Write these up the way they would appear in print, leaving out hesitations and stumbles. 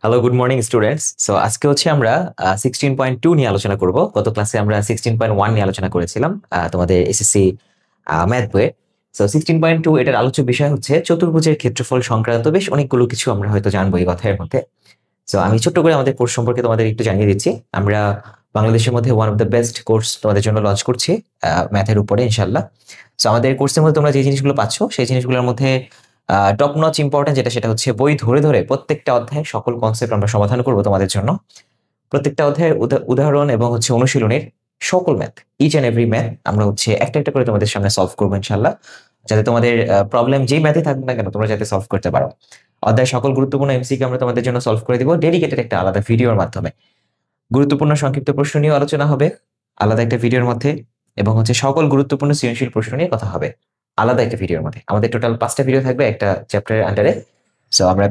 Hello, good morning students. So আজকে হচ্ছে আমরা 16.2 নিয়ে আলোচনা করব। গত ক্লাসে আমরা 16.1 নিয়ে আলোচনা করেছিলাম তোমাদের এসএসসি ম্যাথ বইয়ে। সো 16.2 এটার আলোচ্য বিষয় হচ্ছে চতুর্ভুজের ক্ষেত্রফল সংক্রান্ত বেশ অনেকগুলো কিছু আমরা হয়তো জানবো এই কথার মধ্যে। সো আমি ছোট্ট করে আমাদের কোর্স সম্পর্কে তোমাদের একটু জানিয়ে দিচ্ছি। আমরা বাংলাদেশের মধ্যে one of the best course তোমাদের জন্য লঞ্চ করছি ম্যাথের উপরে ইনশাল্লাহ। সো আমাদের কোর্সের মধ্যে তোমরা যে জিনিসগুলো পাচ্ছ সেই জিনিসগুলোর মধ্যে টপ নচ ইম্পর্টেন্ট সেটা হচ্ছে বই ধরে ধরে প্রত্যেকটা অধ্যায়ের সকল কনসেপ্ট আমরা সমাধান করব তোমাদের জন্য। প্রত্যেকটা অধ্যায়ের উদাহরণ এবং হচ্ছে অনুশীলনের সকল math, each and every math আমরা হচ্ছে একটা একটা করে তোমাদের সামনে সলভ করবো ইনশাল্লাহ, যাতে তোমাদের প্রবলেম যেই ম্যাথে থাকবে না কেন তোমরা যাতে সলভ করতে পারো। অধ্যায়ের সকল গুরুত্বপূর্ণ এমসিকিউ আমরা তোমাদের জন্য সলভ করে দিব ডেডিকেটেড একটা আলাদা ভিডিওর মাধ্যমে। গুরুত্বপূর্ণ সংক্ষিপ্ত প্রশ্ন নিয়ে আলোচনা হবে আলাদা একটা ভিডিওর মধ্যে, এবং হচ্ছে সকল গুরুত্বপূর্ণ সৃজনশীল প্রশ্ন নিয়ে কথা হবে আলাদা একটা ভিডিওর মধ্যে। আমাদের টোটাল 5টা ভিডিও থাকবে একটা চ্যাপ্টারের আন্ডারে। সো আমরা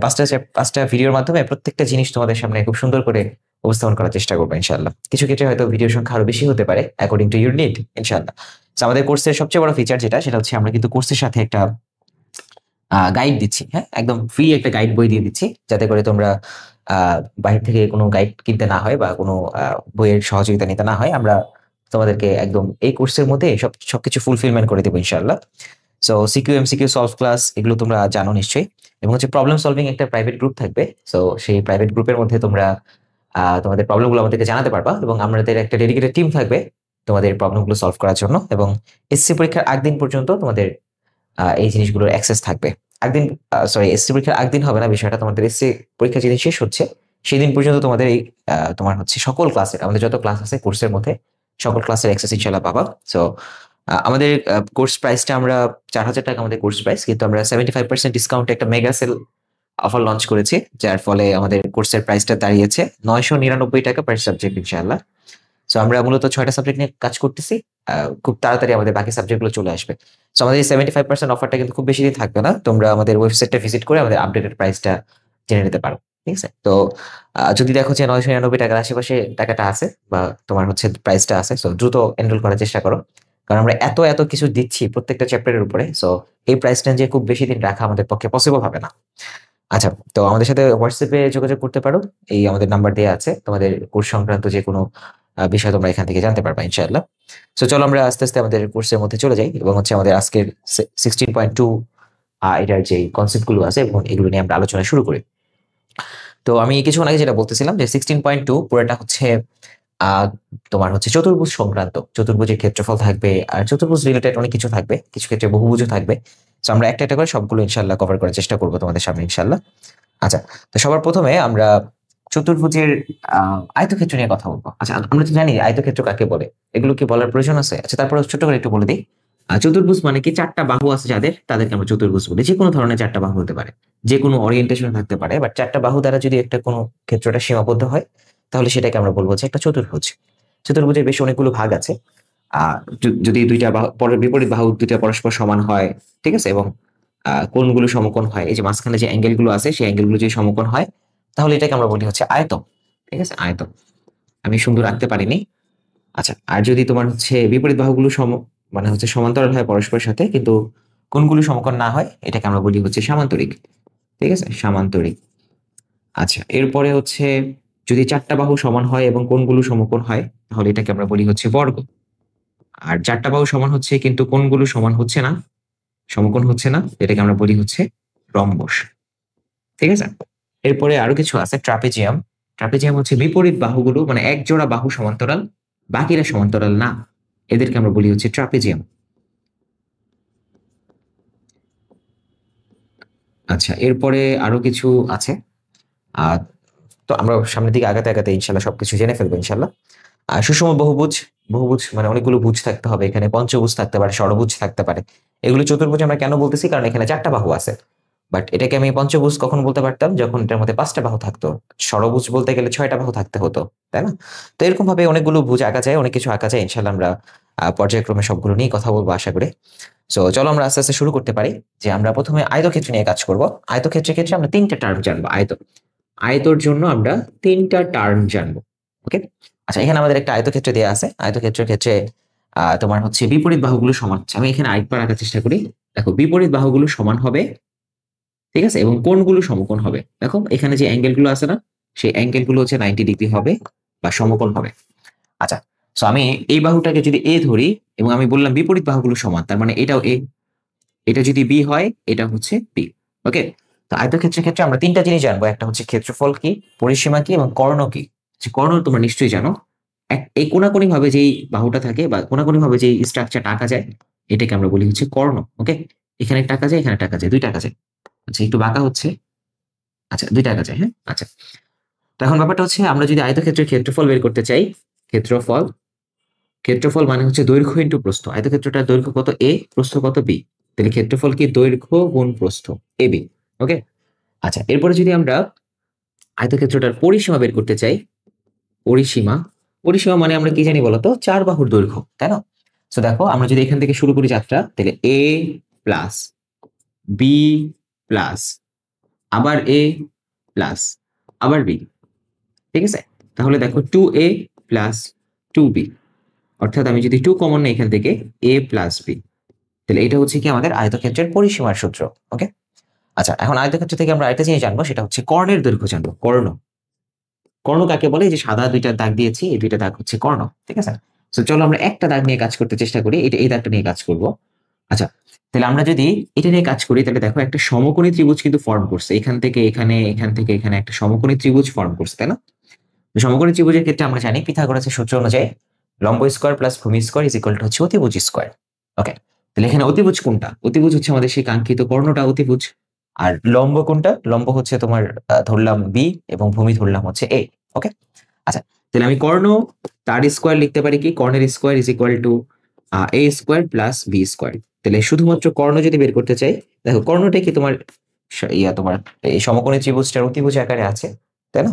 পাঁচটা ভিডিওর মাধ্যমে প্রত্যেকটা জিনিস তোমাদের সামনে খুব সুন্দর করে উপস্থাপন করার চেষ্টা করবো ইনশাল্লাহ। কিছু ক্ষেত্রে হয়তো ভিডিওর সংখ্যা আরো বেশি হতে পারে অ্যাকর্ডিং টু ইউর নিড ইনশাল্লাহ। সো আমাদের কোর্সের সবচেয়ে বড় ফিচার সেটা হচ্ছে আমরা কিন্তু কোর্সের সাথে একটা গাইড দিচ্ছি। হ্যাঁ, একদম ফ্রি একটা গাইড বই দিয়ে দিচ্ছি, যাতে করে তোমরা বাইরে থেকে কোনো গাইড কিনতে না হয় বা কোনো বইয়ের সহযোগিতা নিতে না হয়। আমরা তোমাদেরকে একদম এই কোর্সের মধ্যে সবকিছু ফুলফিলমেন্ট করে দেবো ইনশাল্লাহ। So CQ MCQ solve class এগুলো তোমরা জানো নিশ্চয়ই, এবং হচ্ছে প্রবলেম সলভিং একটা প্রাইভেট গ্রুপ থাকবে। সো সেই প্রাইভেট গ্রুপের মধ্যে তোমরা তোমাদের প্রবলেমগুলো আমাদেরকে জানাতে পারবা, এবং আমাদের একটা ডেডিকেটেড টিম থাকবে তোমাদের প্রবলেমগুলো সলভ করার জন্য। এবং এসএসসি পরীক্ষার আগদিন পর্যন্ত তোমাদের এই জিনিসগুলোর অ্যাক্সেস থাকবে। একদিন এসএসসি পরীক্ষার একদিন হবে না বিষয়টা, তোমাদের এসএসসি পরীক্ষা যেদিন শেষ হচ্ছে সেই দিন পর্যন্ত তোমাদের এই তোমার হচ্ছে সকল ক্লাসের, আমাদের যত ক্লাস আছে কোর্সের মধ্যে সকল ক্লাসের অ্যাক্সেস ইনশাল্লাহ পাবা। সো আমাদের কোর্স প্রাইসটা আমরা 4,000 টাকা আমাদের কোর্স প্রাইস, কিন্তু আমরা 75% ডিসকাউন্টে একটা মেগা সেল অফার লঞ্চ করেছি, যার ফলে আমাদের কোর্সের প্রাইসটা দাঁড়িয়েছে 999 টাকা পার সাবজেক্ট ইনশাআল্লাহ। সো আমরা মূলত 6টা সাবজেক্ট নিয়ে কাজ করতেছি, খুব তাড়াতাড়ি আমাদের বাকি সাবজেক্টগুলো চলে আসবে। সো আমাদের এই 75% অফারটা কিন্তু খুব বেশি দিন থাকবে না, তোমরা আমাদের ওয়েবসাইটটা ভিজিট করে আমাদের আপডেটেড প্রাইসটা জেনে নিতে পারো। ঠিক আছে? তো যদি দেখো যে 999 টাকার আশেপাশে টাকাটা আছে বা তোমার হচ্ছে প্রাইসটা আছে, সো দ্রুত এনরোল করার চেষ্টা করো, কারণ আমরা এত এত কিছু দিচ্ছি প্রত্যেকটা চ্যাপ্টারের উপরে। সো এই প্রাইসটা যে খুব বেশি দিন রাখা আমাদের পক্ষে পসিবল হবে না। আচ্ছা, তো আমাদের সাথে হোয়াটসঅ্যাপে যোগাযোগ করতে পারো, এই আমাদের নাম্বার দেওয়া আছে। তোমাদের কোর্স সংক্রান্ত যে কোনো বিষয় তোমরা এখান থেকে জানতে পারবা ইনশাআল্লাহ। সো চলো আমরা আস্তে আস্তে আমাদের কোর্সের মধ্যে চলে যাই, এবং হচ্ছে আমাদের আজকের 16.2 এটার যে কনসেপ্টগুলো আছে এবং এগুলো নিয়ে আমরা আলোচনা শুরু করি। তো আমি কিছুক্ষণ আগে যেটা বলতেছিলাম যে 16.2 পুরোটা হচ্ছে তোমার হচ্ছে চতুর্ভুজ সংক্রান্ত, চতুর্ভুজের ক্ষেত্রফল থাকবে, আর চতুর্ভুজ রিলেটেড অনেক কিছু থাকবে, কিছু ক্ষেত্রে বহুভুজও থাকবে। তো আমরা একটা একটা করে সবগুলো ইনশাল্লাহ কভার করার চেষ্টা করবো তোমাদের সামনে ইনশাল্লাহ। আচ্ছা, তো সবার প্রথমে আমরা চতুর্ভুজের আয়তক্ষেত্র নিয়ে কথা বলবো। আচ্ছা, আমরা তো জানি আয়তক্ষেত্র কাকে বলে, এগুলো কি বলার প্রয়োজন আছে? আচ্ছা, তারপর ছোট করে একটু বলে দিই। চতুর্ভুজ মানে কি, 4টা বাহু আছে যাদের, তাদেরকে আমরা চতুর্ভুজ বলি। যে কোনো ধরনের 4টা বাহু হতে পারে, যে কোনো ওরিয়েন্টেশন থাকতে পারে, বাট 4টা বাহু দ্বারা যদি একটা কোনো ক্ষেত্রটা সীমাবদ্ধ হয় তাহলে সেটাকে আমরা বলবো যে একটা চতুর্ভুজ। চতুর্ভুজের বেশ অনেকগুলো ভাগ আছে। যদি দুইটা বিপরীত বাহু দুইটা পরস্পর সমান হয়, ঠিক আছে, এবং কোণগুলো সমকোণ হয়, এই যে মাঝখানে যে অ্যাঙ্গেল গুলো আছে সেই অ্যাঙ্গেল গুলো যদি সমকোণ হয় তাহলে এটাকে আমরা বলি হচ্ছে আয়তন। ঠিক আছে, আয়তন। আমি সুন্দর আঁকতে পারিনি। আচ্ছা, আর যদি তোমার হচ্ছে বিপরীত বাহুগুলো মানে হচ্ছে সমান্তরাল হয় পরস্পরের সাথে, কিন্তু কোণগুলো সমকোণ না হয়, এটাকে আমরা বলি হচ্ছে সামান্তরিক। ঠিক আছে, সামান্তরিক। আচ্ছা, এরপরে হচ্ছে যদি 4টা বাহু সমান হয় এবং কোণগুলো সমকোণ হয় তাহলে এটাকে আমরা বলি হচ্ছে বর্গ। আর 4টা বাহু সমান হচ্ছে কিন্তু কোণগুলো সমান হচ্ছে না, সমকোণ হচ্ছে না, এটাকে আমরা বলি হচ্ছে রম্বস। ঠিক আছে, এরপরে আরো কিছু আছে, ট্রাপিজিয়াম। ট্রাপিজিয়াম হচ্ছে বিপরীত বাহুগুলো, মানে এক জোড়া বাহু সমান্তরাল, বাকিরা সমান্তরাল না, এদেরকে আমরা বলি হচ্ছে ট্রাপিজিয়াম। আচ্ছা, এরপরে আরো কিছু আছে। আহ তো আমরা সামনের দিকে আগাতে আগাতে ইনশাল্লাহ সবকিছু জেনে ফেলবো ইনশাল্লাহ। আর সুষম বহুভুজ, বহুভুজ মানে অনেকগুলো ভুজ থাকতে হবে, এখানে পঞ্চভুজ থাকতে পারে, ষড়ভুজ থাকতে পারে। এগুলো চতুর্ভুজ আমরা কেন বলতেছি, কারণ এখানে 4টা বাহু আছে। বাট এটাকে আমি পঞ্চভুজ কখন বলতে পারতাম, যখন এটার মধ্যে 5টা বাহু থাকতো। ষড়ভুজ বলতে গেলে 6টা বাহু থাকতে হতো, তাই না? তো এরকম ভাবে অনেকগুলো ভুজ আঁকা যায়, অনেক কিছু আঁকা যায় ইনশাল্লাহ। আমরা পর্যায়ক্রমে সবগুলো নিয়ে কথা বলবো আশা করি। সো চলো আমরা আস্তে আস্তে শুরু করতে পারি, যে আমরা প্রথমে আয়তক্ষেত্র নিয়ে কাজ করব। আয়তক্ষেত্রের ক্ষেত্রে আমরা 3টা টার্ম জানবো। আয়তর জন্য আমরা 3টা টার্ম জানবো। ওকে, আচ্ছা, এখানে আমাদের একটা আয়তক্ষেত্র দেওয়া আছে। আয়তক্ষেত্রের ক্ষেত্রে তোমার হচ্ছে বিপরীত বাহুগুলো সমান হচ্ছে। আমি এখানে আরেকবার আঁকার চেষ্টা করি। দেখো, বিপরীত বাহুগুলো সমান হবে, ঠিক আছে, এবং কোণগুলো সমকোণ হবে। দেখো এখানে যে অ্যাঙ্গেল গুলো আছে না, সেই অ্যাঙ্গেল গুলো হচ্ছে 90 ডিগ্রি হবে বা সমকোণ হবে। আচ্ছা, সো আমি এই বাহুটাকে যদি এ ধরি এবং আমি বললাম বিপরীত বাহুগুলো সমান, তার মানে এটাও এ, এটা যদি বি হয় এটা হচ্ছে বি। ওকে, তো আয়তক্ষেত্রের ক্ষেত্রে আমরা তিনটা জিনিস জানবো, একটা হচ্ছে ক্ষেত্রফল কি, পরিসীমা কি এবং কর্ণ কি। কর্ণ তোমরা নিশ্চয়ই জানো, এই কোনাকুনি ভাবে যেই বাহুটা থাকে বা কোনাকুনি ভাবে যেই স্ট্রাকচার আঁকা যায় এটাকে আমরা বলি হচ্ছে কর্ণ। ওকে, এখানে টাকা যায়, এখানে টাকা যায়, দুই টাকা যায়। আচ্ছা, একটু বাঁকা হচ্ছে। আচ্ছা, দুই টাকা যায়। হ্যাঁ, আচ্ছা, তো এখন ব্যাপারটা হচ্ছে আমরা যদি আয়তক্ষেত্রের ক্ষেত্রফল বের করতে চাই, ক্ষেত্রফল, ক্ষেত্রফল মানে হচ্ছে দৈর্ঘ্য ইন্টু প্রস্থ। আয়তক্ষেত্রটার দৈর্ঘ্য কত এ, প্রস্থ কত বি, তাহলে ক্ষেত্রফল কি দৈর্ঘ্য গুণ প্রস্থ এ বি। ওকে, আচ্ছা, এরপরে যদি আমরা আয়তক্ষেত্রটার পরিসীমা বের করতে চাই, পরিসীমা, পরিসীমা মানে আমরা কি জানি বলতো, চার বাহুর দৈর্ঘ্য, তাই না? তো দেখো আমরা যদি এখান থেকে শুরু করি যাত্রা, তাহলে এ প্লাস বি প্লাস আবার এ প্লাস আবার বি, ঠিক আছে? তাহলে দেখো 2a প্লাস 2b, অর্থাৎ আমি যদি 2 কমন নেই এখান থেকে, a প্লাস বি, তাহলে এটা হচ্ছে কি আমাদের আয়তক্ষেত্রের পরিসীমার সূত্র। ওকে, আচ্ছা, এখন আয়তক্ষেত্র থেকে আমরা আরেকটা জিনিস জানবো, সেটা হচ্ছে কর্ণের দৈর্ঘ্য জানবো। কর্ণ, কর্ণ কাকে বলে? এই যে সাদা দুইটা দাগ দিয়েছি, এই দুইটা দাগ হচ্ছে কর্ণ, ঠিক আছে? তো চলো আমরা একটা দাগ নিয়ে কাজ করতে চেষ্টা করি, এটা এই দাগটা নিয়ে কাজ করব। আচ্ছা, তাহলে আমরা যদি এটা নিয়ে কাজ করি, তাহলে দেখো একটা সমকোণী ত্রিভুজ কিন্তু ফর্ম করছে, এখান থেকে এখানে, এখান থেকে এখানে একটা সমকোণী ত্রিভুজ ফর্ম করছে, তাই না? সমকোণী ত্রিভুজের ক্ষেত্রে আমরা জানি পিথাগোরাসের সূত্র অনুযায়ী লম্ব স্কয়ার প্লাস ভূমি স্কয়ার ইজ ইকুয়াল টু হচ্ছে অতিভুজ স্কয়ার। ওকে, তাহলে এখানে অতিভুজ কোনটা? অতিভুজ হচ্ছে আমাদের সেই কাঙ্ক্ষিত কর্ণটা অতিভুজ। আর লম্ব কোনটা? লম্ব হচ্ছে তোমার ধরলাম বি এবং ভূমি ধরলাম হচ্ছে এ। ওকে, আচ্ছা, তাহলে আমি কর্ণ তার স্কয়ার লিখতে পারি কি, কর্ণের square is equal to A square plus B square. তাহলে শুধুমাত্র কর্ণ যদি বের করতে চাই, দেখো কর্ণটা কি তোমার তোমার এই সমকোণী ত্রিভুজটার অতিভুজ আকারে আছে, তাই না?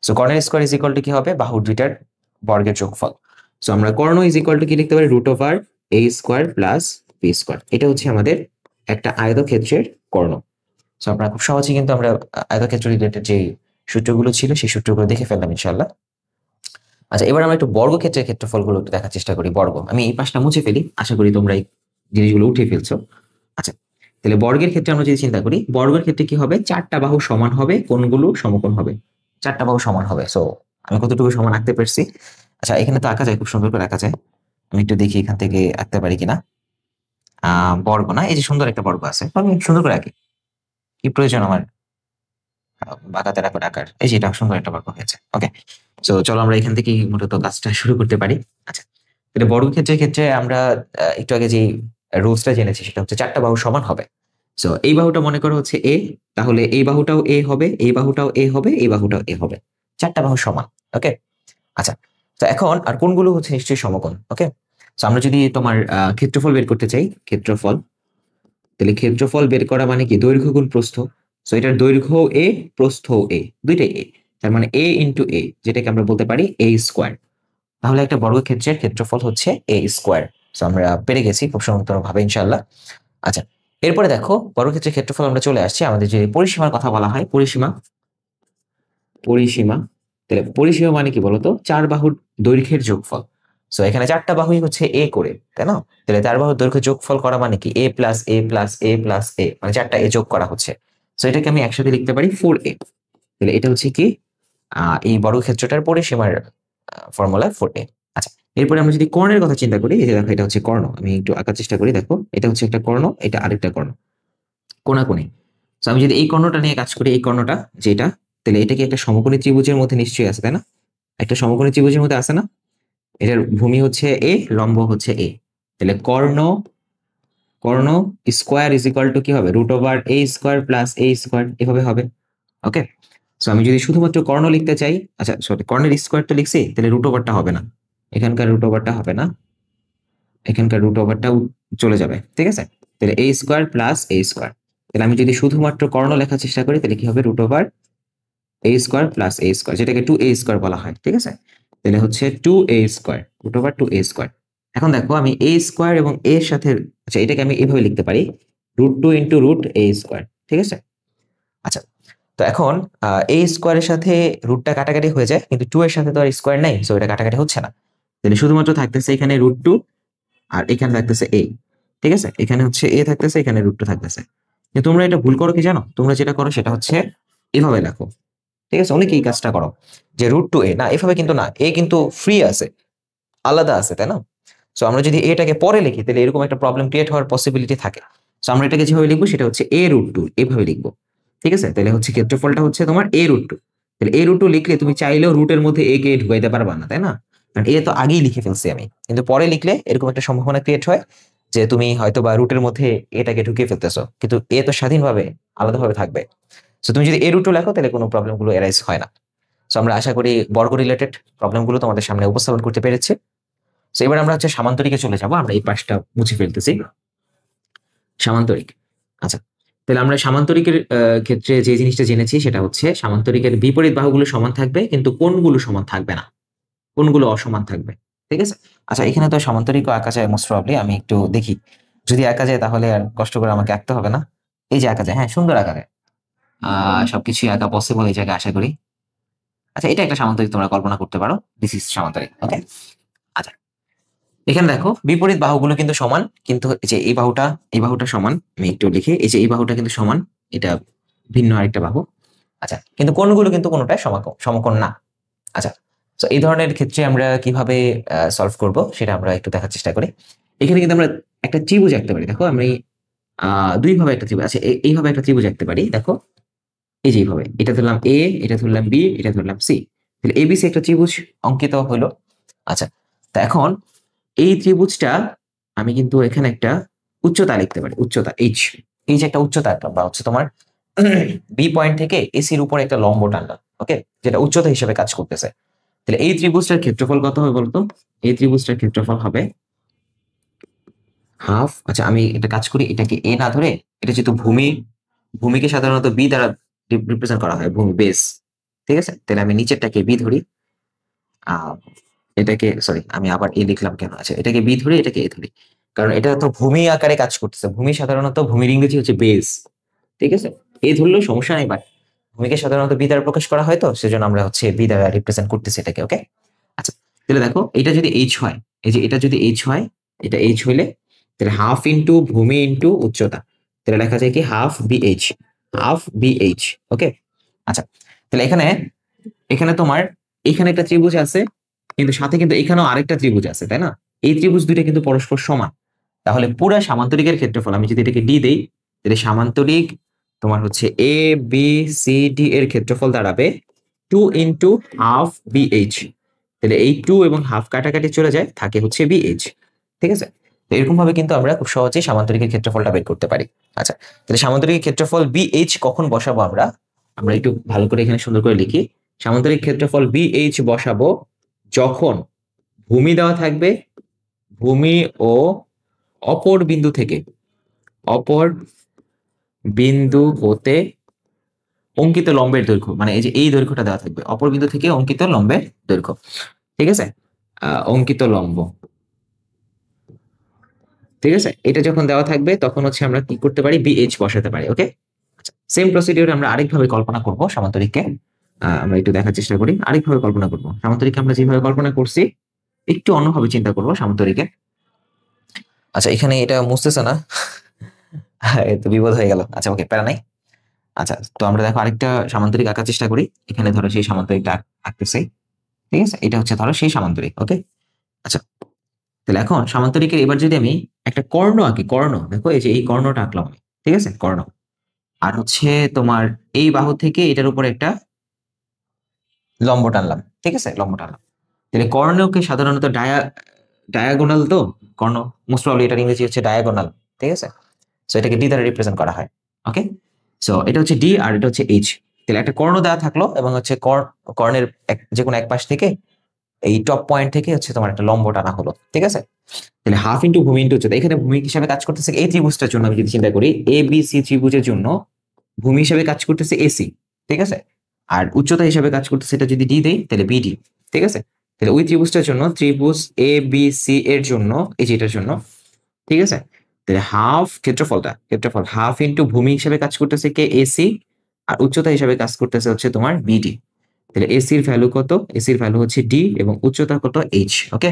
সো কর্ণের স্কয়ার ইজ ইকুয়াল টু কি হবে? বাহুর দুইটার বর্গের যোগফল। সো আমরা কর্ণ ইজ ইকুয়াল টু কি লিখতে পারি? Root over a square plus B square. এটা হচ্ছে আমাদের একটা আয়তক্ষেত্রের কর্ণ। সো আমরা খুব সহজেই কিন্তু আমরা আয়তক্ষেত্র রিলেটেড যে সূত্রগুলো ছিল সেই সূত্রগুলো দেখে ফেললাম ইনশাআল্লাহ। আচ্ছা, এবার আমরা একটু বর্গক্ষেত্রের ক্ষেত্রফলগুলো একটু দেখার চেষ্টা করি। বর্গ, আমি এই পাশটা মুছে ফেলি, আশা করি তোমরা এই জিনিসগুলো উঠে ফেলছো। আচ্ছা, তাহলে বর্গের ক্ষেত্রে আমরা যদি চিন্তা করি, বর্গের ক্ষেত্রে কি হবে? চারটা বাহু সমান হবে, কোণগুলো সমকোণ হবে, চারটা বাহু সমান হবে। সো আমি কতটুকু সমান আঁকতে পারছি? আচ্ছা, এখানে তো আঁকা যায়, খুব সুন্দর করে আঁকা যায়। আমি একটু দেখি এখান থেকে আঁকতে পারি কিনা। বর্গ না, এই যে সুন্দর একটা বর্গ আছে, আমি সুন্দর করে আঁকি। কি প্রয়োজন আমার বাঁকাতে আঁকার? এই যে এটা সুন্দর একটা বর্গ হয়েছে। ওকে, সো চলো আমরা এখান থেকে মূলত কাজটা শুরু করতে পারি। আচ্ছা, তাহলে বর্গক্ষেত্রের ক্ষেত্রে আমরা একটু আগে যে রুলসটা জেনেছি সেটা হচ্ছে চারটা বাহু সমান হবে। সো এই বাহুটা মনে করো হচ্ছে এ, তাহলে এই বাহুটাও এ হবে, এই বাহুটাও এ হবে, এই বাহুটাও এ হবে, চারটা বাহু সমান। ওকে, আচ্ছা, তো এখন আর কোনগুলো হচ্ছে নিশ্চয়ই সমকোণ। ওকে, তো আমরা যদি তোমার ক্ষেত্রফল বের করতে চাই, ক্ষেত্রফল, তাহলে ক্ষেত্রফল বের করা মানে কি? দৈর্ঘ্য গুণ প্রস্থ। সো এটার দৈর্ঘ্য এ, প্রস্থ এ, দুইটাই এ, তার মানে এ ইন্টু এ, যেটাকে আমরা বলতে পারি এ স্কোয়ার। তাহলে একটা বর্গক্ষেত্রের ক্ষেত্রফল হচ্ছে এ স্কোয়ার। সো আমরা পেরে গেছি খুব সুন্দর ভাবে ইনশাআল্লাহ। আচ্ছা, এরপরে দেখো বর্গক্ষেত্রের ক্ষেত্রফল আমরা চলে আসছি, আমাদের যে পরিসীমার কথা বলা হয়, পরিসীমা, পরিসীমা, তাহলে পরিসীমা মানে কি বলতো? চার বাহুর দৈর্ঘ্যের যোগফল। সো এখানে চারটা বাহুই হচ্ছে এ করে, তাই না? তাহলে চার বাহুর দৈর্ঘ্য যোগফল করা মানে কি? এ প্লাস এ প্লাস এ প্লাস এ, মানে চারটা এ যোগ করা হচ্ছে। সো এটাকে আমি একসাথে লিখতে পারি 4a। তাহলে এটা হচ্ছে কি এই বর্গক্ষেত্রটার পরিসীমার ফর্মুলা 4a। আচ্ছা, এরপরে আমরা যদি কর্ণের কথা চিন্তা করি, এই যে দেখো এটা হচ্ছে কর্ণ, আমি একটু আঁকার চেষ্টা করি। দেখো এটা হচ্ছে একটা কর্ণ, এটা আরেকটা কর্ণ, কোণাকুণি। সো আমি যদি এই কর্ণটা নিয়ে কাজ করি, এই কর্ণটা যেটা, তাহলে এটা কি একটা সমকোণী ত্রিভুজের মধ্যে নিশ্চয়ই আছে, তাই না? একটা সমকোণী ত্রিভুজের মধ্যে আছে না? এটার ভূমি হচ্ছে এ, লম্ব হচ্ছে এ, তাহলে কর্ণ, কর্ণ স্কোয়ার ইজ ইকুয়াল টু কি হবে? Root over a square plus A square, এভাবে হবে। ওকে, সো আমি যদি শুধুমাত্র কর্ণ লিখতে চাই, আচ্ছা সরি, কর্ণের স্কোয়ার তো লিখছি, তাহলে রুট ওভারটা হবে না, এখানকার রুট ওভারটা হবে না, এখানকার রুট ওভারটাও চলে যাবে, ঠিক আছে? তাহলে এ স্কোয়ার প্লাস এ স্কোয়ার। তাহলে আমি যদি শুধুমাত্র কর্ণ লেখার চেষ্টা করি, তাহলে কি হবে? Root over a square plus A square, যেটাকে 2a স্কোয়ার বলা হয়, ঠিক আছে? তাহলে হচ্ছে 2a square, root over 2a square. এখন দেখো আমি এ স্কোয়ার এবং এর সাথে, আচ্ছা এটাকে আমি এভাবে লিখতে পারি, √2 ইন্টু রুট এ স্কোয়ার, ঠিক আছে? আচ্ছা, তো এখন এ স্কোয়ারের সাথে রুটটা কাটাকাটি হয়ে যায়, কিন্তু 2 এর সাথে তো আর স্কোয়ার নাই, সো এটা কাটাকাটি হচ্ছে না। তাহলে শুধুমাত্র থাকতেছে এখানে √2 আর এখানে থাকতেছে a, ঠিক আছে? এখানে হচ্ছে a থাকতেছে, এখানে √2 থাকতেছে। কিন্তু তোমরা এটা ভুল করো কি জানো? তোমরা যেটা করো সেটা হচ্ছে এভাবে লেখো, ঠিক আছে, অনেকে এই কাজটা করো যে রুট টু এ, না এভাবে কিন্তু না, এ কিন্তু ফ্রি আছে, আলাদা আছে, তাই না? সো আমরা যদি এটাকে পরে লিখি তাহলে এরকম একটা প্রবলেম ক্রিয়েট হওয়ার পসিবিলিটি থাকে। সো আমরা এটাকে যেভাবে লিখবো সেটা হচ্ছে এ রুট টু, এভাবে লিখবো। ঠিক আছে, তাহলে হচ্ছে ক্ষেত্রফলটা হচ্ছে তোমার এ রুট টু। তাহলে এ রুট টু লিখলে তুমি চাইলেও রুটের মধ্যে এ কে ঢুকাইতে পারবা না, তাই না? কারণ এ তো আগেই লিখে ফেলছি আমি, কিন্তু পরে লিখলে এরকম একটা সম্ভাবনা ক্রিয়েট হয় যে তুমি হয়তো বা রুটের মধ্যে এটাকে ঢুকিয়ে ফেলতেছো, কিন্তু এ তো স্বাধীনভাবে আলাদাভাবে থাকবে। সো তুমি যদি এ রুট টু লেখো তাহলে কোনো প্রবলেমগুলো এরাইজ হয় না। সো আমরা আশা করি বর্গ রিলেটেড প্রবলেমগুলো তোমাদের সামনে উপস্থাপন করতে পেরেছি। সো এবার আমরা হচ্ছে সামান্তরিকে চলে যাব, আমরা এই পাশটা মুছে ফেলতেছি। সামান্তরিক, আচ্ছা, তাহলে আমরা সামান্তরিকের ক্ষেত্রে যে জিনিসটা জেনেছি সেটা হচ্ছে সামান্তরিকের বিপরীত বাহুগুলো সমান থাকবে, কিন্তু কোণগুলো সমান থাকবে না, কোণগুলো অসমান থাকবে। ঠিক আছে, আচ্ছা, এখানে তো সামান্তরিকও আঁকা যায় মোস্ট প্রবাবলি, আমি একটু দেখি, যদি আঁকা যায় তাহলে আর কষ্ট করে আমাকে আঁকতে হবে না। এই যে আঁকা যায়, হ্যাঁ, সুন্দর আঁকা যায়, সবকিছুই আঁকা পসিবল এই জায়গায় আশা করি। আচ্ছা, এটা একটা সামান্তরিক তোমরা কল্পনা করতে পারো, দিস ইজ সামান্তরিক। ওকে, আচ্ছা, এখানে দেখো বিপরীত বাহুগুলো কিন্তু সমান, কিন্তু এই যে এই বাহুটা সমান, আমি একটু লিখি, এই যে এই বাহুটা কিন্তু সমান, এটা ভিন্ন আরেকটা বাহু। আচ্ছা, কিন্তু কোণগুলো কিন্তু কোনোটাই সমকোণ না। আচ্ছা, তো এই ধরনের ক্ষেত্রে আমরা কিভাবে সলভ করব সেটা আমরা একটু দেখার চেষ্টা করি। এখানে কিন্তু আমরা একটা ত্রিভুজ আঁকতে পারি, দেখো আমি দুই ভাবে একটা ত্রিভুজ, আচ্ছা এইভাবে একটা ত্রিভুজ আঁকতে পারি, দেখো এই যে এইভাবে, এটা ধরলাম এ, এটা ধরলাম বি, এটা ধরলাম সি, তাহলে এবিসি একটা ত্রিভুজ অঙ্কিত হলো। আচ্ছা, তা এখন এই ত্রিভুজটা আমি কিন্তু এখানে একটা উচ্চতা লিখতে পারি, উচ্চতা এইচ, এই যে একটা উচ্চতা বা হচ্ছে তোমার বি পয়েন্ট থেকে এসির উপরে একটা লম্ব টানলাম, ওকে, যেটা উচ্চতা হিসেবে কাজ করতেছে। তাহলে এই ত্রিভুজটার ক্ষেত্রফল কত হবে বলতো? এই ত্রিভুজটার ক্ষেত্রফল হবে হাফ, আচ্ছা আমি এটা কাজ করি, এটাকে এ না ধরে, এটা যেহেতু ভূমিকে সাধারণত বি দ্বারা রিপ্রেজেন্ট করা হয়, ভূমি বেস। ঠিক আছে, তাহলে আমি নিচেরটাকে বি ধরি, এটাকে সরি আমি আবার এ লিখলাম কেন, আচ্ছা এটাকে বি ধরি, এটাকে এ ধরি, কারণ এটা তো ভূমি আকারে কাজ করতেছে, ভূমি সাধারণত ভূমির ইংরেজি হচ্ছে বেস। ঠিক আছে, এ ধরলেও সমস্যা নেই, বাট ভূমিকে সাধারণত বি দ্বারা প্রকাশ করা হয়, তো সেজন্য আমরা হচ্ছে বি দ্বারা রিপ্রেজেন্ট করতেছি এটাকে। ওকে, আচ্ছা, তাহলে দেখো এটা যদি এইচ হয়, এই যে এটা যদি এইচ হয়, এটা এইচ হইলে তাহলে হাফ ইন্টু ভূমি ইন্টু উচ্চতা, তাহলে লেখা যায় কি half B H, half B H. Okay, আচ্ছা, তাহলে এখানে এখানে তোমার এখানে একটা ত্রিভুজ আছে, কিন্তু সাথে কিন্তু এখানেও আরেকটা ত্রিভুজ আছে, তাই না? এই ত্রিভুজ দুইটা কিন্তু পরস্পর সমান, তাহলে পুরা সামান্তরিকের ক্ষেত্রফল আমি যদি এটাকে ডি দেই, তাহলে সামান্তরিক তোমার হচ্ছে এ বি সি ডি এর ক্ষেত্রফল দাঁড়াবে 2 ইন্টু হাফ বি এইচ। তাহলে এই 2 এবং হাফ কাটাকাটি চলে যায়, থাকে হচ্ছে বি এইচ। ঠিক আছে, তো এরকম ভাবে কিন্তু আমরা খুব সহজেই সামান্তরিকের ক্ষেত্রফলটা বের করতে পারি। আচ্ছা, তাহলে সামান্তরিকের ক্ষেত্রফল বি এইচ কখন বসাবো আমরা, আমরা একটু ভালো করে এখানে সুন্দর করে লিখি। সামান্তরিক ক্ষেত্রফল বি এইচ বসাবো যখন ভূমি দেওয়া থাকবে, ভূমি ও অপর বিন্দু থেকে, অপর বিন্দু হতে অঙ্কিত লম্বের দৈর্ঘ্য, মানে এই যে এই দৈর্ঘ্যটা দেওয়া থাকবে, অপর বিন্দু থেকে অঙ্কিত লম্বের দৈর্ঘ্য। ঠিক আছে, অঙ্কিত লম্ব, ঠিক আছে, এটা যখন দেওয়া থাকবে তখন হচ্ছে আমরা কি করতে পারি, বিএইচ বসাতে পারি। ওকে, আচ্ছা, সেম প্রসিডিউর আমরা আরেকভাবে কল্পনা করব সামান্তরিককে। আমরা একটু দেখার চেষ্টা করি, আরেকভাবে কল্পনা করব সামান্তরিককে, আমরা যেভাবে কল্পনা করছি একটু অন্যভাবে চিন্তা করব সামান্তরিকে। আচ্ছা, এখানে এটা মুছতেছে না, তো বিপদ হয়ে গেল। আচ্ছা, ওকে, প্যারা নাই। আচ্ছা, তো আমরা দেখো আরেকটা সামান্তরিক আঁকার চেষ্টা করি, এখানে ধরো সেই সামান্তরিকটা আঁকতেছি। ঠিক আছে, এটা হচ্ছে ধরো সেই সামান্তরিক। ওকে, আচ্ছা, তাহলে এখন সামান্তরিকের এবার যদি আমি একটা কর্ণ আঁকি, কর্ণ দেখো, এই যে এই কর্ণটা আঁকলাম আমি, ঠিক আছে, কর্ণ, আর হচ্ছে তোমার এই বাহু থেকে এটার উপরে একটা লম্ব টানলাম। ঠিক আছে, লম্ব টানলাম, তাহলে কর্ণকে সাধারণত ডায়াগোনাল, তো কর্ণ মোস্ট প্রবাবলি এটার ইংরেজি হচ্ছে ডায়াগোনাল। ঠিক আছে, সো এটাকে ডি দ্বারা রিপ্রেজেন্ট করা হয়। ওকে, সো এটা হচ্ছে ডি আর এটা হচ্ছে এইচ। তাহলে একটা কর্ণ দেওয়া থাকলো এবং হচ্ছে কর্ণের যে কোনো এক পাশ থেকে এই টপ পয়েন্ট থেকে হচ্ছে তোমার একটা লম্ব টানা হলো। ঠিক আছে, তাহলে হাফ ইন্টু ভূমি ইন্টু উচ্চতা, এখানে ভূমি হিসাবে কাজ করতেছে এই ত্রিভুজটার জন্য, আমি যদি চিন্তা করি এ বি সি ত্রিভুজের জন্য ভূমি হিসাবে কাজ করতেছে এসি। ঠিক আছে, আর উচ্চতা হিসাবে কাজ করতেছে এটা যদি ডি দেই তাহলে বিডি। ঠিক আছে, তাহলে ওই ত্রিভুজটার জন্য, ত্রিভুজ এ বি সি এর জন্য, এই যে এটার জন্য, ঠিক আছে, তাহলে ক্ষেত্রফল হাফ ইন্টু ভূমি হিসাবে কাজ করতেছে কে, এসি, আর উচ্চতা হিসাবে কাজ করতেছে হচ্ছে তোমার বিডি। তাহলে এসির ভ্যালু কত, এসির ভ্যালু হচ্ছে ডি এবং উচ্চতা কত, এইচ। ওকে,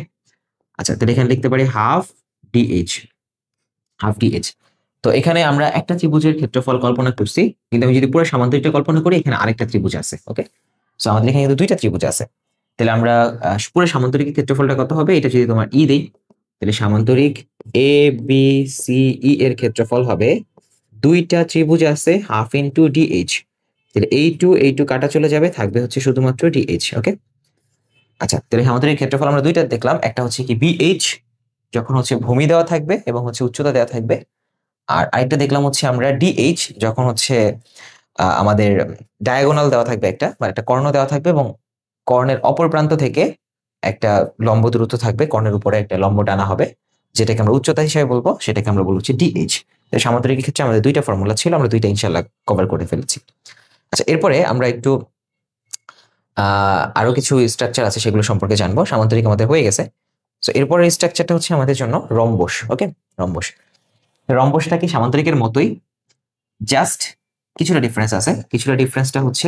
আচ্ছা, তাহলে এখানে লিখতে পারি হাফ ডিএইচ, হাফ ডিএইচ। তো এখানে আমরা একটা ত্রিভুজের ক্ষেত্রফল কল্পনা করছি, কিন্তু আমি যদি পুরো সামান্তরিকটা কল্পনা করি, এখানে আরেকটা ত্রিভুজ আছে। ওকে, সো আমাদের এখানে কিন্তু দুইটা ত্রিভুজ আছে। তাহলে আমরা পুরো সামান্তরিক ক্ষেত্রফলটা কত হবে, এটা যদি তোমার ই দেই, তাহলে সামান্তরিক এ বি সি ই এর ক্ষেত্রফল হবে, দুইটা ত্রিভুজ আছে হাফ ইন্টু ডিএইচ, তাহলে এই টু কাটা চলে যাবে, থাকবে হচ্ছে শুধুমাত্র ডিএইচ। ওকে, আচ্ছা, তাহলে সামান্তরিক ক্ষেত্রফল আমরা দুইটা দেখলাম, একটা হচ্ছে কি বিএইচ যখন হচ্ছে ভূমি দেওয়া থাকবে এবং হচ্ছে উচ্চতা দেওয়া থাকবে, আর আরেকটা দেখলাম হচ্ছে আমরা ডিএইচ যখন হচ্ছে আমাদের ডায়াগোনাল দেওয়া থাকবে, একটা মানে একটা কর্ণ দেওয়া থাকবে এবং কর্ণের অপর প্রান্ত থেকে একটা লম্ব দূরত্ব থাকবে, কর্ণের উপরে একটা লম্ব টানা হবে, যেটাকে আমরা উচ্চতা হিসেবে বলবো, সেটাকে আমরা বলছি ডিএইচ। সামান্তরিক ক্ষেত্রে আমাদের দুইটা ফর্মুলা ছিল, আমরা দুইটা ইনশাআল্লাহ কভার করে ফেলেছি। আচ্ছা, এরপরে আমরা একটু আরো কিছু স্ট্রাকচার আছে সেগুলো সম্পর্কে জানবো। সামান্তরিক আমাদের হয়ে গেছে। সো এরপরের স্ট্রাকচারটা হচ্ছে আমাদের জন্য রম্বস। ওকে, রম্বস, রম্বসটা কি সামান্তরিকের মতোই, জাস্ট কিছুটা ডিফারেন্স আছে। কিছুটা ডিফারেন্সটা হচ্ছে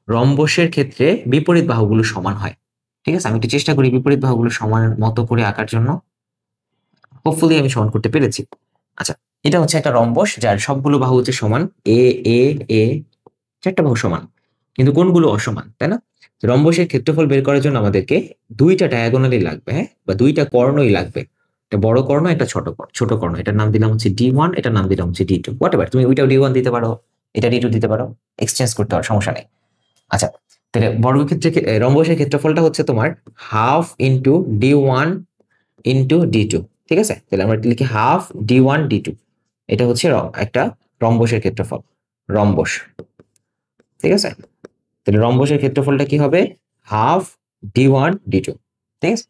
রম্বসের ক্ষেত্রে বিপরীত বাহুগুলো সমান হয়। ঠিক আছে, আমি একটু চেষ্টা করি বিপরীত বাহুগুলো সমান মতো করে আঁকার জন্য, হোপফুলি আমি সমান করতে পেরেছি। আচ্ছা, এটা হচ্ছে একটা রম্বস যার সবগুলো বাহু হচ্ছে সমান, এ এ এ চারটা বাহু সমান, কিন্তু কোনগুলো অসমান, তাই না? রম্বসের ক্ষেত্রফল বের করার জন্য আমাদেরকে দুইটা ডায়াগোনালি লাগবে, হ্যাঁ, বা দুইটা কর্ণই লাগবে, একটা বড় কর্ণ, একটা ছোট কর্ণ। এটার নাম দিলাম হচ্ছে D1, এটার নাম দিলাম হচ্ছে D2, হোয়াট এভার, তুমি ওইটাও D1 দিতে পারো, এটা D2 দিতে পারো, এক্সচেঞ্জ করতে পারো, সমস্যা নেই। আচ্ছা, তাহলে বর্গক্ষেত্রে রম্বসের ক্ষেত্রফলটা হচ্ছে তোমার half into D1 into D2। ঠিক আছে, তাহলে আমরা লিখি হাফ D1 D2, এটা হচ্ছে একটা রম্বসের ক্ষেত্রফল, রম্বস। ঠিক আছে, তাহলে রম্বসের ক্ষেত্রফলটা কি হবে, হাফ D1 D2। ঠিক আছে,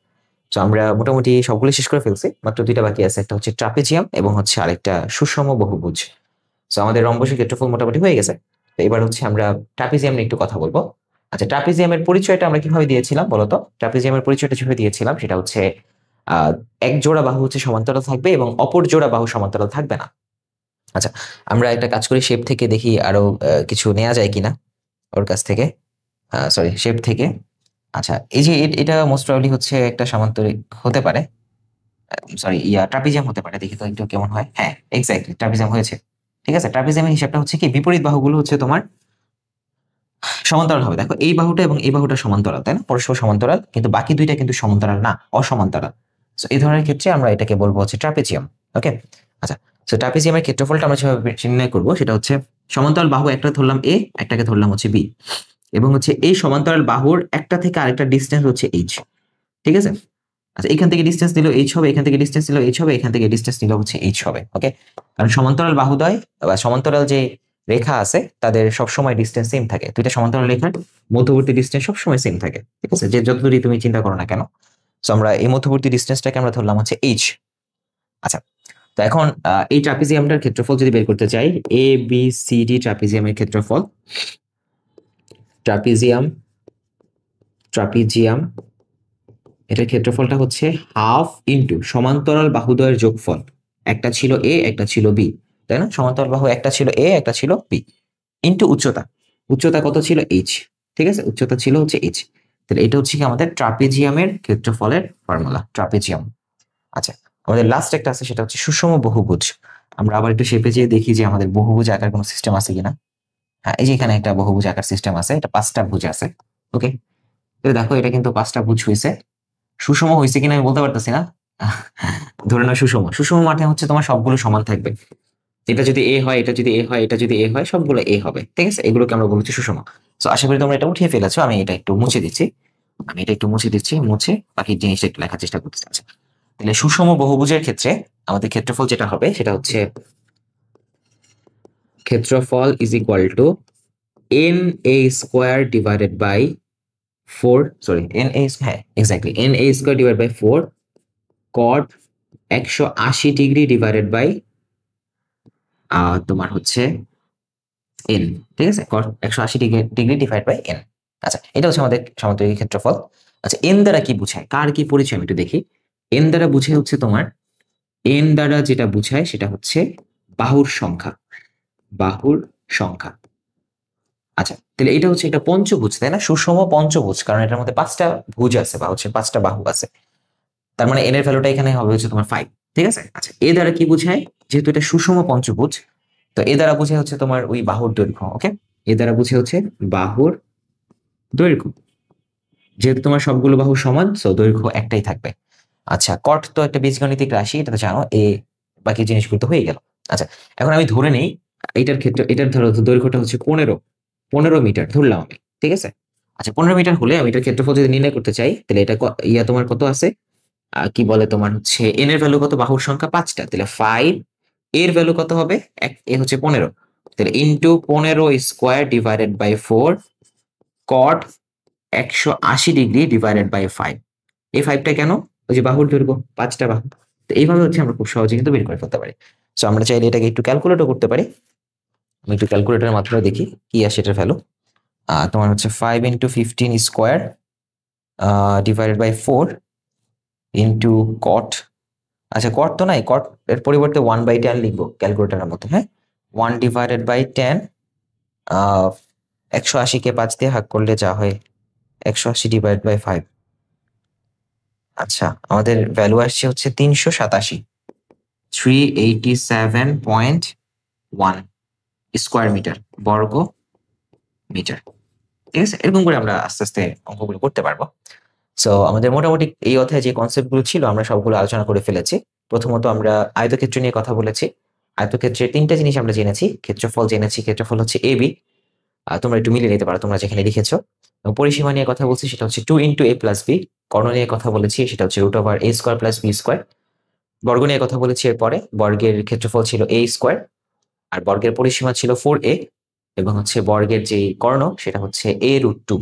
তো আমরা মোটামুটি সবগুলো শেষ করে ফেলছি, মাত্র দুইটা বাকি আছে, একটা হচ্ছে ট্রাপিজিয়াম এবং হচ্ছে আরেকটা সুষম বহুভুজ। তো আমাদের রম্বসের ক্ষেত্রফল মোটামুটি হয়ে গেছে। তো এবার হচ্ছে আমরা ট্রাপিজিয়াম নিয়ে একটু কথা বলবো। আচ্ছা, ট্রাপিজিয়ামের পরিচয়টা আমরা কিভাবে দিয়েছিলাম বলতো? ট্রাপিজিয়ামের পরিচয়টা যেভাবে দিয়েছিলাম সেটা হচ্ছে এক জোড়া বাহু হচ্ছে সমান্তরাল থাকবে এবং অপর জোড়া বাহু সমান্তরাল থাকবে না। আচ্ছা, আমরা একটা কাজ করি, শেপ থেকে দেখি আরো কিছু নেওয়া যায় কিনা ওর কাছ থেকে, সরি, শেপ থেকে। আচ্ছা, এই যে এটা মোস্ট প্রবাবলি হচ্ছে একটা সামান্তরিক হতে পারে, সরি ট্রাপিজিয়াম হতে পারে, দেখি তো একটু কেমন হয়। হ্যাঁ, এক্স্যাক্টলি ট্রাপিজিয়াম হয়েছে। ঠিক আছে, ট্রাপিজিয়ামের হিসাবটা হচ্ছে কি, বিপরীত বাহুগুলো হচ্ছে তোমার সমান্তরাল হবে। দেখো, এই বাহুটা এবং এই বাহুটা সমান্তরাল, তাই না, পরস্পর সমান্তরাল, কিন্তু বাকি দুইটা কিন্তু সমান্তরাল না, অসমান্তরাল। সো এই ধরনের ক্ষেত্রে আমরা এটাকে বলবো হচ্ছে ট্রাপিজিয়াম। ওকে, আচ্ছা, সো ট্রাপিজিয়ামের ক্ষেত্রফলটা আমরা যেভাবে নির্ণয় করবো সেটা হচ্ছে সমান্তরাল বাহু একটা ধরলাম এ, একটাকে ধরলাম হচ্ছে বি, এবং হচ্ছে এই সমান্তরাল বাহুর একটা থেকে আরেকটা ডিস্টেন্স হচ্ছে এইচ। ঠিক আছে, আচ্ছা, এখান থেকে ডিস্টেন্স নিলেও এইচ হবে, এখান থেকে ডিস্টেন্স নিলেও এইচ হবে, এখান থেকে ডিস্টেন্স নিলেও হচ্ছে এইচ হবে। ওকে, কারণ সমান্তরাল বাহুদ্বয় বা সমান্তরাল যে রেখা আছে তাদের সবসময় ডিস্টেন্স সেম থাকে, দুইটা সমান্তরাল রেখার মধ্যবর্তী ডিস্টেন্স সবসময় সেম থাকে। ঠিক আছে, যে যতদূরই তুমি চিন্তা করো না কেন। সো আমরা এই মধ্যবর্তী ডিস্টেন্সটাকে আমরা ধরলাম হচ্ছে এইচ। আচ্ছা, তো এখন এই ট্রাপিজিয়ামটার ক্ষেত্রফল যদি বের করতে চাই, এ বি সি ডি ট্রাপিজিয়ামের ক্ষেত্রফল, ট্রাপিজিয়াম ট্রাপিজিয়াম এটার ক্ষেত্রফলটা হচ্ছে হাফ ইন্টু সমান্তরাল বাহুদ্বয়ের যোগফল, একটা ছিল এ একটা ছিল বি, তাই না, সমান্তরাল বাহু একটা ছিল এ একটা ছিল বি, ইন্টু উচ্চতা, উচ্চতা কত ছিল এইচ। ঠিক আছে, উচ্চতা ছিল হচ্ছে এইচ। তাহলে এটা হচ্ছে কি আমাদের ট্রাপিজিয়ামের ক্ষেত্রফলের ফর্মুলা, ট্রাপিজিয়াম। আচ্ছা, আমাদের লাস্ট একটা আছে, সেটা হচ্ছে সুষম বহুভুজ। আমরা আবার একটু শেপে যেয়ে দেখি যে আমাদের বহুভুজ আঁকার কোনো সিস্টেম আছে কিনা। হ্যাঁ, এই যে এখানে একটা বহুভুজ আঁকার সিস্টেম আছে, এটা 5টা ভুজ আছে। ওকে, তো দেখো এটা কিন্তু 5টা ভুজ হয়েছে। সুষম হয়েছে কিনা আমি বলতে পারতেছি না, ধরে নাও সুষম। সুষম মাঠে হচ্ছে তোমার সবগুলো সমান থাকবে, এটা যদি এ হয়, এটা যদি এ হয়, এটা যদি এ হয়, সবগুলো এ হবে। ঠিক আছে, এগুলোকে আমরা বলছি সুষম। তো আশা করি তোমরা এটা উঠিয়ে ফেলেছো, আমি এটা একটু মুছে দিচ্ছি, মুছে বাকি জিনিসটা একটু লেখার চেষ্টা করতে চাচ্ছি। তাহলে সুষম বহুভুজের ক্ষেত্রে আমাদের ক্ষেত্রফল যেটা হবে সেটা হচ্ছে ক্ষেত্রফল is equal to N A square divided by 4, sorry N A, হ্যাঁ exactly N A square divide by 4 cot 180 degree divided by তোমার হচ্ছে এন। ঠিক আছে, cot 180 degree divide by N. আচ্ছা, এটা হচ্ছে আমাদের সামান্তরিক ক্ষেত্রফল। আচ্ছা, এন দ্বারা কি বোঝায়, কার কি পরিচয় আমি একটু দেখি। এন দ্বারা বুঝে হচ্ছে তোমার, এন দ্বারা যেটা বুঝায় সেটা হচ্ছে বাহুর সংখ্যা, বাহুর সংখ্যা। আচ্ছা, তাহলে এটা হচ্ছে একটা পঞ্চভুজ, তাই না, সুষম পঞ্চভুজ, কারণ এটার মধ্যে 5টা ভুজ আছে বা হচ্ছে 5টা বাহু আছে, তার মানে এন এর ভ্যালুটা এখানে হবে হচ্ছে তোমার 5। ঠিক আছে, আচ্ছা, এ দ্বারা কি বোঝায়, যেহেতু এটা সুষম পঞ্চভুজ, তো এ দ্বারা বুঝে হচ্ছে তোমার ওই বাহুর দৈর্ঘ্য। ওকে, এ দ্বারা বুঝে হচ্ছে বাহুর দৈর্ঘ্য, যেহেতু তোমার সবগুলো বাহু সমান, সো দৈর্ঘ্য একটাই থাকবে। আচ্ছা, কট তো একটা বীজগণিতিক রাশি, এটা তো জানো, বাকি জিনিসগুলো তো হয়ে গেল। আচ্ছা, এখন আমি ধরে নেই এটার ক্ষেত্রে, এটার ধরো দৈর্ঘ্যটা হচ্ছে 15 মিটার ধরলাম আমি, ঠিক আছে। আচ্ছা, 15 মিটার হলে আমি এটার ক্ষেত্রফল যদি নির্ণয় করতে চাই, তাহলে এটা তোমার কত আছে, কি বলে তোমার হচ্ছে এন এর ভ্যালু কত, বাহুর সংখ্যা 5টা, তাহলে 5 এর ভ্যালু কত হবে, এ হচ্ছে 15, তাহলে into 15 square divided by 4 cot 180 degree divided by 5। এই 5টা কেন, ওই যে বাহুর দৈর্ঘ্য, 5টা বাহু। তো এইভাবে হচ্ছে আমরা খুব সহজে কিন্তু বের করে ফেলতে পারি। সো আমরা চাইলে এটাকে একটু ক্যালকুলেটও করতে পারি। আমি একটু ক্যালকুলেটরের মাধ্যমে দেখি কি আসে এটার ভ্যালু। তোমার হচ্ছে 5 into 15 square divided by 4 into cot, আচ্ছা কট তো নাই, কট এর পরিবর্তে 1/10 লিখবো ক্যালকুলেটরের মধ্যে, হ্যাঁ। 1 ডিভাইডেড বাই 10, 180-কে 5 দিয়ে ভাগ করলে যা হয় 180 ডিভাইড বাই 5। আচ্ছা, আমাদের ভ্যালু আসছে হচ্ছে 387, 387.1 স্কোয়ার মিটার, বর্গ মিটার। ঠিক আছে, এরকম করে আমরা আস্তে আস্তে অঙ্কগুলো করতে পারবো। সো আমাদের মোটামুটি এই অধ্যায়ে যে কনসেপ্টগুলো ছিল আমরা সবগুলো আলোচনা করে ফেলেছি। প্রথমত আমরা আয়তক্ষেত্র নিয়ে কথা বলেছি। আয়তক্ষেত্রের 3টা জিনিস আমরা জেনেছি, ক্ষেত্রফল জেনেছি, ক্ষেত্রফল হচ্ছে এবি, তোমরা একটু মিলিয়ে নিতে পারো তোমরা যেখানে লিখেছো। এবং পরিসীমা নিয়ে কথা বলছি, সেটা হচ্ছে 2 ইন্টু a প্লাস বি। কর্ণ নিয়ে কথা বলেছি, সেটা হচ্ছে root over a square plus B square. বর্গ নিয়ে কথা বলেছি এরপরে, বর্গের ক্ষেত্রফল ছিল a স্কোয়ার, আর বর্গের পরিসীমা ছিল 4a, এবং হচ্ছে বর্গের যে কর্ণ সেটা হচ্ছে a রুট 2।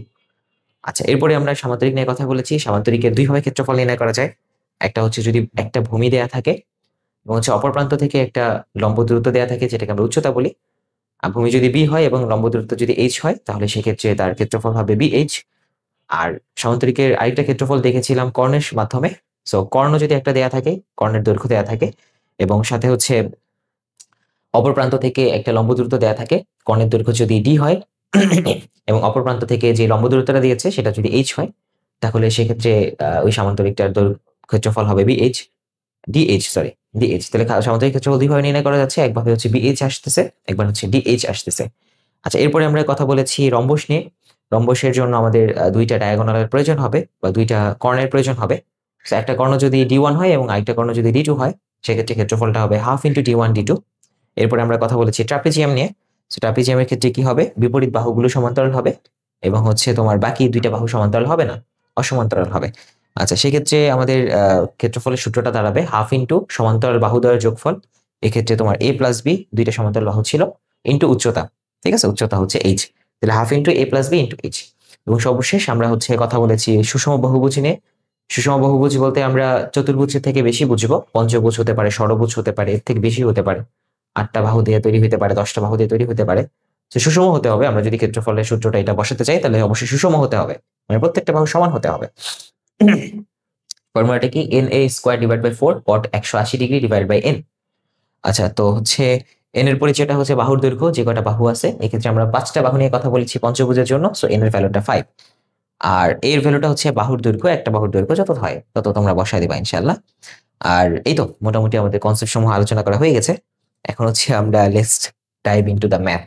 আচ্ছা, এরপরে আমরা সামান্তরিক নিয়ে কথা বলেছি। সামান্তরিকের দুইভাবে ক্ষেত্রফল নির্ণয় করা যায়। একটা হচ্ছে যদি একটা ভূমি দেয়া থাকে এবং হচ্ছে অপর প্রান্ত থেকে একটা লম্ব দূরত্ব দেয়া থাকে, যেটাকে আমরা উচ্চতা বলি। আর ভূমি যদি বি হয় এবং লম্ব দূরত্ব যদি এইচ হয়, তাহলে সেক্ষেত্রে তার ক্ষেত্রফল হবে বি এইচ। আর সামান্তরিকের আরেকটা ক্ষেত্রফল দেখেছিলাম কর্ণের মাধ্যমে। সো কর্ণ যদি একটা দেয়া থাকে, কর্ণের দৈর্ঘ্য দেয়া থাকে, এবং সাথে হচ্ছে অপর প্রান্ত থেকে একটা লম্ব দূরত্ব দেয়া থাকে, কর্ণের দৈর্ঘ্য যদি ডি হয় এবং অপর প্রান্ত থেকে যে লম্ব দূরত্বটা দিয়েছে সেটা যদি এইচ হয়, তাহলে সেক্ষেত্রে ওই সামান্তরিকটার ক্ষেত্রফল হবে বিএইচ, ডিএইচ, সরি ডিএইচ। তাহলে সামান্তরিক ক্ষেত্রফল দুইভাবে নির্ণয় করা যাচ্ছে, একভাবে হচ্ছে বিএইচ আসতেছে, একবার হচ্ছে ডিএইচ আসতেছে। আচ্ছা, এরপরে আমরা কথা বলেছি রম্বস নিয়ে। রম্বসের জন্য আমাদের দুইটা ডায়াগোনালের প্রয়োজন হবে বা দুইটা কর্ণের প্রয়োজন হবে। একটা কর্ণ যদি ডি1 হয় এবং আরেকটা কর্ণ যদি ডি2 হয়, সেক্ষেত্রে ক্ষেত্রফলটা হবে হাফ ইন্টু ডি1 ডি2। এরপরে আমরা কথা বলেছি ট্রাপিজিয়াম নিয়ে। ট্রাপিজিয়ামের ক্ষেত্রে কি হবে, বিপরীত বাহুগুলো সমান্তরাল হবে এবং হচ্ছে তোমার বাকি দুইটা বাহু সমান্তরাল হবে না, অসমান্তরাল হবে। আচ্ছা, সেক্ষেত্রে আমাদের ক্ষেত্রফলের সূত্রটা দাঁড়াবে হাফ ইন্টু সমান্তরাল বাহুদ্বয়ের যোগফল। এক্ষেত্রে তোমার এ প্লাস বি দুইটা সমান্তরাল বাহু ছিল, ইন্টু উচ্চতা। ঠিক আছে, উচ্চতা হচ্ছে এইচ, তাহলে হাফ ইন্টু এ প্লাস বি ইন্টু এইচ। এবং সর্বশেষ আমরা হচ্ছে কথা বলেছি সুষম বহুভুজ নিয়ে। সুষম বহুভুজ বলতে আমরা চতুর্ভুজের থেকে বেশি বুঝবো, পঞ্চভুজ হতে পারে, ষড়ভুজ হতে পারে, এর থেকে বেশি হতে পারে, 8টা বাহু দিয়ে তৈরি হতে পারে, 10টা বাহু দিয়ে তৈরি হতে পারে। তো সুষম হতে হবে। আমরা যদি ক্ষেত্রফলের সূত্রটা এটা বসাতে চাই, তাহলে অবশ্যই সুষম হতে হবে, মানে প্রত্যেকটা বাহু সমান হতে হবে। ফর্মুলাটা কি, N A square divide by 4 cot 180 degree divide by N. আচ্ছা, তো হচ্ছে এন এর পরিচয়টা হচ্ছে বাহুর দৈর্ঘ্য, যে কটা বাহু আছে। এক্ষেত্রে আমরা 5টা বাহু নিয়ে কথা বলেছি পঞ্চভুজের জন্য, সো এন এর ভ্যালুটা 5, আর এর ভ্যালুটা হচ্ছে বাহুর দৈর্ঘ্য, একটা বাহুর দৈর্ঘ্য যত হয় তত তোমরা বসায় দিবা ইনশাআল্লাহ। আর এই তো মোটামুটি আমাদের কনসেপ্ট সমূহ আলোচনা করা হয়ে গেছে। এখন হচ্ছে আমরা let's dive into the math.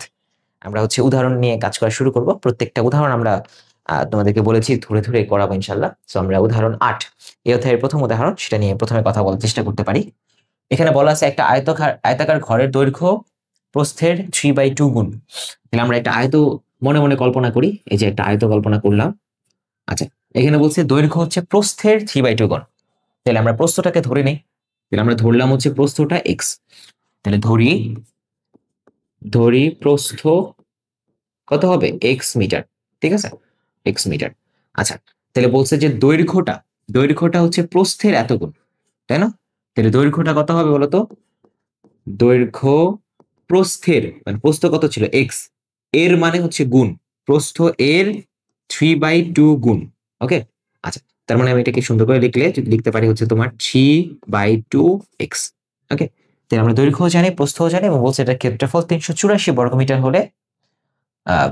আমরা হচ্ছে উদাহরণ নিয়ে কাজ করা শুরু করব। প্রত্যেকটা উদাহরণ আমরা তোমাদেরকে বলেছি ধরে ধরে করাবো ইনশাআল্লাহ। সো আমরা উদাহরণ 8, এই অধ্যায়ের প্রথম উদাহরণ, সেটা নিয়ে প্রথমে কথা বলার চেষ্টা করতে পারি। এখানে বলা আছে একটা আয়তাকার ঘরের দৈর্ঘ্য প্রস্থের 3/2 গুণ। তাহলে আমরা একটা আয়ত মনে মনে কল্পনা করি, এই যে একটা আয়ত কল্পনা করলাম। আচ্ছা, এখানে বলছে দৈর্ঘ্য হচ্ছে প্রস্থের 3/2 গুণ। তাহলে আমরা প্রস্থটাকে ধরে নেই, তাহলে আমরা ধরলাম হচ্ছে প্রস্থটা এক্স। তাহলে ধরি প্রস্থ কত হবে, এক্স মিটার। ঠিক আছে, এক্স মিটার। আচ্ছা, তাহলে বলছে যে দৈর্ঘ্যটা হচ্ছে প্রস্থের এত গুণ, তাই না? তাহলে দৈর্ঘ্যটা কত হবে বলতো, দৈর্ঘ্য প্রস্থের মানে প্রস্থ কত ছিল এক্স, এর মানে হচ্ছে গুণ, প্রস্থ এর 3/2 গুণ। ওকে, আচ্ছা, তার মানে আমি এটাকে সুন্দর করে লিখতে পারি হচ্ছে তোমার 3/2 এক্স। ওকে, তাহলে আমরা দৈর্ঘ্য জানি, প্রস্থও জানি, এবং বলছে এটা ক্ষেত্রফল 384 বর্গমিটার হলে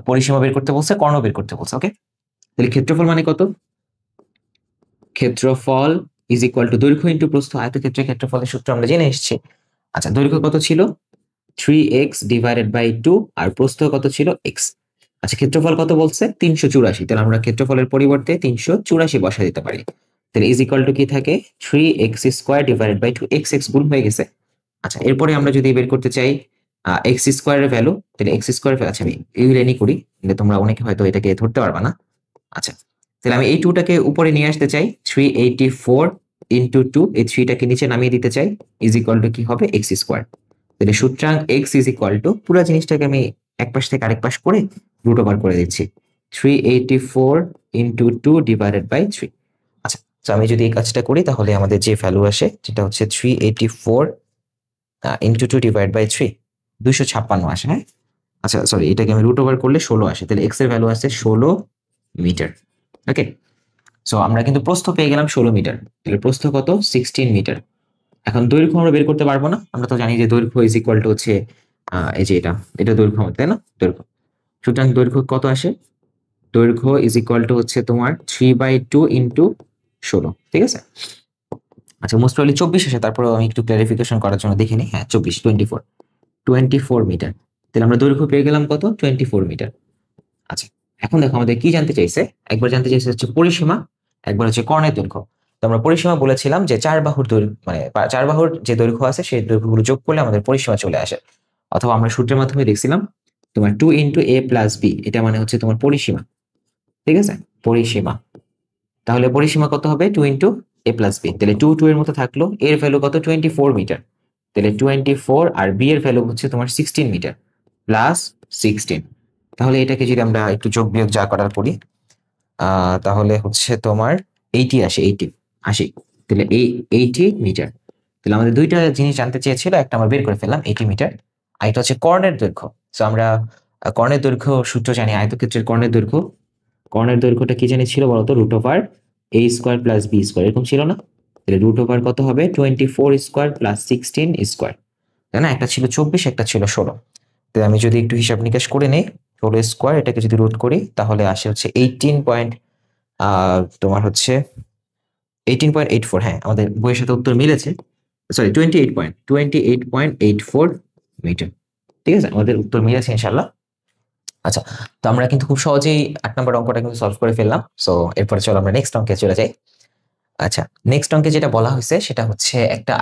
পরিসীমা বের করতে বলছে, কর্ণ বের করতে বলছে। ওকে, তাহলে ক্ষেত্রফল মানে কত, ক্ষেত্রফল ইজ ইকুয়াল টু দৈর্ঘ্য ইন্টু প্রস্থ। আয়তক্ষেত্রের ক্ষেত্রফলের সূত্র আমরা জেনে এসেছি। আচ্ছা, দৈর্ঘ্য কত ছিল 3x ডিভাইডেড বাই 2, আর প্রস্থ কত ছিল x। আচ্ছা, ক্ষেত্রফল কত বলছে? 384। তাহলে আমরা ক্ষেত্রফলের পরিবর্তে 384 বসা দিতে পারি। তাহলে ইজ ইকুয়াল টু কি থাকে? 3x² ডিভাইডেড বাই 2 x গুণ হয়ে গেছে। আচ্ছা, এরপরে আমরা যদি বের করতে চাই x² এর ভ্যালু, তাহলে x², আচ্ছা আমি এই লাইনই করি, তাহলে তোমরা অনেকে হয়তো এটাকে ধরতে পারবা না। আচ্ছা, তাহলে আমি এই 2টাকে উপরে নিয়ে আসতে চাই, 384 ইন্টু 2, এই 3টাকে নিচে নামিয়ে দিতে চাই, ইজ ইকুয়াল টু কি হবে? x²। তাহলে সুতরাং x ইজ ইকুয়াল টু, পুরো জিনিসটাকে আমি এক পাশ থেকে আরেক পাশ করে রুট ওভার করে দিচ্ছি, 384 ইন্টু 2 ডিভাইডেড বাই 3। আচ্ছা, তো আমি যদি এই কাজটা করি তাহলে আমাদের যে ভ্যালু আসে সেটা হচ্ছে 384 ইন্টু 2 ডিভাইড বাই 3, 256 আসে। হ্যাঁ, আচ্ছা সরি, এটাকে আমি রুট ওভার করলে 16 আসে। তাহলে x এর ভ্যালু আসছে 16 মিটার। ওকে, সো আমরা কিন্তু প্রস্থ পেয়ে গেলাম 16 মিটার। তাহলে প্রস্থ কত? 16 মিটার। এখন দৈর্ঘ্য আমরা বের করতে পারবো না, আমরা তো জানি যে দৈর্ঘ্য ইজ ইকুয়াল টু হচ্ছে এই যে এটা দৈর্ঘ্য, তাই না? দৈর্ঘ্য, সুতরাং দৈর্ঘ্য কত আসে? দৈর্ঘ্য ইজ ইকুয়াল টু হচ্ছে তোমার 3/2 ইন্টু 16, ঠিক আছে? আচ্ছা, মোস্ট প্রবাবলি 24 আসে, তারপরেও আমি একটু ক্লারিফিকেশন করার জন্য দেখে নিই। হ্যাঁ, 24 মিটার। তাহলে আমরা দৈর্ঘ্য পেয়ে গেলাম কত? 24 মিটার। আচ্ছা, এখন দেখো আমাদের কি জানতে চাইছে, একবার জানতে চাইছে হচ্ছে পরিসীমা, একবার হচ্ছে কর্ণের দৈর্ঘ্য। তো আমরা পরিসীমা বলেছিলাম যে চার বাহুর দৈর্ঘ্য, মানে চার বাহুর যে দৈর্ঘ্য আছে সেই দৈর্ঘ্যগুলো যোগ করলে আমাদের পরিসীমা চলে আসে। অথবা আমরা সূত্রের মাধ্যমে দেখছিলাম তোমার 2 ইন্টু a প্লাস b, এটা মানে হচ্ছে তোমার পরিসীমা, ঠিক আছে? পরিসীমা, তাহলে পরিসীমা কত হবে? 2 ইন্টু a প্লাস b। তাহলে 2 এর মতো থাকলো, এর ভ্যালু কত? 24 মিটার। তাহলে 24 আর b এর ভ্যালু হচ্ছে তোমার 16 মিটার প্লাস 16। তাহলে এটাকে যদি আমরা একটু যোগ বিয়োগ যা করার করি, তাহলে হচ্ছে তোমার 80 আসে, 80। তাহলে এই 80 মিটার। তাহলে আমাদের দুইটা জিনিস জানতে চেয়েছিল, একটা আমরা বের করে ফেললাম 80 মিটার, আর এটা হচ্ছে কর্ণের দৈর্ঘ্য। সো আমরা কর্ণের দৈর্ঘ্য সূত্র জানি, আয়তক্ষেত্রের কর্ণের দৈর্ঘ্য। কর্ণের দৈর্ঘ্যটা কি জানি ছিল বলতো? Root over a square plus b square, এরকম ছিল না? তাহলে রুট ওভার কত হবে? 24 স্কোয়ার প্লাস 16 স্কোয়ার, তাই না? একটা ছিল 24, একটা ছিল 16। তো আমি যদি একটু হিসাব নিকাশ করে নেই, 16 স্কোয়ার, এটাকে যদি রুট করি তাহলে আসে হচ্ছে 18 পয়েন্ট, তোমার হচ্ছে 18.84। হ্যাঁ, আমাদের বইয়ের সাথে উত্তর মিলেছে, সরি 28.84 মিটার, ঠিক আছে? আমাদের উত্তর মিলেছে ইনশাল্লাহ। আচ্ছা, তো আমরা কিন্তু খুব সহজেই 8 নম্বর অঙ্কটা কিন্তু সলভ করে ফেললাম। সো এরপরে চলো আমরা নেক্সট অঙ্কে চলে যাই। আচ্ছা, নেক্সট অঙ্কে যেটা বলা হয়েছে সেটা হচ্ছে একটা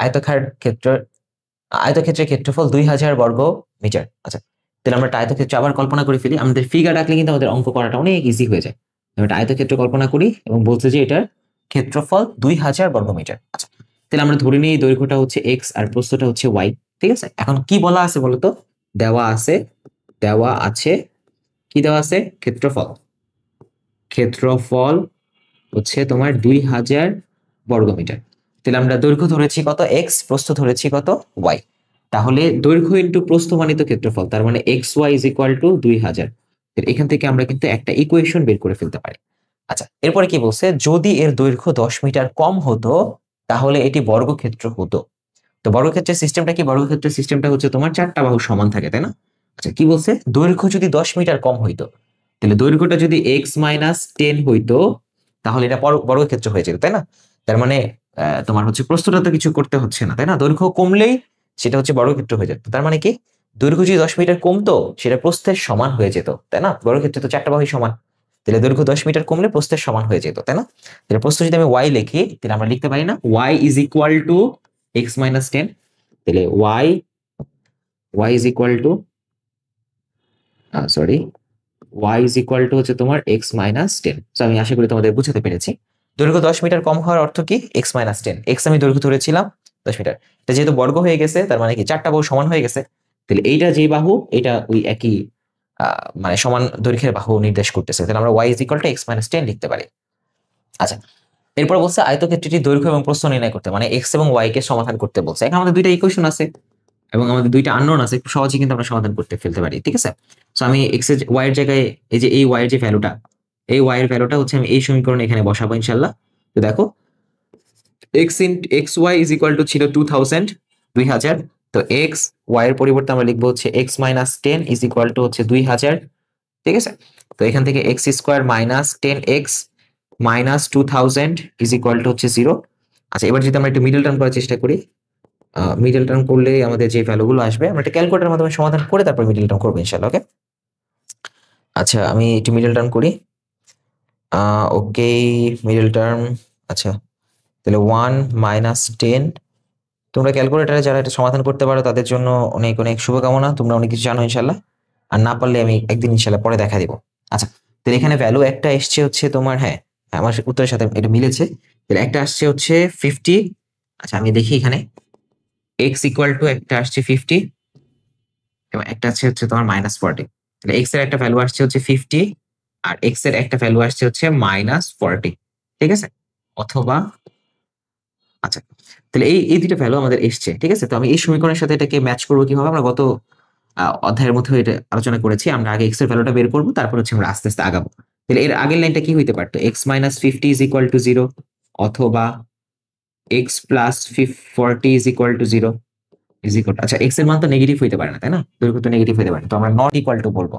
আয়তক্ষেত্রের ক্ষেত্রফল 2000 বর্গ মিটার। আচ্ছা, তাহলে আমরা একটা আয়তক্ষেত্র আবার কল্পনা করে ফেলি। আমাদের ফিগার রাখলে কিন্তু আমাদের অঙ্ক করাটা অনেক ইজি হয়ে যায়। আমরা একটা আয়তক্ষেত্র কল্পনা করি এবং বলছে যে এটার ক্ষেত্রফল 2000 বর্গ মিটার। আচ্ছা, তাহলে আমরা ধরে নিই দৈর্ঘ্যটা হচ্ছে এক্স আর প্রস্থটা হচ্ছে ওয়াই, ঠিক আছে? এখন কি বলা আছে বলতো? দেওয়া আছে কি দেওয়া আছে? ক্ষেত্রফল হচ্ছে তোমার 2000 বর্গমিটার। তাহলে আমরা দৈর্ঘ্য ধরেছি কত? এক্স, প্রস্থ ধরেছি কত? ওয়াই। তাহলে দৈর্ঘ্য ইন্টু প্রস্থ মানিত ক্ষেত্রফল, তার মানে X Y is equal to 2000। এখান থেকে আমরা কিন্তু একটা ইকুয়েশন বের করে ফেলতে পারি। আচ্ছা, এরপরে কি বলছে? যদি এর দৈর্ঘ্য 10 মিটার কম হতো তাহলে এটি বর্গক্ষেত্র হতো। তো বর্গক্ষেত্রের সিস্টেমটা কি? বর্গক্ষেত্রের সিস্টেমটা হচ্ছে তোমার চারটা বাহু সমান থাকে, তাই না? আচ্ছা, কি বলছে? দৈর্ঘ্য যদি 10 মিটার কম হইতো, তাহলে দৈর্ঘ্যটা যদি x মাইনাস 10 হইতো তাহলে এটা বর্গক্ষেত্র হয়ে যেত, তাই না? তার মানে তোমার হচ্ছে প্রস্থটা তো কিছু করতে হচ্ছে না, তাই না? দৈর্ঘ্য কমলেই সেটা হচ্ছে বর্গক্ষেত্র হয়ে যেত। তার মানে কি? দৈর্ঘ্য যদি 10 মিটার কমতো সেটা প্রস্থের সমান হয়ে যেত, তাই না? বর্গক্ষেত্রে তো চারটা বাহুই সমান, তাহলে দৈর্ঘ্য 10 মিটার কমলে প্রস্থের সমান হয়ে যেত, তাই না? তাহলে প্রস্থ যদি আমি y লিখি তাহলে আমরা লিখতে পারি না y is equal two x minus 10। তাহলে y is equal two sorry y is equal to হচ্ছে তোমার x মাইনাস 10। তো আমি আশা করি তোমাদের বুঝাতে পেরেছি। দৈর্ঘ্য 10 মিটার কম হওয়ার অর্থ কি? x মাইনাস 10, x আমি দৈর্ঘ্য ধরেছিলাম 10 মিটার, এটা যেহেতু বর্গ হয়ে গেছে তার মানে কি চারটা বাহু সমান হয়ে গেছে। তাহলে এইটা যে বাহু এটা ওই একই মানে সমান দৈর্ঘ্যের বাহু নির্দেশ করতেছে। তাহলে আমরা y is equal two x minus 10 লিখতে পারি। আচ্ছা, এরপর বলছে আয়তক্ষেত্রটি দৈর্ঘ্য এবং প্রস্থ নির্ণয় করতে, মানে x এবং y কে সমাধান করতে বলছে। এখানে আমাদের দুইটা ইকুয়েশন আছে এবং আমাদের দুইটা আননোন আছে, খুব সহজেই কিন্তু আমরা সমাধান করতে ফেলতে পারি, ঠিক আছে? সো আমি এক্স এর ওয়াই এর জায়গায় এই যে এই ওয়াই এর যে ভ্যালুটা, এই ওয়াই এর ভ্যালুটা হচ্ছে আমি এই সমীকরণে এখানে বসাবো ইনশাআল্লাহ। তো দেখো X Y is equal to ছিল 2000। তো এক্স ওয়াই এর পরিবর্তে আমরা লিখবো হচ্ছে x minus 10 is equal to হচ্ছে 2000, ঠিক আছে? তো এখান থেকে x square minus 10x minus 2000 is equal to হচ্ছে 0। আচ্ছা, এবার যদি আমরা একটু মিডল টার্ম করার চেষ্টা করি, মিডল টার্ম করলে আমাদের যে ভ্যালুগুলো আসবে আমরা একটা ক্যালকুলেটরের মাধ্যমে সমাধান করে তারপর মিডল টার্ম করবো ইনশাআল্লাহ। ওকে, আচ্ছা আমি একটু মিডল টার্ম করি। ওকে, মিডল টার্ম। আচ্ছা তাহলে 1 - 10। তোমরা ক্যালকুলেটারে যারা এটা সমাধান করতে পারো তাদের জন্য অনেক অনেক শুভকামনা, তোমরা অনেক কিছু জানো ইনশাল্লাহ। আর না পারলে আমি একদিন ইনশাল্লাহ পরে দেখা দিব। আচ্ছা তাহলে এখানে ভ্যালু একটা এসছে হচ্ছে তোমার, হ্যাঁ আমার উত্তরের সাথে এটা মিলেছে। তাহলে একটা আসছে হচ্ছে 50। আচ্ছা আমি দেখি এখানে এক্স ইকুয়াল টু একটা আসছে 50 এবং একটা আছে হচ্ছে তোমার -40। তাহলে এক্স এর একটা ভ্যালু আসছে হচ্ছে 50 আর এক্স এর একটা ভ্যালু আসছে হচ্ছে -40। ঠিক আছে, অথবা আচ্ছা তাহলে এই এই দুইটা ভ্যালু আমাদের এসছে। ঠিক আছে, তো আমি এই সমীকরণের সাথে এটাকে ম্যাচ করবো কিভাবে? আমরা গত অধ্যায়ের মধ্যে এটা আলোচনা করেছি। আমরা আগে এক্স এর ভ্যালুটা বের করবো, তারপর হচ্ছে আমরা আস্তে আস্তে আগাবো। তাহলে এর আগের লাইনটা কি হইতে পারতো? x - 50 ইজ ইকুয়াল টু 0, অথবা x+40 is equal two 0 is equal. আচ্ছা এক্স এর মান তো নেগেটিভ হইতে পারে না, তাই না? দৈর্ঘ্য তো নেগেটিভ হইতে পারে না, তো আমরা নট ইকুয়াল টু বলবো।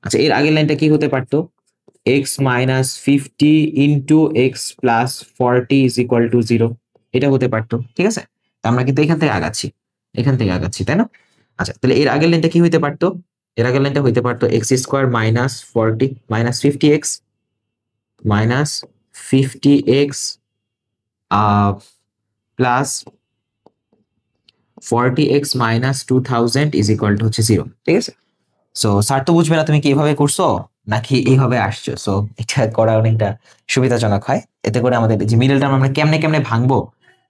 আচ্ছা এর আগের লাইনটা কি হতে পারতো? x - 50 into x+40 is equal two 0, এটা হতে পারতো। ঠিক আছে, তা আমরা কিন্তু এখান থেকে আগাচ্ছি, এখান থেকে আগাচ্ছি, তাই না? আচ্ছা তাহলে এর আগের লাইনটা কি হইতে পারতো? এর আগের লাইনটা হইতে পারতো x² -40 -50x -50x plus 40x -2000 is equal to হচ্ছে 0। ঠিক আছে, সো স্যার তো বুঝবে না তুমি কি এভাবে করছো নাকি এইভাবে আসছো। সো এটা করা অনেকটা সুবিধাজনক হয়, এতে করে আমাদের যে মিডল টার্ম আমরা কেমনে কেমনে ভাঙবো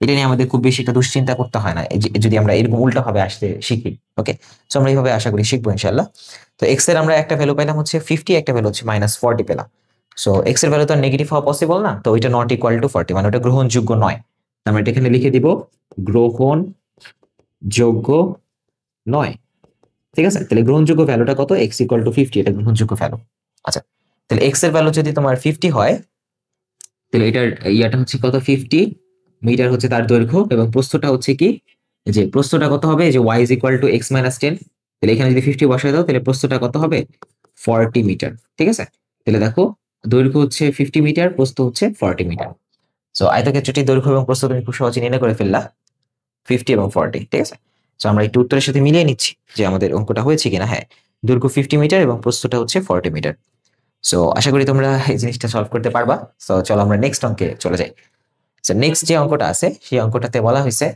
এটা নিয়ে আমাদের খুব বেশি একটা দুশ্চিন্তা করতে হয় না, যদি আমরা এরকম উল্টা ভাবে আসতে শিখি। ওকে, সো আমরা এইভাবে আশা করি শিখবো ইনশাল্লাহ। তো এক্স এর আমরা একটা ভ্যালু পেলাম হচ্ছে 50, একটা ভ্যালু হচ্ছে -40 পেলাম। সো এক্স এর ভ্যালু তো নেগেটিভ হওয়া পসিবল না, তো ওইটা নট ইকুয়াল টু 40, মানে ওটা গ্রহণযোগ্য নয়। আমরা এটা এখানে লিখে দিব গ্রহণযোগ্য নয়। ঠিক আছে, তাহলে গ্রহণযোগ্য ভ্যালুটা কত? x ইকুয়াল টু 50, এটা গ্রহণযোগ্য ভ্যালু। আচ্ছা তাহলে x এর ভ্যালু যদি তোমার 50 হয়, তাহলে এটার ইয়াটা হচ্ছে কত? 50 মিটার হচ্ছে তার দৈর্ঘ্য, এবং প্রস্থটা হচ্ছে কি, যে প্রস্থটা কত হবে? যে y is equal two x - 10। তাহলে এখানে যদি 50 বসায় দাও তাহলে প্রস্থটা কত হবে? 40 মিটার। ঠিক আছে, তাহলে দেখো দৈর্ঘ্য হচ্ছে 50 মিটার, প্রস্থ হচ্ছে 40 মিটার। সো আয়তক্ষেত্রটির দৈর্ঘ্য এবং প্রস্থ তুমি খুব সহজে নির্ণয় করে ফেললা, 50 এবং 40। ঠিক আছে, তো আমরা একটু উত্তরের সাথে মিলিয়ে নিচ্ছি যে আমাদের অঙ্কটা হয়েছে কিনা। হ্যাঁ, দৈর্ঘ্য 50 মিটার এবং প্রস্থটা হচ্ছে 40 মিটার। সো আশা করি তোমরা এই জিনিসটা সলভ করতে পারবা। সো চলো আমরা নেক্সট অঙ্কে চলে যাই। সো নেক্সট যে অঙ্কটা আছে সেই অঙ্কটাতে বলা হয়েছে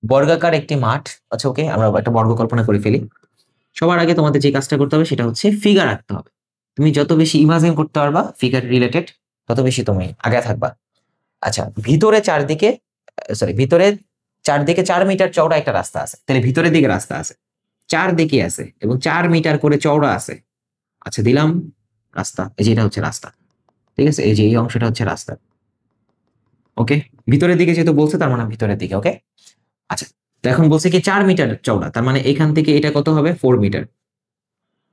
বর্গাকার একটি মাঠ। আচ্ছা ওকে, আমরা একটা বর্গ কল্পনা করে ফেলি। সবার আগে তোমাদের যে কাজটা করতে হবে সেটা হচ্ছে ফিগার আঁকতে হবে। তুমি যত বেশি ইমাজিন করতে পারবা ফিগার রিলেটেড, তত বেশি তুমি আগে থাকবা। আচ্ছা ভিতরে চারদিকে 4 মিটার চওড়া একটা রাস্তা আছে। তাহলে ভিতরের দিকে রাস্তা আছে, চারদিকে আছে এবং 4 মিটার করে চওড়া আছে। আচ্ছা দিলাম রাস্তা, এই যে এটা হচ্ছে রাস্তা। ঠিক আছে, এই যে এই অংশটা হচ্ছে রাস্তা। ওকে, ভিতরের দিকে যেহেতু বলছে তার মানে ভিতরের দিকে। ওকে, আচ্ছা তো এখন বলছে কি 4 মিটার চওড়া, তার মানে এখান থেকে এটা কত হবে? 4 মিটার।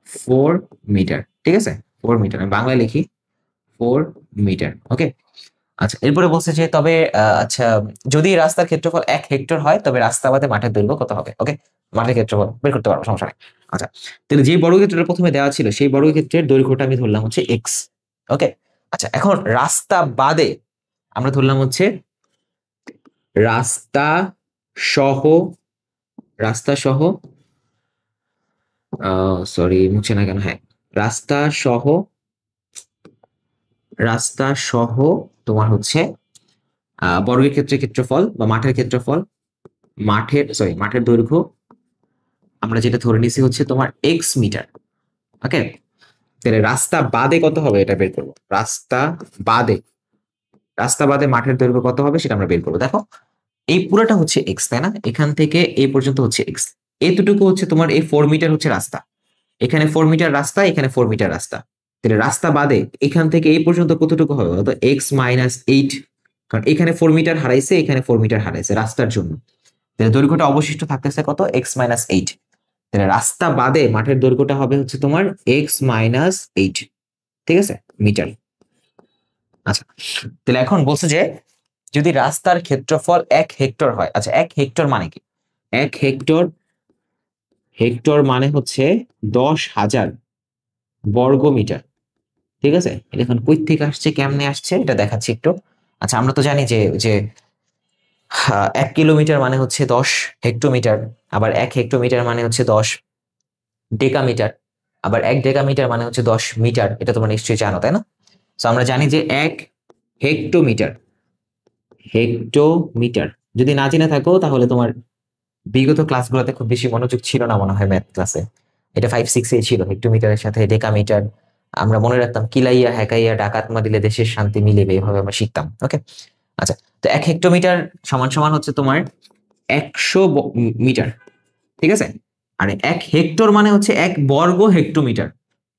4 মিটার, ঠিক আছে, 4 মিটার। আমি বাংলায় লিখি 4 মিটার। ওকে, আচ্ছা এরপরে বলছে যে তবে আচ্ছা যদি রাস্তার ক্ষেত্রফল 1 হেক্টর হয় তবে রাস্তা বাদে মাঠের দৈর্ঘ্য কত হবে? ওকে, মাঠের ক্ষেত্রফল বের করতে পারবো, সমস্যা নেই। আচ্ছা তাহলে যে বর্গক্ষেত্রটা প্রথমে দেওয়া ছিল সেই বর্গক্ষেত্রের দৈর্ঘ্যটা আমি ধরলাম হচ্ছে এক্স। ওকে, আচ্ছা এখন রাস্তা বাদে আমরা ধরলাম হচ্ছে রাস্তা সহ, রাস্তা সহ সরি মুছে না কেন, হ্যাঁ রাস্তা সহ, রাস্তা সহ তোমার হচ্ছে বর্গের ক্ষেত্রে ক্ষেত্রফল বা মাঠের ক্ষেত্রফল, মাঠের দৈর্ঘ্য আমরা যেটা ধরে নিছি হচ্ছে তোমার এক্স মিটার। ওকে, তাহলে রাস্তা বাদে কত হবে এটা বের করবো। রাস্তা বাদে মাঠের দৈর্ঘ্য কত হবে সেটা আমরা বের করবো। দেখো এই পুরোটা হচ্ছে এক্স, তাই না? এখান থেকে এই পর্যন্ত হচ্ছে এক্স, এতটুকু হচ্ছে তোমার এই 4 মিটার হচ্ছে রাস্তা। এখানে 4 মিটার রাস্তা, এখানে 4 মিটার রাস্তা। তাহলে রাস্তা বাদে এখান থেকে এই পর্যন্ত কতটুকু হবে? অত x - 8, কারণ এখানে 4 মিটার হারাইছে, এখানে 4 মিটার হারাইছে রাস্তার জন্য। তাহলে দৈর্ঘ্যটা অবশিষ্ট থাকতেছে কত? x - 8। তাহলে রাস্তা বাদে মাঠের দৈর্ঘ্যটা হবে হচ্ছে তোমার x - 8, ঠিক আছে, মিটার। আচ্ছা তাহলে এখন বলছে যে যদি রাস্তার ক্ষেত্রফল 1 হেক্টর হয়। আচ্ছা 1 হেক্টর মানে কি? 1 হেক্টর, হেক্টর মানে হচ্ছে 10,000 বর্গ মিটার। ঠিক আছে, এটা এখন কই থেকে আসছে, কেমনে আসছে এটা দেখাচ্ছি একটু। আচ্ছা আমরা তো জানি যে যে 1 কিলোমিটার মানে হচ্ছে 10 হেক্টোমিটার, আবার 1 হেক্টোমিটার মানে হচ্ছে 10 ডেকামিটার। আবার 1 ডেকামিটার মানে হচ্ছে 10 মিটার, এটা তোমরা নিশ্চয়ই জানো তাই না? সো আমরা জানি যে 1 হেক্টোমিটার, হেক্টোমিটার যদি না জেনে থাকো তাহলে তোমার বিগত ক্লাসগুলোতে খুব বেশি মনোযোগ ছিল না মনে হয় ম্যাথ ক্লাসে। এটা 5-6 এ ছিল, হেক্টোমিটারের সাথে ডেকামিটার আমরা মনে রাখতাম, কিলাইয়া হ্যাকাইয়া ডাকাত মারিলে দেশের শান্তি মিলিবে, এভাবে আমরা শিখতাম। ওকে, আচ্ছা, তো 1 হেক্টোমিটার সমান সমান হচ্ছে তোমার 100 মিটার, ঠিক আছে? আর 1 হেক্টর মানে হচ্ছে 1 বর্গ হেক্টোমিটার,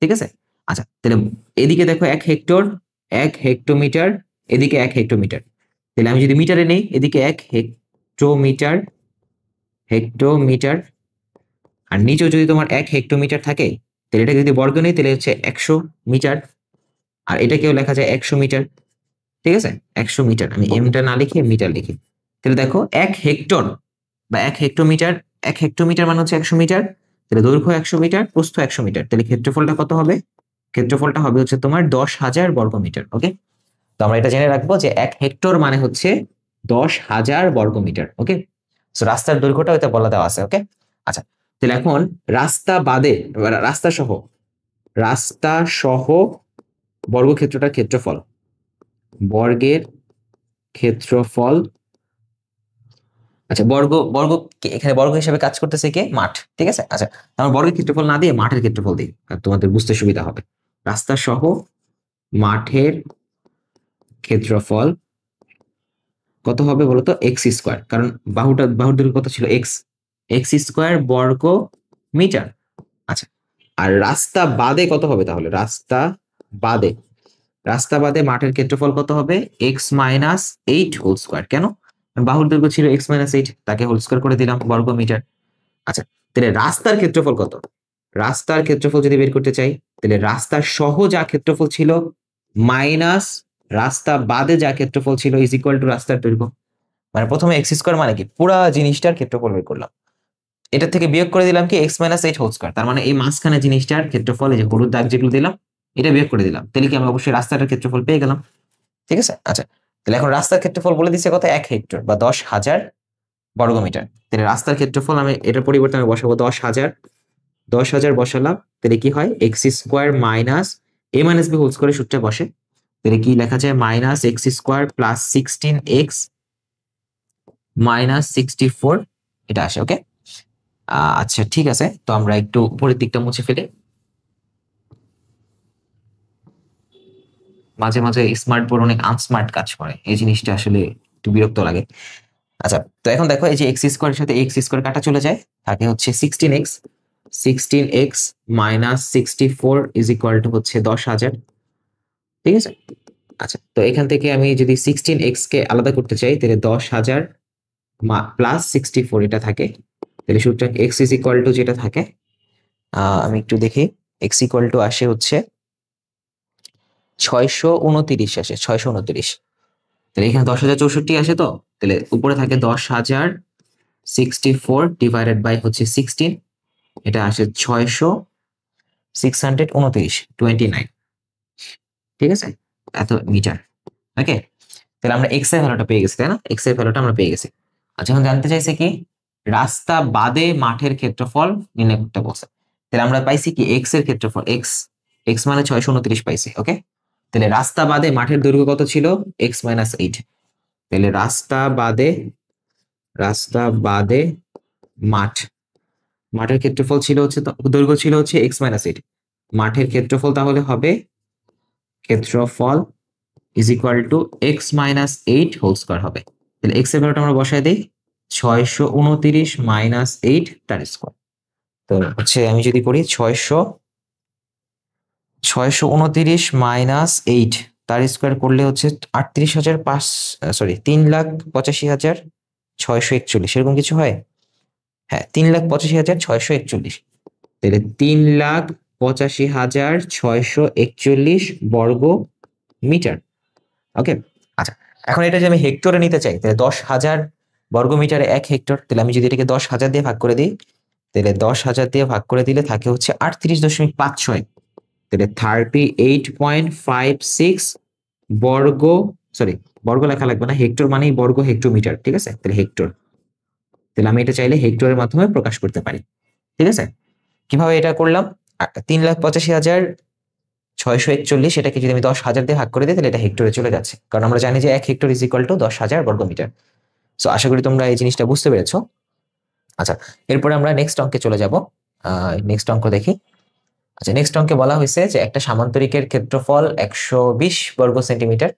ঠিক আছে? আচ্ছা, তাহলে এদিকে দেখো 1 হেক্টর, 1 হেক্টোমিটার, এদিকে 1 হেক্টোমিটার। তাহলে আমি যদি মিটারে নেই, এদিকে 1 হেক্টোমিটার, হেক্টোমিটার, আর নিচেও যদি তোমার 1 হেক্টোমিটার থাকে, তাহলে এটা যদি বর্গ নেই তাহলে হচ্ছে 100 মিটার, আর এটাকেও লেখা যায় 100 মিটার, ঠিক আছে? 100 মিটার, আমি এমটা না লিখে মিটার লিখি। তাহলে দেখো 1 হেক্টর বা 1 হেক্টোমিটার, 1 হেক্টোমিটার মানে হচ্ছে 100 মিটার, তাহলে দৈর্ঘ্য 100 মিটার, প্রস্থ 100 মিটার, তাহলে ক্ষেত্রফলটা কত হবে? ক্ষেত্রফলটা হবে হচ্ছে তোমার 10,000 বর্গ মিটার। ওকে, তো আমরা এটা জেনে রাখবো যে 1 হেক্টর মানে হচ্ছে 10,000 বর্গ মিটার। ওকে, সো রাস্তার দৈর্ঘ্যটা ওইটা বলা দেওয়া আছে। ওকে, আচ্ছা, তাহলে এখন রাস্তা বাদে, রাস্তা সহ, রাস্তা সহ বর্গক্ষেত্রটার ক্ষেত্রফল, বর্গের ক্ষেত্রফল, আচ্ছা, বর্গ বর্গ এখানে বর্গ হিসেবে কাজ করতেছে কে? মাঠ, ঠিক আছে? আচ্ছা, আমরা বর্গের ক্ষেত্রফল না দিয়ে মাঠের ক্ষেত্রফল দিই, তোমাদের বুঝতে সুবিধা হবে। রাস্তা সহ মাঠের ক্ষেত্রফল কত হবে বলতো? এক্স স্কোয়ার, কারণ বাহুর দৈর্ঘ্য কত ছিল? এক্স, এক্স স্কোয়ার বর্গ মিটার। আচ্ছা, আর রাস্তা বাদে কত হবে তাহলে? রাস্তা বাদে, রাস্তা বাদে মাঠের ক্ষেত্রফল কত হবে? X minus 8 whole square. কেন? বাহুর দৈর্ঘ্য ছিল এক্স মাইনাস 8, তাকে হোল স্কোয়ার করে দিলাম, বর্গ মিটার। আচ্ছা, তাহলে রাস্তার ক্ষেত্রফল কত? রাস্তার ক্ষেত্রফল যদি বের করতে চাই, তাহলে রাস্তার সহ যা ক্ষেত্রফল ছিল মাইনাস রাস্তা বাদে যা ক্ষেত্রফল ছিল ইজ ইকুয়াল টু রাস্তার দৈর্ঘ্য। মানে প্রথমে এক্স স্কোয়ার মানে কি? পুরা জিনিসটার ক্ষেত্রফল বের করলাম, এটা থেকে বিয়োগ করে দিলাম কি? এক্স মাইনাস 8 হোল স্কোয়ার, তার মানে এই মাঝখানে জিনিসটার ক্ষেত্রফল, এই যে হলুদ দাগ যেগুলো দিলাম, এটা বিয়োগ করে দিলাম, তাহলে কি আমরা অবশ্যই রাস্তাটার ক্ষেত্রফল পেয়ে গেলাম, ঠিক আছে? আচ্ছা, তাহলে এখন রাস্তার ক্ষেত্রফল বলে দিচ্ছে কত? 1 হেক্টর বা 10,000 বর্গমিটার। তাহলে রাস্তার ক্ষেত্রফল আমি এটার পরিবর্তে আমি বসাবো 10,000, 10,000 বসালাম, তাহলে কি হয়? এক্স স্কোয়ার মাইনাস এ মাইনাস বি হোল স্কোয়ারের সূত্রে বসে, তাহলে কি লেখা যায়? Minus x square plus 16x minus 64, এটা আসে। ওকে, আচ্ছা, ঠিক আছে, তো আমরা একটু উপরের দিকটা মুছে ফেলি। মাঝে মাঝে স্মার্ট বোর্ড অনেক আনস্মার্ট কাজ করে, এই জিনিসটা আসলে একটু বিরক্ত লাগে। আচ্ছা, তো এখন দেখো এই যে এক্স স্কোয়ারের সাথে এক্স স্কোয়ার কাটা চলে যায়, থাকে হচ্ছে 16x, 16x minus 64 is equal to হচ্ছে 10,000, ঠিক আছে? আচ্ছা, তো এখান থেকে আমি যদি 16x কে আলাদা করতে চাই, তাহলে 10,000 প্লাস 64 এটা থাকে, তাহলে সূত্র এক্স ইজ ইকুয়াল টু যেটা থাকে, আমি একটু দেখি, এক্স ইকুয়াল টু আসে হচ্ছে 629 আসে, 629। তাহলে এখানে 10,064 আসে, তো তাহলে উপরে থাকে 10,000, 64 ডিভাইডেড বাই হচ্ছে 16, এটা আসে 629, ঠিক আছে? এত মিটার। ওকে, তাহলে আমরা এক্স এর ভ্যালুটা পেয়ে গেছি, তাই না? এক্স এর ভ্যালুটা আমরা পেয়ে গেছি। আচ্ছা, এখন জানতে চাইছে কি? রাস্তা বাদে মাঠের ক্ষেত্রফল নির্ণয় করতে বলছে। তাহলে আমরা পাইছি কি? এক্স এর ক্ষেত্রফল, এক্স, এক্স মানে 629 পাইছি। ওকে, তাহলে রাস্তা বাদে মাঠের দৈর্ঘ্য কত ছিল? X minus 8। তাহলে রাস্তা বাদে, রাস্তা বাদে মাঠ, মাঠের ক্ষেত্রফল ছিল হচ্ছে, দৈর্ঘ্য ছিল হচ্ছে এক্স মাইনাস 8, মাঠের ক্ষেত্রফল তাহলে হবে, ক্ষেত্রফল is equal to X minus 8 whole square হবে। তাহলে এক্স এর ভ্যালুটা আমরা বসাই দিই, 629 মাইনাস 8 তার স্কোয়ার। তো হচ্ছে আমি যদি করি 629 মাইনাস 8 তার স্কোয়ার করলে হচ্ছে 38,500, সরি 3,85,641, এরকম কিছু হয়। হ্যাঁ, 3,85,641, তাহলে 3,85,641 বর্গ মিটার। ওকে, আচ্ছা, এখন এটা যে আমি হেক্টরে নিতে চাই, তাহলে 10,000 বর্গ মিটারে 1 হেক্টর, তাহলে আমি যদি এটাকে 10,000 দিয়ে ভাগ করে দিই, তাহলে 10,000 দিয়ে ভাগ করে দিলে থাকে হচ্ছে 38.56, তাহলে 38.56 বর্গ, সরি বর্গ লেখা লাগবে না, হেক্টর মানেই বর্গ হেক্টোমিটার, ঠিক আছে? তাহলে হেক্টর, তাহলে আমি এটা চাইলে হেক্টরের মাধ্যমে প্রকাশ করতে পারি, ঠিক আছে? কিভাবে এটা করলাম? 3,85,641 এটাকে যদি আমি 10,000 দিয়ে ভাগ করে দিই তাহলে এটা হেক্টরে চলে যাচ্ছে, কারণ আমরা জানি যে 1 হেক্টর ইজ ইকুয়াল টু 10,000 বর্গমিটার। সো আশা করি তোমরা এই জিনিসটা বুঝতে পেরেছো। আচ্ছা, এরপরে আমরা নেক্সট অঙ্কে চলে যাব। নেক্সট অঙ্ক দেখি। আচ্ছা, নেক্সট অঙ্কে বলা হয়েছে যে একটা সামান্তরিকের ক্ষেত্রফল 120 বর্গ সেন্টিমিটার,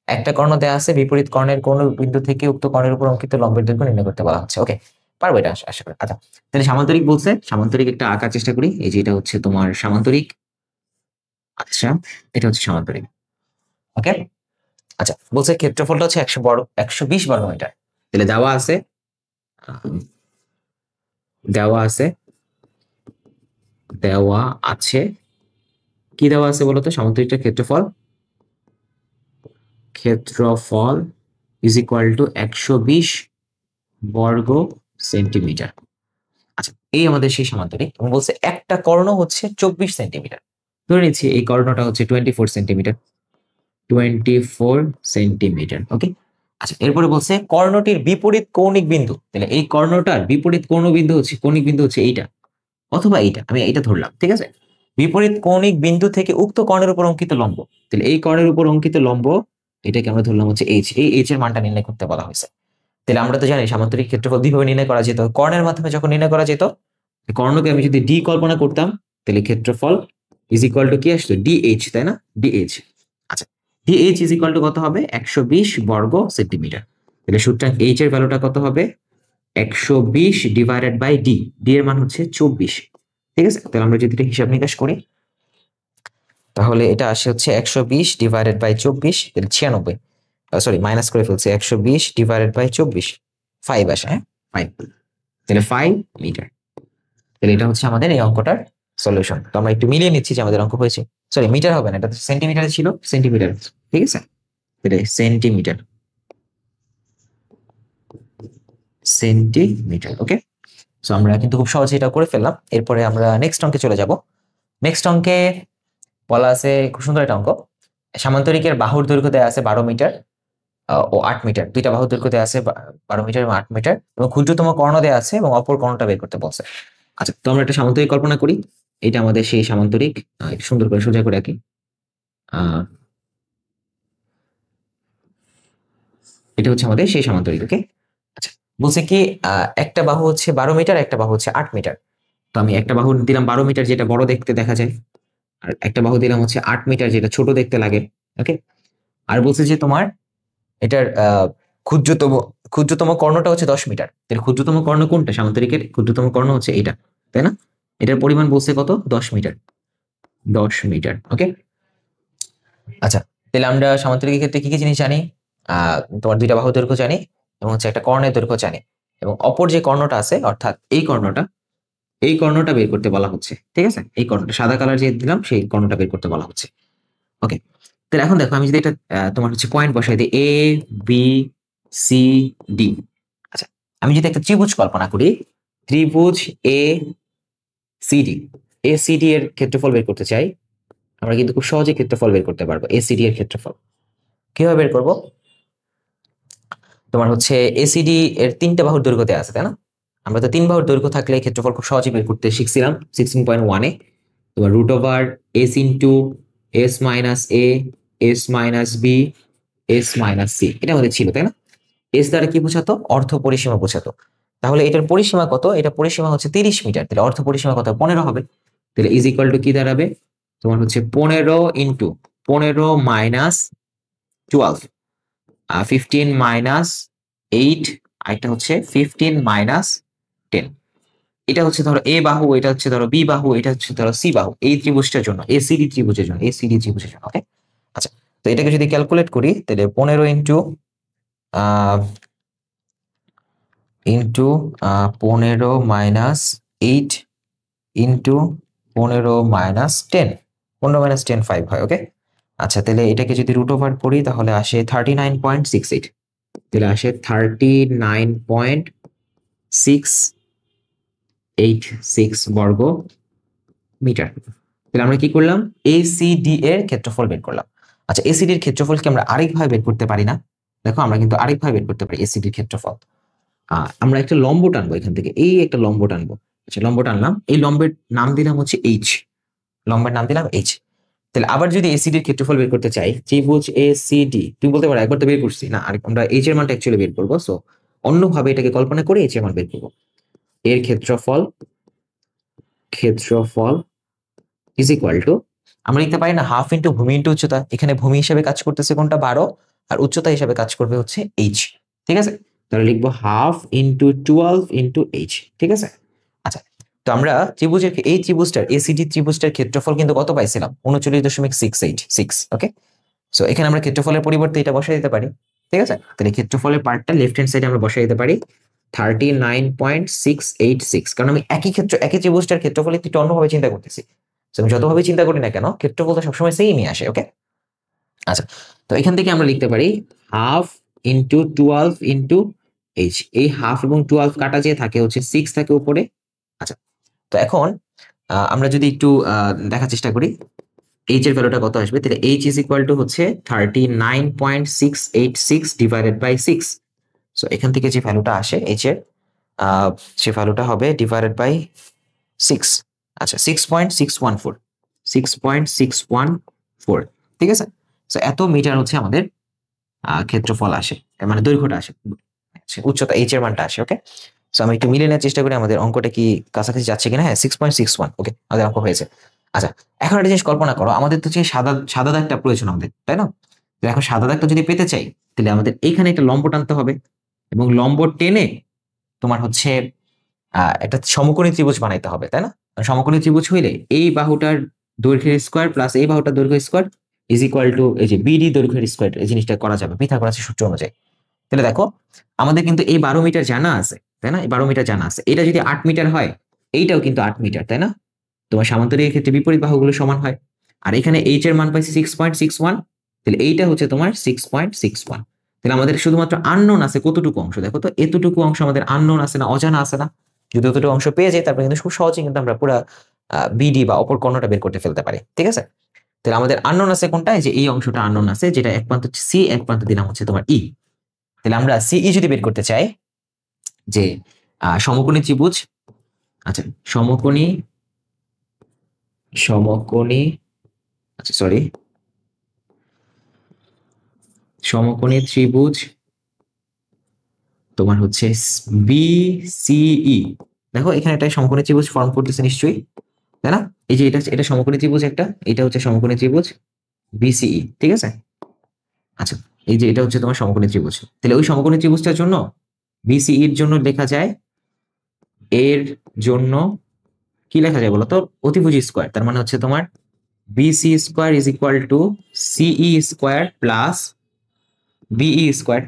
একটা কর্ণ দেওয়া আছে, বিপরীত কর্ণের কোন বিন্দু থেকে উক্ত কর্ণের উপর অঙ্কিত লম্বের দৈর্ঘ্য নির্ণয় করতে বলা হচ্ছে। ওকে, পারবো এটা আশা করি। আচ্ছা, তাহলে সামান্তরিক বলছে, সামান্তরিক একটা আঁকার চেষ্টা করি। এই যে এটা হচ্ছে তোমার সামান্তরিক। আচ্ছা, এটা হচ্ছে সামান্তরিক। ওকে, আচ্ছা, বলছে ক্ষেত্রফলটা হচ্ছে 120 বর্গমিটার। তাহলে দেওয়া আছে দেওয়া আছে দেওয়া আছে কি দেওয়া আছে বলতো? সামান্তরিকটার ক্ষেত্রফল ইজ ইকুয়াল টু 120 বর্গ সেন্টিমিটার। আচ্ছা, এই আমাদের সেই সামান্তরিক, এবং বলছে একটা কর্ণ হচ্ছে 24 সেন্টিমিটার। ধরে নিচ্ছি এই কর্ণটা হচ্ছে 24 সেন্টিমিটার। 24 সেন্টিমিটার। ওকে, আচ্ছা, এরপরে বলছে কর্ণটির বিপরীত কৌণিক বিন্দু। তাহলে এই কর্ণটার বিপরীত কৌণিক বিন্দু হচ্ছে এইটা অথবা এইটা, আমি এইটা ধরলাম, ঠিক আছে। বিপরীত কৌণিক বিন্দু থেকে উক্ত কর্ণের উপর অঙ্কিত লম্ব। তাহলে এই কর্ণের উপর অঙ্কিত লম্ব, এটাকে আমরা ধরলাম হচ্ছে এইচ। এই এইচ এর মানটা নির্ণয় করতে বলা হয়েছে। তাহলে আমরা তো জানি সামান্তরিক ক্ষেত্রফল দুইভাবে নির্ণয় করা যেত। কর্ণের মাধ্যমে যখন নির্ণয় করা যেত, কর্ণকে আমি যদি ডি কল্পনা করতাম তাহলে ক্ষেত্রফল ইজ ইকুয়াল টু কি আসতো? ডিএইচ, তাই না? ডিএইচ। আচ্ছা, ডিএইচ ইজ ইকুয়াল টু কত হবে? 120 বর্গ সেন্টিমিটার। তাহলে সুতরাং এইচ এর ভ্যালুটা কত হবে? 120 ডিভাইডেড বাই ডি। ডি এর মান হচ্ছে 24, ঠিক আছে। তাহলে আমরা যদি এটা হিসাব নিকাশ করি তাহলে এটা আসে হচ্ছে 120 ডিভাইডেড বাই 24, তাহলে 96, সরি মাইনাস করে ফেলছে, 120 ডিভাইডেড বাই 24, 5 আসে। হ্যাঁ, 5, তাহলে 5 মিটার। তাহলে এটা হচ্ছে আমাদের এই অঙ্কটার সলিউশন। তো আমরা একটু মিলিয়ে নিচ্ছি যে আমাদের অঙ্ক হয়েছে। সরি, মিটার হবে না, এটা সেন্টিমিটারে ছিল, সেন্টিমিটার, ঠিক আছে। তাহলে সেন্টিমিটার। ওকে, সো আমরা কিন্তু খুব সহজে এটা করে ফেললাম। এরপরে আমরা নেক্সট অঙ্কে চলে যাব। নেক্সট অঙ্কে বলা আছে, খুব সুন্দর একটা অঙ্ক। সামান্তরিকের বাহুর দৈর্ঘ্য দেওয়া আছে 12 মিটার ও 8 মিটার। দুইটা বাহুর দৈর্ঘ্য দেওয়া আছে 12 মিটার এবং 8 মিটার, এবং ক্ষুদ্রতম কর্ণ দেওয়া আছে এবং অপর কর্ণটা বের করতে বলছে। আচ্ছা, তো আমরা একটা সামান্তরিক কল্পনা করি। এটা আমাদের সেই সামান্তরিক। একটু সুন্দর করে সোজা করে রাখি। এটা হচ্ছে আমাদের সেই সামান্তরিক। ওকে, আচ্ছা, বলছে কি একটা বাহু হচ্ছে 12 মিটার, একটা বাহু হচ্ছে 8 মিটার। তো আমি একটা বাহু দিলাম 12 মিটার, যেটা বড় দেখতে দেখা যায়, আর একটা বাহু দিলাম হচ্ছে 8 মিটার, যেটা ছোট দেখতে লাগে। ওকে, আর বলছে যে তোমার এটার ক্ষুদ্রতম ক্ষুদ্রতম কর্ণটা হচ্ছে 10 মিটার। তাহলে ক্ষুদ্রতম কর্ণ কোনটা? সামান্তরিকের ক্ষুদ্রতম কর্ণ হচ্ছে এটা, তাই না? এটার পরিমাণ বলছে কত? 10 মিটার। 10 মিটার। ওকে, আচ্ছা, তাহলে আমরা সামান্তরিকের ক্ষেত্রে কি কি জিনিস জানি? তোমার দুইটা বাহু দৈর্ঘ্য জানি, এবং হচ্ছে একটা কর্ণের দৈর্ঘ্য জানি, এবং অপর যে কর্ণটা আছে অর্থাৎ এই কর্ণটা বের করতে বলা হচ্ছে, ঠিক আছে। এই কর্ণটা সাদা কালার যে দিলাম সেই কর্ণটা বের করতে বলা হচ্ছে। ওকে, তাহলে এখন দেখো, আমি যদি এটা তোমার হচ্ছে পয়েন্ট বসাই দিই, এ বি সি ডি। আচ্ছা, আমি যদি একটা ত্রিভুজ কল্পনা করি, ত্রিভুজ A C D, A C D এর ক্ষেত্রফল বের করতে চাই, আমরা কিন্তু খুব সহজে ক্ষেত্রফল বের করতে পারবো। এ সি ডি এর ক্ষেত্রফল কিভাবে বের করবো? তোমার হচ্ছে এসিডি এর 3টা বাহুর দৈর্ঘ্য দেওয়া আছে, তাই না? আমরা তো 3 বাহুর দৈর্ঘ্য থাকলে ক্ষেত্রফল খুব সহজে বের করতে শিখছিলাম 16.1 এ। তোমার root over S into S minus A, S minus B, S minus C, এটা আমাদের ছিল, তাই না? এস দ্বারা কি বোঝাতো? অর্ধ পরিসীমা বোঝাতো। তাহলে এটার পরিসীমা কত? এটা পরিসীমা হচ্ছে 30 মিটার। তাহলে অর্ধ পরিসীমা কত? 15 হবে। তাহলে ইজ ইকুয়াল টু কি দাঁড়াবে? তোমার হচ্ছে 15 ইন্টু 15 মাইনাস 12, 15 মাইনাস 8, আরেকটা হচ্ছে 15 মাইনাস 10। এটা হচ্ছে ধরো এ বাহু, এটা হচ্ছে ধরো বি বাহু, এটা হচ্ছে ধরো সি বাহু, এই ত্রিভুজটার জন্য, এসিডি ত্রিভুজের জন্য, এসিডি ত্রিভুজের জন্য। ওকে, আচ্ছা, তো এটাকে যদি ক্যালকুলেট করি তাহলে 15 into 15 minus 8 into 15 minus 10, 15 minus 10 5 হয়। ওকে, আচ্ছা, তাহলে এটাকে যদি রুট ওভার করি তাহলে আসে 39.68, তাহলে আসে 39.686 বর্গ মিটার। তাহলে আমরা কি করলাম? এসিডি এর ক্ষেত্রফল বের করলাম। আচ্ছা, এসিডি এর ক্ষেত্রফলকে আমরা আরেকভাবে বের করতে পারি না? দেখো, আমরা কিন্তু আরেকভাবে বের করতে পারি এসিডি এর ক্ষেত্রফল। আমরা একটা লম্ব টানবো এখান থেকে, এই একটা লম্ব টানবো। আচ্ছা, লম্ব টানলাম, এই লম্বের নাম দিলাম হচ্ছে এইচ। লম্বের নাম দিলাম এইচ। তাহলে আবার যদি এসিডি এর ক্ষেত্রফল বের করতে চাই, ত্রিভুজ এসিডি, তুমি বলতে পারো একবার তো বের করছি না, আর আমরা এইচ এর মানটা অ্যাকচুয়ালি বের করবো। সো অন্যভাবে এটাকে কল্পনা করে এইচ এর মান বের করবো। এর ক্ষেত্রফল ইজ ইকুয়াল টু, আমরা লিখতে পারি না হাফ ইন্টু ভূমি ইন্টু উচ্চতা। এখানে ভূমি হিসেবে কাজ করতেছে কোনটা 12, আর উচ্চতা হিসেবে কাজ করবে হচ্ছে এইচ। ঠিক আছে, তাহলে লিখবো হাফ ইন্টু 12 ইন্টু এইচ। ঠিক আছে, আচ্ছা। তো আমরা ত্রিভুজের এই ত্রিভুজটার এসিডি ত্রিভুজটার ক্ষেত্রফল কিন্তু কত পাইছিলাম? 39.686। ওকে, সো এখানে আমরা ক্ষেত্রফলের পরিবর্তে এটা বসাই দিতে পারি। ঠিক আছে, তাহলে ক্ষেত্রফলের পার্টটা লেফট হ্যান্ড সাইডে আমরা বসাই দিতে পারি 39.686, কারণ আমি একই ত্রিভুজটার ক্ষেত্রফল একটু অন্যভাবে চিন্তা করতেছি। আমি যতভাবে চিন্তা করি না কেন, ক্ষেত্রফলটা সবসময় সেমই আসে। ওকে, আচ্ছা। তো এখান থেকে আমরা লিখতে পারি হাফ ইন্টু 12 ইন্টু এইচ। এই হাফ এবং 12 কাটা যে থাকে হচ্ছে 6 থাকে উপরে। আচ্ছা, তো এখন আমরা যদি একটু দেখার চেষ্টা করি এইচ এর ভ্যালুটা কত আসবে, তাহলে এইচ ইজ ইকুয়াল টু হচ্ছে 39.686 ডিভাইডেড বাই 6। সো এখান থেকে যে ভ্যালুটা আসে এইচ এর, সে ভ্যালুটা হবে ডিভাইডেড বাই 6। আচ্ছা, 6.614। ঠিক আছে, সো এত মিটার হচ্ছে আমাদের ক্ষেত্রফল আসে, মানে দৈর্ঘ্যটা আসে, উচ্চতা এইচ এর মানটা আসে। ওকে, সো আমি একটু মিলিয়ে নেওয়ার চেষ্টা করি আমাদের অঙ্কটা কি কাছাকাছি যাচ্ছে কিনা। হ্যাঁ, 6.61। ওকে, আমাদের অঙ্ক হয়েছে। আচ্ছা, এখন একটা জিনিস কল্পনা করো, আমাদের তো সাদা সাদা দাগটা প্রয়োজন আমাদের, তাই না? তো এখন সাদা দাগটা যদি পেতে চাই, তাহলে আমাদের এইখানে একটা লম্ব টানতে হবে, এবং লম্ব টেনে তোমার হচ্ছে একটা সমকোণী ত্রিভুজ বানাইতে হবে, তাই না? সমকোণী ত্রিভুজ হইলে এই বাহুটার দৈর্ঘ্যের স্কোয়ার প্লাস এই বাহুটার দৈর্ঘ্য স্কোয়ার ইজ ইকুয়াল টু এই যে বিডি দৈর্ঘ্যের স্কোয়ার। এই জিনিসটা করা যাবে পিথাগোরাসের সূত্র অনুযায়ী। তাহলে দেখো, আমাদের কিন্তু এই 12 মিটার জানা আছে, তাই না? এই 12 মিটার জানা আছে। এটা যদি 8 মিটার হয়, এইটাও কিন্তু 8 মিটার, তাই না? তোমার সামান্তরিকের ক্ষেত্রে বিপরীত বাহুগুলো সমান হয়। আর এখানে এইচ এর মান পাইছি 6.61, তাহলে এইটা হচ্ছে তোমার 6.61। তাহলে আমাদের শুধুমাত্র আননোন আছে কতটুকু অংশ, দেখো তো, এতটুকু অংশ আমাদের আননোন আছে না, অজানা আছে না? যদি অতটুকু অংশ পেয়ে যাই, তারপরে কিন্তু খুব সহজেই কিন্তু আমরা পুরো বিডি বা অপর কর্ণটা বের করতে ফেলতে পারি। ঠিক আছে, তাহলে আমাদের আননোন আছে কোনটা? যে এই অংশটা আননোন আছে, যেটা এক প্রান্ত হচ্ছে সি, এক প্রান্ত দিলাম হচ্ছে তোমার ই। তাহলে আমরা সিই যদি বের করতে চাই, যে সমকোণী ত্রিভুজ, আচ্ছা সমকোণী আচ্ছা সরি সমকোণী ত্রিভুজ তোমার হচ্ছে বিসিই। দেখো এখানে একটা সমকোণী ত্রিভুজ ফর্ম করতেছে নিশ্চয়ই, তাই না? এই যে এটা সমকোণী ত্রিভুজ একটা, এটা হচ্ছে সমকোণী ত্রিভুজ বিসিই। ঠিক আছে, আচ্ছা, এই যে এটা হচ্ছে তোমার সমকোণী ত্রিভুজ। তাহলে ওই সমকোণী ত্রিভুজটার জন্য বিসিই এর জন্য লেখা যায়, এর জন্য কি লেখা যায় বলতো? অতিভুজ স্কোয়ার। তার মানে হচ্ছে তোমার BC square is equal to CE square plus BE square.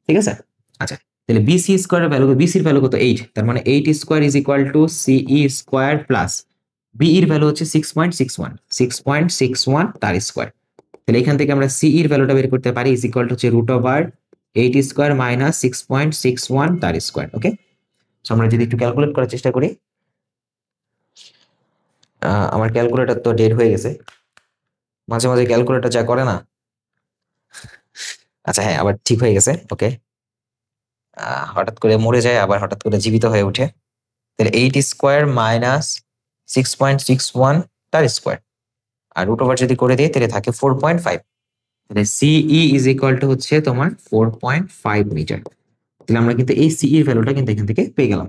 ঠিক আছে, আচ্ছা, তাহলে বিসি স্কোয়ারের ভ্যালু, বিসির ভ্যালু কত? 8। তার মানে 8 square is equal to CE square plus বিইর ভ্যালু হচ্ছে 6.61 তার স্কোয়ার। তাহলে এখান থেকে আমরা সিইর ভ্যালুটা বের করতে পারি, ইজ ইকুয়াল টু হচ্ছে রুট ওভার 8 স্কোয়ার মাইনাস 6.61 তার স্কোয়ার। ওকে, সো আমরা যদি একটু ক্যালকুলেট করার চেষ্টা করি, আমার ক্যালকুলেটর তো ডেড হয়ে গেছে, মাঝে মাঝে ক্যালকুলেটর যা করে না। আচ্ছা হ্যাঁ, আবার ঠিক হয়ে গেছে। ওকে, হঠাৎ করে মরে যায়, আবার হঠাৎ করে জীবিত হয়ে ওঠে। তাহলে 8 স্কোয়ার মাইনাস 6.61 তার স্কোয়ার, আর রুট ওভার যদি করে দিই তাহলে থাকে 4.5। তাহলে সিই ইজ ইকুয়াল টু হচ্ছে তোমার 4.5 মিটার। তাহলে আমরা কিন্তু এই সিই এর ভ্যালুটা কিন্তু এখান থেকে পেয়ে গেলাম।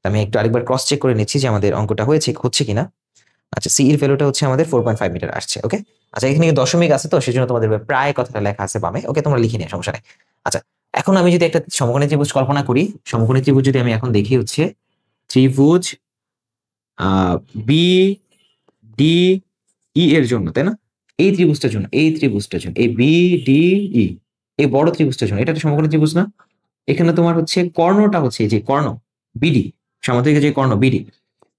আমি একটু আরেকবার ক্রস চেক করে নিচ্ছি যে আমাদের অঙ্কটা হচ্ছে কিনা। আচ্ছা, সি এর ভ্যালুটা হচ্ছে আমাদের 4.5 মিটার আসছে। ওকে, আচ্ছা, এখানে দশমিক আছে তো সেজন্য তোমাদের প্রায় কথাটা লেখা আছে বামে। ওকে, তোমরা লিখে নিও, সমস্যা নেই। আচ্ছা, এখন আমি যদি একটা সমকোণী ত্রিভুজ কল্পনা করি, সমকোণী ত্রিভুজ যদি আমি এখন দেখি হচ্ছে ত্রিভুজ বি ডি ই এর জন্য, তাই না? এই ত্রিভুজটার জন্য এই বি ডি ই, এই বড় ত্রিভুজটার জন্য, এটা একটা সমকোণী ত্রিভুজ না? এখানে তোমার হচ্ছে কর্ণটা হচ্ছে এই যে কর্ণ বিডি, সামুদ্রিক যে কর্ণ বিডি,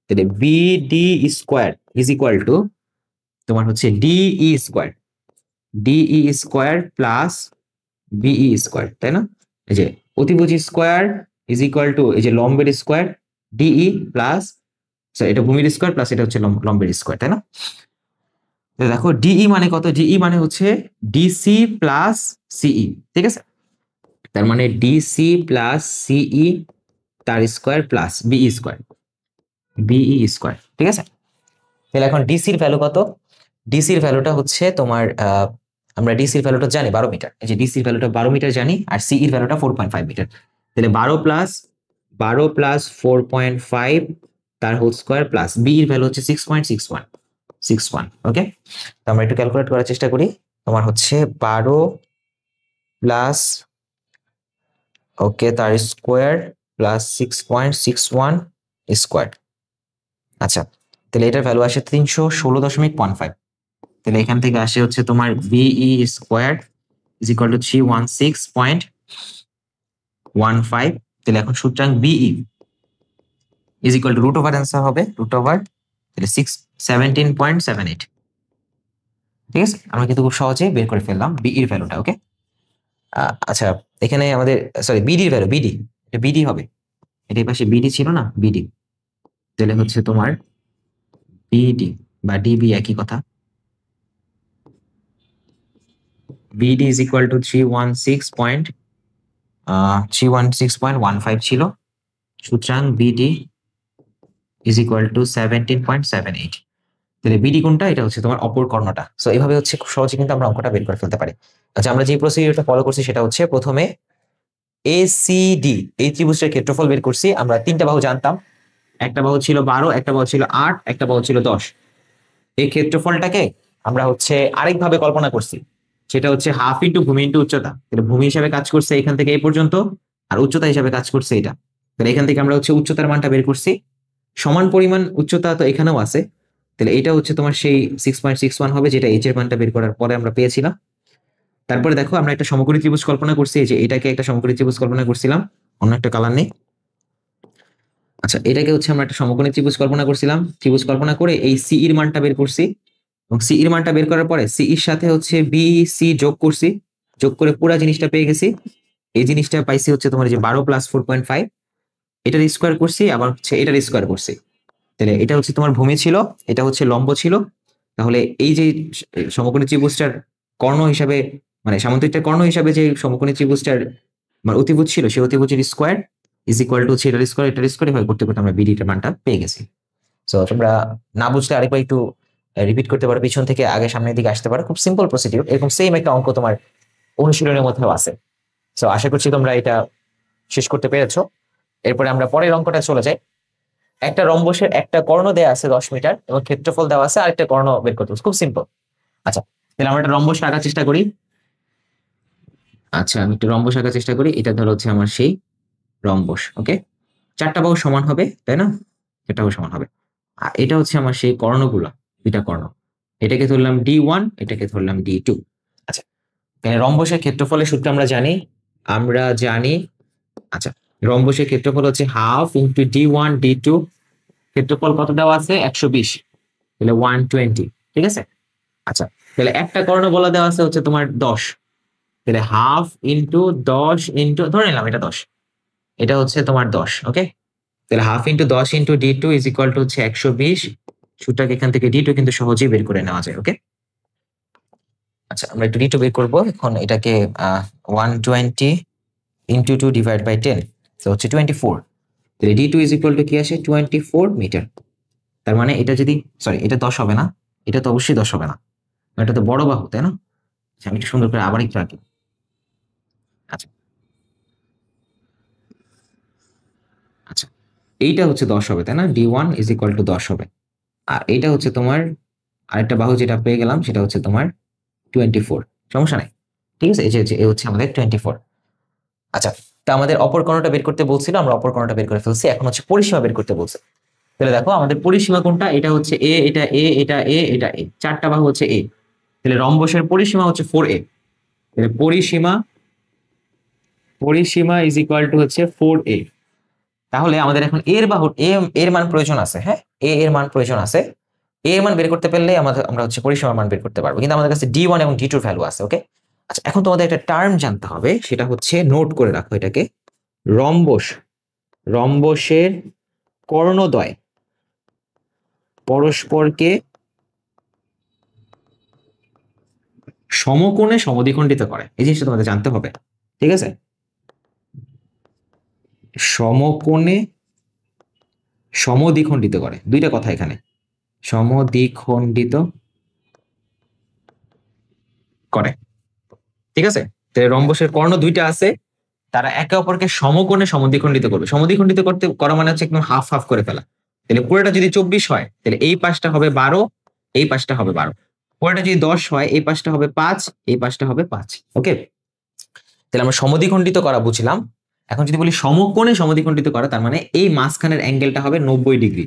তাহলে BD square is equal to তোমার হচ্ছে DE square plus BE square, তাই না? এই যে অতিভুজ স্কোয়ার ইজ ইকুয়াল টু এই যে লম্বের স্কোয়ার ডিই প্লাস, এটা ভূমির স্কোয়ার প্লাস এটা হচ্ছে লম্বের স্কোয়ার, তাই না? দেখো ডিই মানে কত? ডিই মানে হচ্ছে ডিসি প্লাস সিই। ঠিক আছে, তার মানে ডিসি প্লাস সিই তার স্কোয়ার প্লাস বিই স্কোয়ার। ঠিক আছে, তাহলে এখন ডিসির ভ্যালু কত? ডিসির ভ্যালুটা হচ্ছে তোমার আমরা ডিসির ভ্যালুটা জানি 12 মিটার। এই যে ডিসির ভ্যালুটা 12 মিটার জানি, আর সিইর ভ্যালুটা 4.5 মিটার। তাহলে 12 প্লাস 4.5 তার হোল স্কয়ার প্লাস বি এর ভ্যালু হচ্ছে 6.61 ওকে। তো আমরা একটু ক্যালকুলেট করার চেষ্টা করি। তোমার হচ্ছে 12 প্লাস ওকে তার স্কোয়ার প্লাস 6.61 স্কোয়ার। আচ্ছা, তাহলে এটার ভ্যালু আসে 316.15। তাহলে এখান থেকে আসে হচ্ছে তোমার BE square is equal to 316.15। তাহলে এখন সুতরাং BE is equal to root over answer হবে রুট ওভার তাহলে 17.78। ঠিক আছে, আমরা কিন্তু খুব সহজেই বের করে ফেললাম বিই এর ভ্যালুটা ওকে। আচ্ছা, এখানে আমাদের সরি বিডির ভ্যালু বিডি, এটা বিডি হবে। এটা এই পাশে বিডি ছিল না, বিডি। তাহলে হচ্ছে তোমার বিডি বা ডিবি একই কথা। বিডি ইজ ইকুয়াল টু 316.15 ছিল, সুতরাং বিডি ইজ ইকুয়াল টু 17.78। তাহলে বিডি কোনটা? এটা হচ্ছে তোমার অপর কর্ণটা। সো এইভাবে হচ্ছে খুব সহজে কিন্তু আমরা অঙ্কটা বের করে ফেলতে পারি। আচ্ছা, আমরা যে প্রসিডিউরটা ফলো করছি সেটা হচ্ছে প্রথমে এসিডি এই ত্রিভুজের ক্ষেত্রফল বের করছি। আমরা তিনটা বাহু জানতাম, একটা বাহু ছিল 12, একটা বাহু ছিল 8, একটা বাহু ছিল 10। এই ক্ষেত্রফলটাকে আমরা হচ্ছে আরেকভাবে কল্পনা করছি, সেটা হচ্ছে হাফ ইন্টু ভূমি ইন্টু উচ্চতা। তাহলে ভূমি হিসাবে কাজ করছে এখান থেকে এই পর্যন্ত, আর উচ্চতা হিসাবে কাজ করছে এটা। তাহলে এখান থেকে আমরা হচ্ছে উচ্চতার মানটা বের করছি। সমান পরিমাণ উচ্চতা তো এখানেও আছে, তাহলে এটা হচ্ছে তোমার সেই 6.61 হবে, যেটা এইচ এর মানটা বের করার পরে আমরা পেয়েছিলাম। তারপরে দেখো আমরা একটা সমকোণী ত্রিভুজ কল্পনা করছি, এই যে এটাকে একটা সমকোণী ত্রিভুজ কল্পনা করছিলাম, অন্য একটা কালার নেই। আচ্ছা, এটাকে হচ্ছে আমরা একটা সমকোণী ত্রিভুজ কল্পনা করছিলাম। ত্রিভুজ কল্পনা করে এই সি এর মানটা বের করছি, এবং সি এর মানটা বের করার পরে সি এর সাথে হচ্ছে বি সি যোগ করছি, যোগ করে পুরো জিনিসটা পেয়ে গেছি। এই জিনিসটা পাইছি হচ্ছে তোমার যে 12 প্লাস 4.5, এটার স্কোয়ার করছি, আবার হচ্ছে এটার স্কোয়ার করছি। তাহলে এটা হচ্ছে তোমার ভূমি ছিল, এটা হচ্ছে লম্ব ছিল। তাহলে এই যে সমকোণী ত্রিভুজটার কর্ণ হিসাবে, মানে সামুদ্রিকটার কর্ণ হিসাবে যে সমকোণী ত্রিভুজটার মানে অতিভুজ ছিল, সেই অতিভুজের স্কোয়ার ইজ ইকুয়াল টু হচ্ছে এটার স্কোয়ার, এটার স্কোয়ার, এভাবে করতে করতে আমরা বিডিটার মানটা পেয়ে গেছি। সো তোমরা না বুঝলে আরেকবার একটু রিপিট করতে পারো, পিছন থেকে আগে সামনের দিকে আসতে পারো। খুব সিম্পল প্রসিডিউর, এরকম সেম একটা অঙ্ক তোমার অনুশীলনের মধ্যেও আছে। সো আশা করছি তোমরা এটা শেষ করতে পেরেছো। এরপরে আমরা পরের অঙ্কটা চলে যাই। একটা রম্বসের একটা কর্ণ দেওয়া আছে 10 মিটার এবং ক্ষেত্রফল দেওয়া আছে আরেকটা কর্ণ বের করতে হবে। খুব সিম্পল। আচ্ছা, তাহলে আমরা একটা রম্বস আঁকার চেষ্টা করি। আচ্ছা, আমি একটা রম্বস আঁকার চেষ্টা করি। এটা ধরো হচ্ছে আমার সেই রম্বস ওকে। চারটা বাহু সমান হবে, তাই না? চারটা বাহু সমান হবে। আর এটা হচ্ছে আমার সেই কর্ণগুলো, দুইটা কর্ণ। এটাকে ধরলাম D1, এটাকে ধরলাম D2। আচ্ছা, রম্বসের ক্ষেত্রফলের সূত্র আমরা জানি। আচ্ছা, রম্বসের ক্ষেত্রফল হচ্ছে হাফ ইন্টু D1 D2। ক্ষেত্রফল কত দেওয়া আছে? 120, তাহলে 120। ঠিক আছে। আচ্ছা, তাহলে একটা কর্ণ বলা দেওয়া আছে হচ্ছে তোমার 10, তাহলে হাফ ইন্টু 10 ইন্টু ধরে নিলাম এটা 10, এটা হচ্ছে তোমার 10 ওকে। তাহলে half into 10 into D2 is equal to হচ্ছে 120। সূত্রটাকে এখান থেকে D2 কিন্তু সহজেই বের করে নেওয়া যায় ওকে। আচ্ছা, আমরা একটু D2 বের করবো এখন। এটাকে 120 ইন্টু 2 ডিভাইড বাই 10, তো হচ্ছে 24। তাহলে D2 ইজ ইকুয়াল টু কি আসে? 24 মিটার। তার মানে এটা যদি সরি এটা 10 হবে না, এটা তো অবশ্যই 10 হবে না, এটা তো বড় বাহু তাই না? আচ্ছা, আমি একটু সুন্দর করে আবার একটু আঁকি। আচ্ছা আচ্ছা, এইটা হচ্ছে 10 হবে তাই না? D1 ইজ ইকুয়াল টু 10 হবে। আর এইটা হচ্ছে তোমার আরেকটা বাহু যেটা পেয়ে গেলাম, সেটা হচ্ছে তোমার 24। সমস্যা নাই, ঠিক আছে। এই যে এই হচ্ছে আমাদের 24। আচ্ছা, তা আমাদের অপর কোণটা বের করতে বলছিল, আমরা অপর কোণটা বের করে ফেলছি। এখন হচ্ছে পরিসীমা বের করতে বলছে। তাহলে দেখো আমাদের পরিসীমা কোনটা? এটা হচ্ছে এ, এটা এ, এটা এ, এটা এ, চারটা বাহু হচ্ছে এ। তাহলে রম্বসের পরিসীমা হচ্ছে 4a। তাহলে পরিসীমা ইজ ইকুয়াল টু হচ্ছে 4a। তাহলে আমাদের এখন এর বাহু এর মান প্রয়োজন আছে। হ্যাঁ, এর মান প্রয়োজন আছে। এর মান বের করতে পারলে আমরা হচ্ছে পরিসীমার মান বের করতে পারবো, কিন্তু আমাদের কাছে D1 এবং D2 ভ্যালু আছে ওকে। আচ্ছা, এখন তোমাদের একটা টার্ম জানতে হবে, সেটা হচ্ছে নোট করে রাখো এটাকে। রম্বসের কর্ণদ্বয় পরস্পরকে সমকোণে সমদ্বিখণ্ডিত করে, এই জিনিসটা তোমাদের জানতে হবে। ঠিক আছে, সমকোণে সমদ্বিখণ্ডিত করে, দুইটা কথা এখানে। সমদ্বিখণ্ডিত করে, ঠিক আছে? তাহলে রম্বসের কর্ণ দুইটা আছে, তারা একে অপরকে সমকোণে সমদ্বিখণ্ডিত করবে। সমদ্বিখণ্ডিত করা মানে হচ্ছে একদম হাফ হাফ করে ফেলা। তাহলে পুরোটা যদি 24 হয় তাহলে এই পাশটা হবে 12, এই পাশটা হবে 12। পুরোটা যদি 10 হয় এই পাশটা হবে 5, এই পাশটা হবে 5। ওকে, তাহলে আমরা সমদ্বিখণ্ডিত করা বুঝলাম। এখন যদি বলি সমকোণে সমদ্বিখণ্ডিত করা, তার মানে এই মাঝখানের অ্যাঙ্গেলটা হবে 90 ডিগ্রি,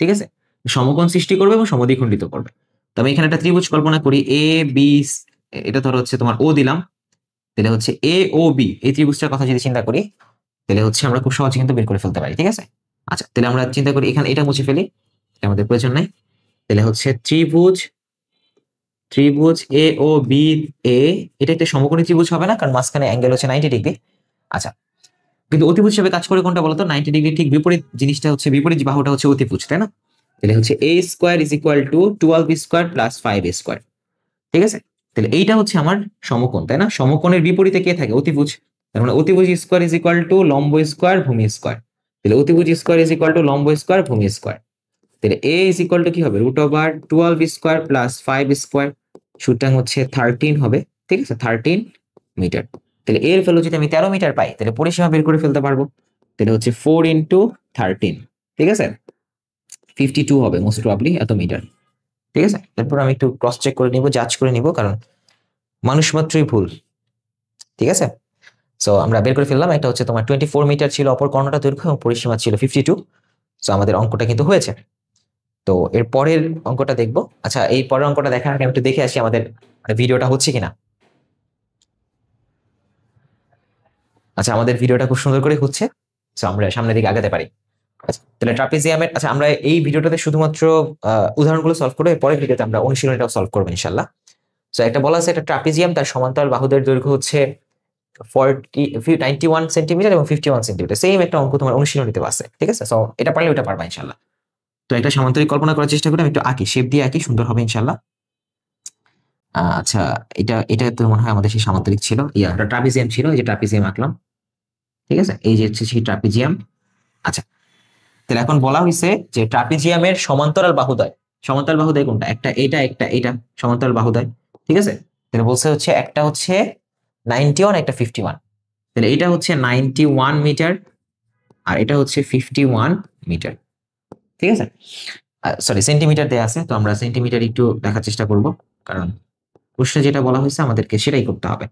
ঠিক আছে? সমকোণ সৃষ্টি করবে এবং সমদ্বিখণ্ডিত করবে। তো আমি এখানে একটা ত্রিভুজ কল্পনা করি, এ বি, এটা ধরো হচ্ছে তোমার ও দিলাম, তাহলে হচ্ছে এ ও বি, এই ত্রিভুজটার কথা যদি চিন্তা করি তাহলে হচ্ছে আমরা খুব সহজে কিন্তু বের করে ফেলতে পারি, ঠিক আছে? আচ্ছা, তাহলে আমরা চিন্তা করি এখানে এটা মুছে ফেলি, এটা আমাদের প্রয়োজন নাই। তাহলে হচ্ছে ত্রিভুজ এ ও বি এ, এটা একটা সমকোণী ত্রিভুজ হবে না, কারণ মাঝখানে অ্যাঙ্গেল হচ্ছে 90 ডিগ্রি। আচ্ছা, কিন্তু অতিভুজ হিসেবে কাজ করে কোনটা বলতো? 90 ডিগ্রি ঠিক বিপরীত জিনিসটা হচ্ছে, বিপরীত বাহুটা হচ্ছে অতিভুজ, তাই না? তাহলে হচ্ছে a square is equal two 12 square plus 5 square, ঠিক আছে? তাহলে এইটা হচ্ছে আমার সমকোণ, তাই না? সমকোণের বিপরীতে কে থাকে? অতিভুজ। তার মানে অতিভুজ স্কয়ার ইজ ইকুয়াল টু লম্ব স্কয়ার ভূমি স্কয়ার। তাহলে অতিভুজ স্কয়ার ইজ ইকুয়াল টু লম্ব স্কয়ার ভূমি স্কয়ার। তাহলে a ইজ ইকুয়াল টু কি হবে? Root over 12 square plus 5 square, সুতরাং হচ্ছে 13 হবে, ঠিক আছে? 13 মিটার। তাহলে এর ভ্যালু যদি আমি 13 মিটার পাই তাহলে পরিসীমা বের করে ফেলতে পারবো। তাহলে হচ্ছে 4 ইন্টু 13, ঠিক আছে? 52 হবে মোস্ট প্রবাবলি, এত মিটার, ঠিক আছে? তারপর আমি একটু ক্রস চেক করে নিব, যাচ করে নিব, কারণ মানুষ মাত্রই ভুল, ঠিক আছে? সো আমরা বের করে ফেললাম, একটা হচ্ছে তোমার 24 মিটার ছিল অপর কর্ণটা দৈর্ঘ্য এবং পরিসীমা ছিল 52। সো আমাদের অঙ্কটা কিন্তু হয়েছে। তো এর পরের অঙ্কটা দেখবো। আচ্ছা, এই পরের অঙ্কটা দেখার আগে আমি একটু দেখে আসি আমাদের ভিডিওটা হচ্ছে কিনা। আচ্ছা, আমাদের ভিডিওটা খুব সুন্দর করে হচ্ছে, সো আমরা সামনের দিকে আগাতে পারি। আচ্ছা, তাহলে ট্রাপিজিয়ামের, আচ্ছা আমরা এই ভিডিওটাতে শুধুমাত্র উদাহরণগুলো সলভ করবো, এর পরের ভিডিওতে আমরা অনুশীলনীটাও সলভ করবো ইনশাল্লাহ। সো একটা বলা আছে, একটা ট্রাপিজিয়াম, তার সমান্তরাল বাহুদের দৈর্ঘ্য হচ্ছে 91 সেন্টিমিটার এবং 51 সেন্টিমিটার। সেম একটা অঙ্ক তোমার অনুশীলনীতে আছে, ঠিক আছে? সো এটা পারলে ওটা পারবা ইনশাল্লাহ। তো একটা সামান্তরিক কল্পনা করার চেষ্টা করি, আমি একটু আঁকি, শেপ দিয়ে আঁকি, সুন্দর হবে ইনশাল্লাহ। আচ্ছা, এটা এটা তো মনে হয় আমাদের সেই সামান্তরিক ছিল, একটা ট্রাপিজিয়াম ছিল, এই যে ট্রাপিজিয়াম আঁকলাম, ঠিক আছে? এই যে হচ্ছে সেই ট্রাপিজিয়াম। আচ্ছা, তাহলে এখন বলা হয়েছে যে ট্রাপিজিয়ামের সমান্তরাল বাহুদ্বয়, সমান্তরাল বাহুদ্বয় কোনটা? একটা এটা, একটা এটা, সমান্তরাল বাহুদ্বয়, ঠিক আছে? তাহলে বলছে হচ্ছে একটা হচ্ছে 91, একটা 51। তাহলে এটা হচ্ছে 91 মিটার আর এটা হচ্ছে 51 মিটার, ঠিক আছে? সরি, সেন্টিমিটার দেয়া আছে, তো আমরা সেন্টিমিটার একটু দেখার চেষ্টা করব, কারণ প্রশ্নে যেটা বলা হয়েছে আমাদেরকে সেটাই করতে হবে,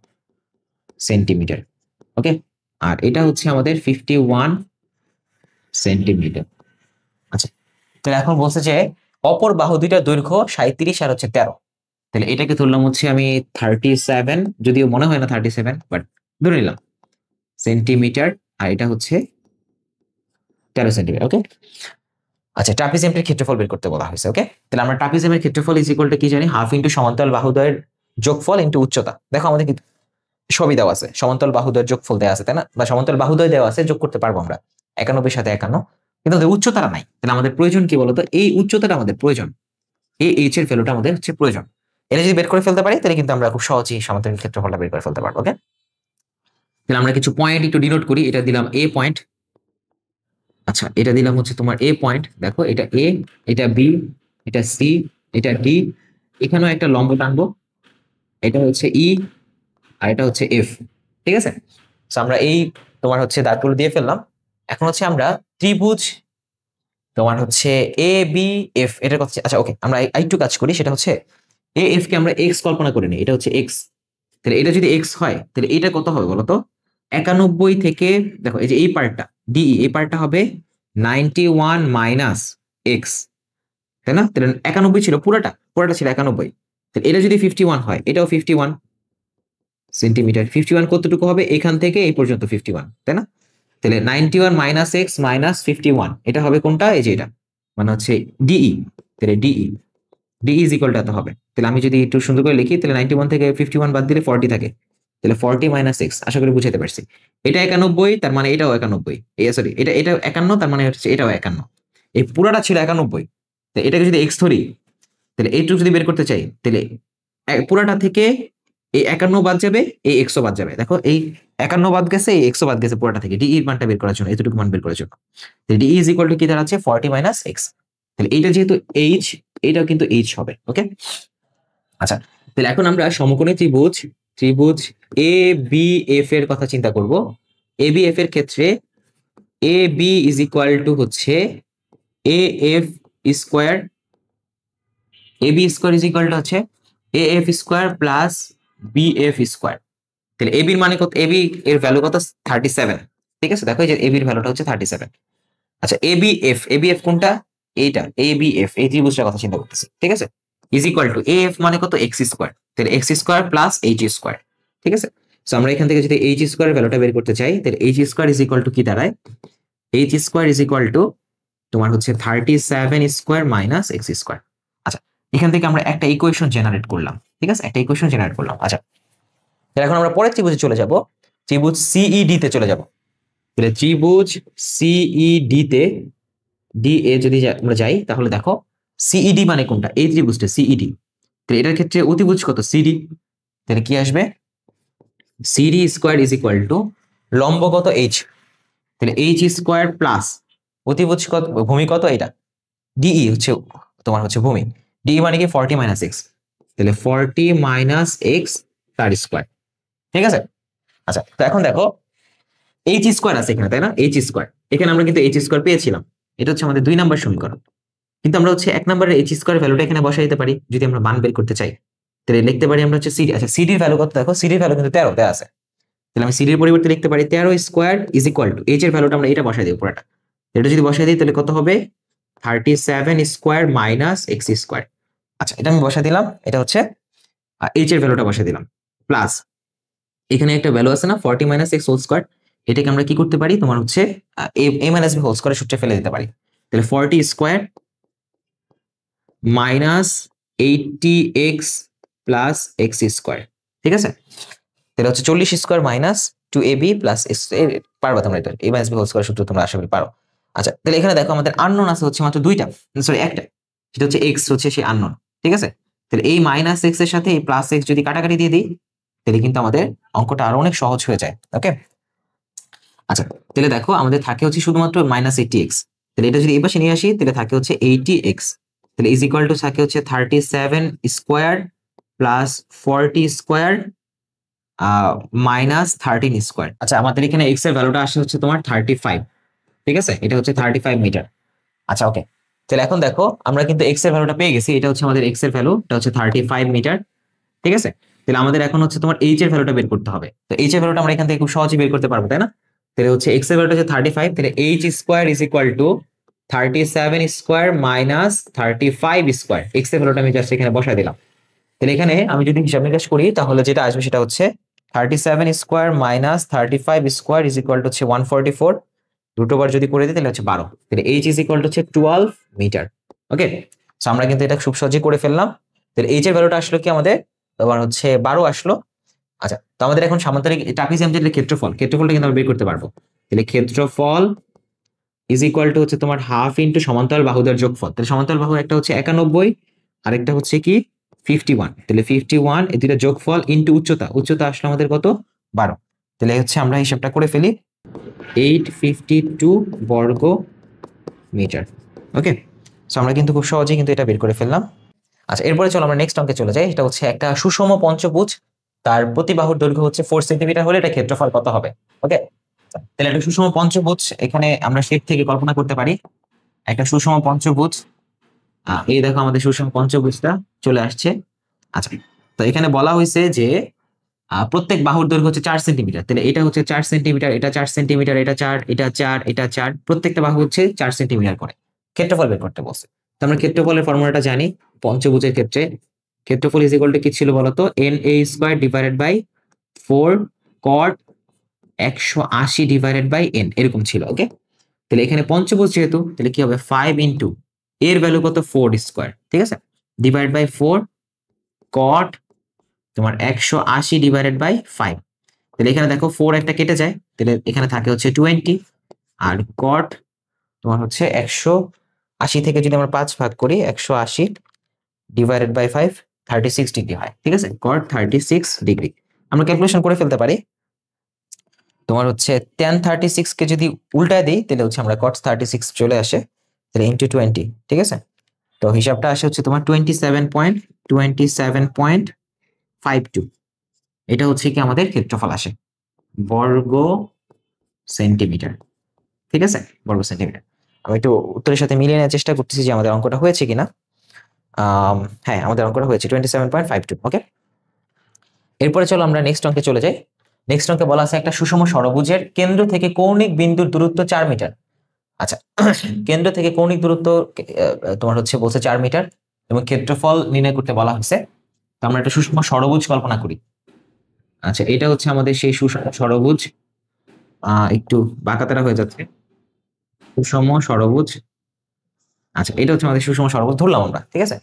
সেন্টিমিটার। ওকে, আর এটা হচ্ছে আমাদের 51 সেন্টিমিটার। আচ্ছা, তাহলে এখন বলছে যে অপর বাহু দুইটার দৈর্ঘ্য 37 আর হচ্ছে 13। তাহলে এটাকে ধরলাম হচ্ছে আমি 37, যদিও মনে হয় না 37, বাট ধরে নিলাম সেন্টিমিটার, আর এটা হচ্ছে 13 সেন্টিমিটার। ওকে, আচ্ছা, ট্রাপিজিয়ামটার ক্ষেত্রফল বের করতে বলা হয়েছে। ওকে, তাহলে আমরা ট্রাপিজিয়ামের ক্ষেত্রফল ইজ ইকুয়াল টু কি জানি? হাফ ইন্টু সমান্তরাল বাহুদ্বয়ের যোগফল ইন্টু উচ্চতা। দেখো আমাদের কিন্তু সবই দেওয়া আছে, সমান্তরাল বাহুদ্বয়ের যোগফল দেওয়া আছে, তাই না? বা সমান্তরাল বাহুদ্বয় দেওয়া আছে, যোগ করতে পারবো আমরা 91 সাথে 51, কিন্তু আমাদের উচ্চতাটা নাই। তাহলে আমাদের প্রয়োজন কি বলতো? এই উচ্চতাটা আমাদের প্রয়োজন, এই এইচ এর ভ্যালুটা আমাদের হচ্ছে প্রয়োজন। এটা যদি বের করে ফেলতে পারি তাহলে কিন্তু আমরা খুব সহজেই সমান্তরাল ক্ষেত্রফলটা বের করে ফেলতে পারবো। ওকে, তাহলে আমরা কিছু পয়েন্ট একটু ডিনোট করি। এটা দিলাম এ পয়েন্ট, আচ্ছা এটা দিলাম হচ্ছে তোমার এ পয়েন্ট, দেখো এটা এ, এটা বি, এটা সি, এটা ডি, এখানেও একটা লম্ব টানবো, এটা হচ্ছে ই, আর এটা হচ্ছে এফ, ঠিক আছে? তো আমরা এই তোমার হচ্ছে দাগগুলো দিয়ে ফেললাম। এখন হচ্ছে আমরা ত্রিভুজ তোমার হচ্ছে এ বি এফ এটার কথা, আচ্ছা ওকে, আমরা আরেকটু কাজ করি, সেটা হচ্ছে এ এফ কে আমরা এক্স কল্পনা করে নিই, এটা হচ্ছে এক্স। তাহলে এটা যদি এক্স হয় তাহলে এটা কত হবে বলতো? 91 থেকে, দেখো এই যে এই পার্টটা ডিই, এই পার্টটা হবে 91 মাইনাস এক্স, তাই না? তাহলে 91 ছিল, পুরাটা পুরাটা ছিল 91। তাহলে এটা যদি 51 হয়, এটাও 51 সেন্টিমিটার। 51 কতটুকু হবে? এখান থেকে এই পর্যন্ত 51, তাই না? তাহলে 91 মাইনাস এক্স মাইনাস 51, এটা হবে কোনটা? এই যে এটা, মানে হচ্ছে ডিই। তাহলে ডিই ইজ ইকুয়াল টু এত হবে। তাহলে আমি যদি একটু সুন্দর করে লিখি, তাহলে 91 থেকে 51 বাদ দিলে 40 থাকে, তাহলে 40 মাইনাস এক্স। আশা করি বুঝাতে পারছি। এটা 91, তার মানে এটাও 91, সরি এটা 51, তার মানে হচ্ছে এটাও 51। এই পুরাটা ছিল 91, তো এটাকে যদি এক্স ধরি, তাহলে এইটুকু যদি বের করতে চাই, তাহলে পুরাটা থেকে এই 51 বাদ যাবে, এই এক্সও বাদ যাবে। দেখো এই 51 বাদ গেছে, এই এক্সও বাদ গেছে পুরাটা থেকে, ডি এর মানটা বের করার জন্য, এতটুকু মান বের করার জন্য। ডি ইজ ইকুয়াল টু কি দাঁড়াচ্ছে? 40 মাইনাস এক্স। তাহলে এইটা যেহেতু এইচ, এটাও কিন্তু এইচ হবে। ওকে, আচ্ছা তাহলে এখন আমরা সমকোণী ত্রিভুজ ত্রিভুজ এ বি এফ এর কথা চিন্তা করব। এ বি এফ এর ক্ষেত্রে A B is equal to হচ্ছে A F square, A B square is equal to হচ্ছে A F square plus B F square. তাহলে এ বির মানে কত, এ বি এর ভ্যালু কত 37। ঠিক আছে, দেখো এই যে এ বির ভ্যালুটা হচ্ছে 37। আচ্ছা A B F, A B F কোনটা, এইটা এ বি এফ, এই ত্রিভুজটার কথা চিন্তা করতেছি। ঠিক আছে, is equal to A F মানে কত এক্স স্কোয়ার, তাহলে x square plus H square. ঠিক আছে, সো আমরা এখান থেকে যদি এইচ স্কোয়ার ভ্যালুটা বের করতে চাই তাহলে H square is equal to কি দাঁড়ায়, H square is equal to তোমার হচ্ছে 37 স্কোয়ার মাইনাস এক্স স্কোয়ার। আচ্ছা এখান থেকে আমরা একটা ইকুয়েশন জেনারেট করলাম। ঠিক আছে, একটা ইকুয়েশন জেনারেট করলাম। আচ্ছা এখন আমরা পরের ত্রিভুজে চলে যাব, ত্রিভুজ সিইডি তে চলে যাব। তাহলে ত্রিভুজ সিইডি তে ডি এ যদি আমরা যাই তাহলে দেখো সিইডি মানে কোনটা, এই ত্রিভুজটা সিইডি। তাহলে এটার ক্ষেত্রে অতিভুজ কত সিডি, তাহলে কি আসবে CD square is equal to লম্ব কত এইচ, তাহলে এইচ স্কোয়ার প্লাস অতিভুজ কত, ভূমি কত এটা ডিই হচ্ছে তোমার হচ্ছে ভূমি, ডিই মানে কি 40 মাইনাস এক্স, তাহলে 40 মাইনাস এক্স তার স্কোয়ার। ঠিক আছে, আচ্ছা তো এখন দেখো এইচ স্কোয়ার আছে এখানে তাই না, এইচ স্কোয়ার, এখানে আমরা কিন্তু এইচ স্কোয়ার পেয়েছিলাম, এটা হচ্ছে আমাদের 2 নম্বর সমীকরণ। কিন্তু আমরা হচ্ছে 1 নম্বরের এইচ স্কোয়ার ভ্যালুটা এখানে বসাই দিতে পারি যদি আমরা মান বের করতে চাই। তাহলে লিখতে পারি আমরা হচ্ছে সিডি, আচ্ছা সিডির ভ্যালু কত দেখো, সিডির ভ্যালু কিন্তু 13 দেওয়া আছে, তাহলে আমি সিডির পরিবর্তে লিখতে পারি 13 square is equal two H এর ভ্যালুটা আমরা এটা বসাই দিই পুরোটা, এটা যদি বসাই দিই তাহলে কত হবে 37 স্কোয়ার মাইনাস এক্স স্কোয়ার। আচ্ছা এটা আমি বসাই দিলাম, এটা হচ্ছে এইচ এর ভ্যালুটা বসাই দিলাম, প্লাস এখানে একটা ভ্যালু আছে না 40 মাইনাস এক্স হোল স্কোয়ার, এটাকে আমরা কি করতে পারি তোমার হচ্ছে এ মাইনাস বি হোল স্কোয়ারের সূত্রে ফেলে দিতে পারি। তাহলে 40 square minus 80 x plus x square. ঠিক আছে, তাহলে হচ্ছে 40 স্কোয়ার মাইনাস 2ab প্লাস পারবা তোমরা এটা এ মাইনাস বি হোল স্কোয়ার সূত্র তোমরা আশা করি পারো। আচ্ছা তাহলে এখানে দেখো আমাদের আননোন আছে হচ্ছে মাত্র দুইটা, সরি একটা, সেটা হচ্ছে এক্স হচ্ছে সেই আননোন। ঠিক আছে, তাহলে এই মাইনাস এক্স এর সাথে এই প্লাস এক্স যদি কাটাকাটি দিয়ে দিই তাহলে কিন্তু আমাদের অঙ্কটা আরো অনেক সহজ হয়ে যায়। ওকে, আচ্ছা তাহলে দেখো আমাদের থাকে হচ্ছে শুধুমাত্র মাইনাস 80 এক্স, তাহলে এটা যদি এই পাশে নিয়ে আসি তাহলে থাকে হচ্ছে 80 এক্স, তাহলে ইজ ইকুয়াল টু থাকে হচ্ছে 37 square plus 40 square minus 13 square. আচ্ছা আমাদের এখানে এক্স এর ভ্যালুটা আসে হচ্ছে তোমার 35। ঠিক আছে, এটা হচ্ছে 35 মিটার। আচ্ছা ওকে, তাহলে এখন দেখো আমরা কিন্তু এক্স এর ভ্যালুটা পেয়ে গেছি, এটা হচ্ছে আমাদের এক্স এর ভ্যালু, এটা হচ্ছে 35 মিটার। ঠিক আছে, তাহলে আমাদের এখন হচ্ছে তোমার এইচ এর ভ্যালুটা বের করতে হবে। তো এইচ এর ভ্যালুটা আমরা এখান থেকে খুব সহজেই বের করতে পারবো তাই না, তাহলে হচ্ছে এক্স এর ভ্যালুটা হচ্ছে 35, তাহলে H square is equal two 37 square minus 35 square, x এর ভ্যালুটা আমি জাস্ট এখানে বসাই দিলাম। তাহলে এখানে আমি যদি হিসাব নিকাশ করি তাহলে যেটা আসবে সেটা হচ্ছে 37 square minus 35 square is equal to হচ্ছে 144, দুটো বার যদি করে দিই তাহলে হচ্ছে 12, তাহলে এইচ ইজ ইকুয়াল টু হচ্ছে 12 মিটার। ওকে, সো আমরা কিন্তু এটা খুব সহজেই করে ফেললাম। তাহলে এইচ এর ভ্যালুটা আসলো কি আমাদের তোমার হচ্ছে 12 আসলো। আচ্ছা তো আমাদের এখন সামান্তরিক ট্রাপিজিয়াম যেটা ক্ষেত্রফল, ক্ষেত্রফলটা কিন্তু আমরা বের করতে পারবো। তাহলে ক্ষেত্রফল ইজ ইকুয়াল টু হচ্ছে তোমার হাফ ইন্টু সমান্তরাল বাহুদের যোগফল, তাহলে সমান্তরাল বাহু একটা হচ্ছে 91 আর একটা হচ্ছে কি 51, তাহলে 51 এই দুইটা যোগফল ইন্টু উচ্চতা, উচ্চতা আসলে আমাদের কত 12, তাহলে হচ্ছে আমরা হিসাবটা করে ফেলি 852 বর্গ মিটার। ওকে, সো আমরা কিন্তু খুব সহজেই কিন্তু এটা বের করে ফেললাম। আচ্ছা এরপরে চলো আমরা নেক্সট অঙ্কে চলে যাই, এটা হচ্ছে একটা সুষম পঞ্চভুজ, তার প্রতি বাহুর দৈর্ঘ্য হচ্ছে 4 সেন্টিমিটার হলে এটা ক্ষেত্রফল কত হবে। ওকে, তাহলে একটা সুষম পঞ্চভুজ এখানে আমরা শেপ থেকে কল্পনা করতে পারি, একটা সুষম পঞ্চভুজ, এই দেখো আমাদের সুষম পঞ্চভুজটা চলে আসছে। আচ্ছা তো এখানে বলা হয়েছে যে প্রত্যেক বাহুর দৈর্ঘ্য হচ্ছে 4 সেন্টিমিটার, তাহলে এটা হচ্ছে 4 সেন্টিমিটার, এটা 4 সেন্টিমিটার, এটা 4, এটা 4, এটা 4, প্রত্যেকটা বাহু হচ্ছে 4 সেন্টিমিটার করে, ক্ষেত্রফল বের করতে বলছে। তো আমরা ক্ষেত্রফলের ফর্মুলাটা জানি পঞ্চভুজের ক্ষেত্রে, ক্ষেত্রফল ইজ ইকুয়াল টু কি ছিল বলতো, NA square divided by 4 cot 180 divided by n, এরকম ছিল। ওকে, তাহলে এখানে পঞ্চভুজ যেহেতু তাহলে কি হবে 5 ইন্টু এর ভ্যালু কত 4 স্কয়ার, ঠিক আছে, ডিভাইড বাই 4 cot তোমার 180 ডিভাইডেড বাই 5, তাহলে এখানে দেখো 4 একটা কেটে যায়, তাহলে এখানে থাকে হচ্ছে 20, আর cot তোমার হচ্ছে 180 থেকে যদি আমরা 5 ভাগ করি 180 ডিভাইডেড বাই 5 36 ডিগ্রি হয়। ঠিক আছে, cot 36 ডিগ্রি আমরা ক্যালকুলেশন করে ফেলতে পারি। তোমার হচ্ছে tan 36 কে যদি উল্টায় দিই তাহলে হচ্ছে আমরা cot 36 চলে আসে, তাহলে ইনটু 20। ঠিক আছে, তো হিসাবটা আসে হচ্ছে তোমার 27.52। এটা হচ্ছে কি আমাদের ক্ষেত্রফল আসে বর্গ সেন্টিমিটার। ঠিক আছে, বর্গ সেন্টিমিটার। আমি একটু উত্তরের সাথে মিলিয়ে নেওয়ার চেষ্টা করতেছি যে আমাদের অঙ্কটা হয়েছে কিনা। হ্যাঁ, আমাদের অঙ্কটা হয়েছে 27.52। ওকে, এরপরে চলো আমরা নেক্সট অঙ্কে চলে যাই। নেক্সট অঙ্কে বলা আছে একটা সুষম ষড়ভুজের কেন্দ্র থেকে কৌণিক বিন্দুর দূরত্ব 4 মিটার। আচ্ছা, কেন্দ্র থেকে কৌণিক দূরত্ব তোমার হচ্ছে বলছে 4 মিটার এবং ক্ষেত্রফল নির্ণয় করতে বলা হয়েছে। তো আমরা একটা সুষম ষড়ভুজ কল্পনা করি। আচ্ছা, এটা হচ্ছে আমাদের সেই সুষম ষড়ভুজ। একটু বাঁকাতারা হয়ে যাচ্ছে। সুষম ষড়ভুজ। আচ্ছা, এটা হচ্ছে আমাদের সুষম ষড়ভুজ ধরলাম আমরা। ঠিক আছে,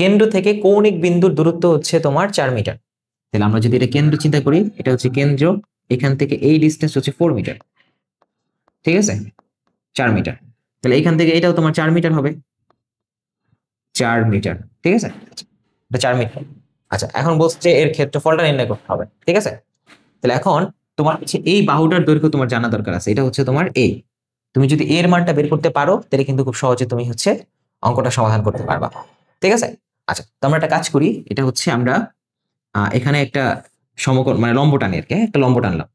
কেন্দ্র থেকে কৌণিক বিন্দুর দূরত্ব হচ্ছে তোমার 4 মিটার। তাহলে আমরা যদি এটা কেন্দ্র চিন্তা করি, এটা হচ্ছে কেন্দ্র, এখান থেকে এই ডিস্টেন্স হচ্ছে 4 মিটার। ঠিক আছে, 4 মিটার। তাহলে এখান থেকে এটাও তোমার 4 মিটার হবে, 4 মিটার। ঠিক আছে, এটা 4 মিটার। আচ্ছা, এখন বলছে এর ক্ষেত্রফলটা নির্ণয় করতে হবে। ঠিক আছে, তাহলে এখন তোমার হচ্ছে এই বাহুটার দৈর্ঘ্য তোমার জানা দরকার আছে। এটা হচ্ছে তোমার এ। তুমি যদি এর মানটা বের করতে পারো তাহলে কিন্তু খুব সহজে তুমি হচ্ছে অঙ্কটা সমাধান করতে পারবা। ঠিক আছে, আচ্ছা, তো আমরা একটা কাজ করি। এটা হচ্ছে আমরা এখানে একটা সমকোণ মানে লম্ব টানি আর কি, একটা লম্ব টানলাম।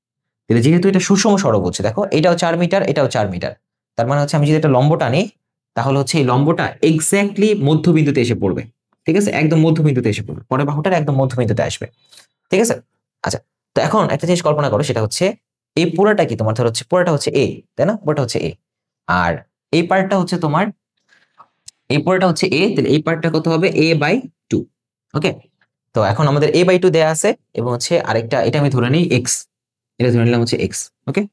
তাহলে যেহেতু এটা সুষম ষড়ভুজ, দেখো এটাও 4 মিটার, এটাও 4 মিটার। তার মানে হচ্ছে আমি যদি একটা লম্ব টানি তাহলে হচ্ছে এই লম্বটা এক্স্যাক্টলি মধ্যবিন্দুতে এসে পড়বে। ঠিক আছে, একদম মধ্যবিন্দুতে এসে পড়বে, পরের বাহুটার একদম মধ্যবিন্দুতে আসবে। ঠিক আছে, আচ্ছা, তো এখন একটা জিনিস কল্পনা করো, সেটা হচ্ছে এই পুরোটা কি তোমার ধর হচ্ছে পুরোটা হচ্ছে এ, তাই না? পুরোটা হচ্ছে এ, আর এই পার্টটা হচ্ছে তোমার, এই পুরোটা হচ্ছে এ। তাহলে এই পার্টটা কত হবে? a/2। ওকে, তো এখন আমাদের a/2 দেয়া আছে এবং হচ্ছে আরেকটা, এটা আমি ধরে নিই এক্স, এটা ধরে নিলাম হচ্ছে এক্স। ওকে,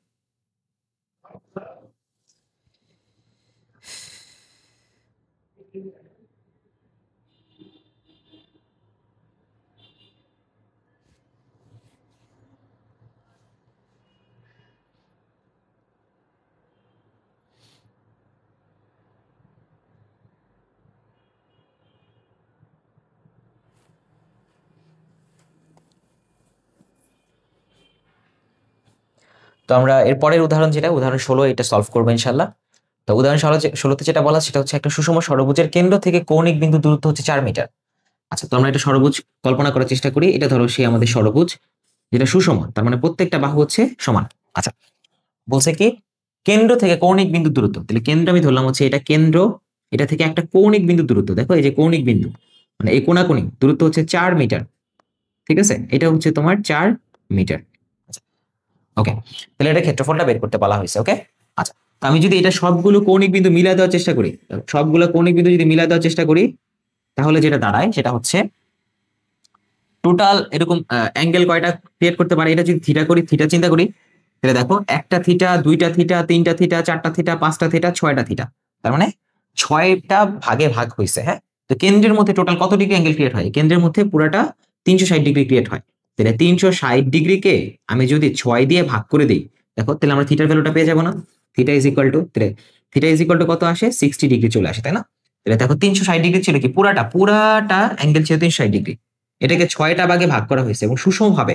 তো আমরা এর পরের উদাহরণ, যেটা উদাহরণ 16, এটা সলভ করবো ইনশাল্লাহ। তো উদাহরণ 16তে যেটা বলা, সেটা হচ্ছে একটা সুষম ষড়ভুজের কেন্দ্র থেকে কৌণিক বিন্দু দূরত্ব হচ্ছে 4 মিটার। আচ্ছা, তো আমরা একটা ষড়ভুজ কল্পনা করার চেষ্টা করি। এটা ধরো সেই আমাদের ষড়ভুজ, যেটা সুষম, তার মানে প্রত্যেকটা বাহু হচ্ছে সমান। আচ্ছা, বলছে কি কেন্দ্র থেকে কৌণিক বিন্দু দূরত্ব। তাহলে কেন্দ্র আমি ধরলাম হচ্ছে এটা কেন্দ্র, এটা থেকে একটা কৌণিক বিন্দু দূরত্ব, দেখো এই যে কৌণিক বিন্দু মানে এই কোণাকুণি দূরত্ব হচ্ছে 4 মিটার। ঠিক আছে, এটা হচ্ছে তোমার 4 মিটার। ওকে, তাহলে এটা ক্ষেত্রফলটা বের করতে বলা হয়েছে। ওকে, আচ্ছা, তো আমি যদি এটা সবগুলো কৌণিক বিন্দু মিলাই দেওয়ার চেষ্টা করি, সবগুলো কৌণিক বিন্দু যদি মিলাই দেওয়ার চেষ্টা করি, তাহলে যেটা দাঁড়ায় সেটা হচ্ছে টোটাল এরকম অ্যাঙ্গেল কয়টা ক্রিয়েট করতে পারে। এটা যদি থিটা করি, থিটা চিন্তা করি, তাহলে দেখো একটা থিটা, দুইটা থিটা, তিনটা থিটা, চারটা থিটা, পাঁচটা থিটা, 6টা থিটা। তার মানে 6টা ভাগে ভাগ হয়েছে। হ্যাঁ, তো কেন্দ্রের মধ্যে টোটাল কত ডিগ্রি অ্যাঙ্গেল ক্রিয়েট হয়? কেন্দ্রের মধ্যে পুরাটা 360 ডিগ্রি ক্রিয়েট হয়। তাহলে 360 ডিগ্রিকে আমি যদি 6 দিয়ে ভাগ করে দিই, দেখো তাহলে আমরা থিটার ভ্যালুটা পেয়ে যাবো না? Theta is equal two, theta is equal two কত আসে? 60 ডিগ্রি চলে আসে, তাই না? তাহলে দেখো 360 ডিগ্রি ছিল কি, পুরাটা অ্যাঙ্গেল ছিল 360 ডিগ্রি। এটাকে 6টা ভাগে ভাগ করা হয়েছে এবং সুষমভাবে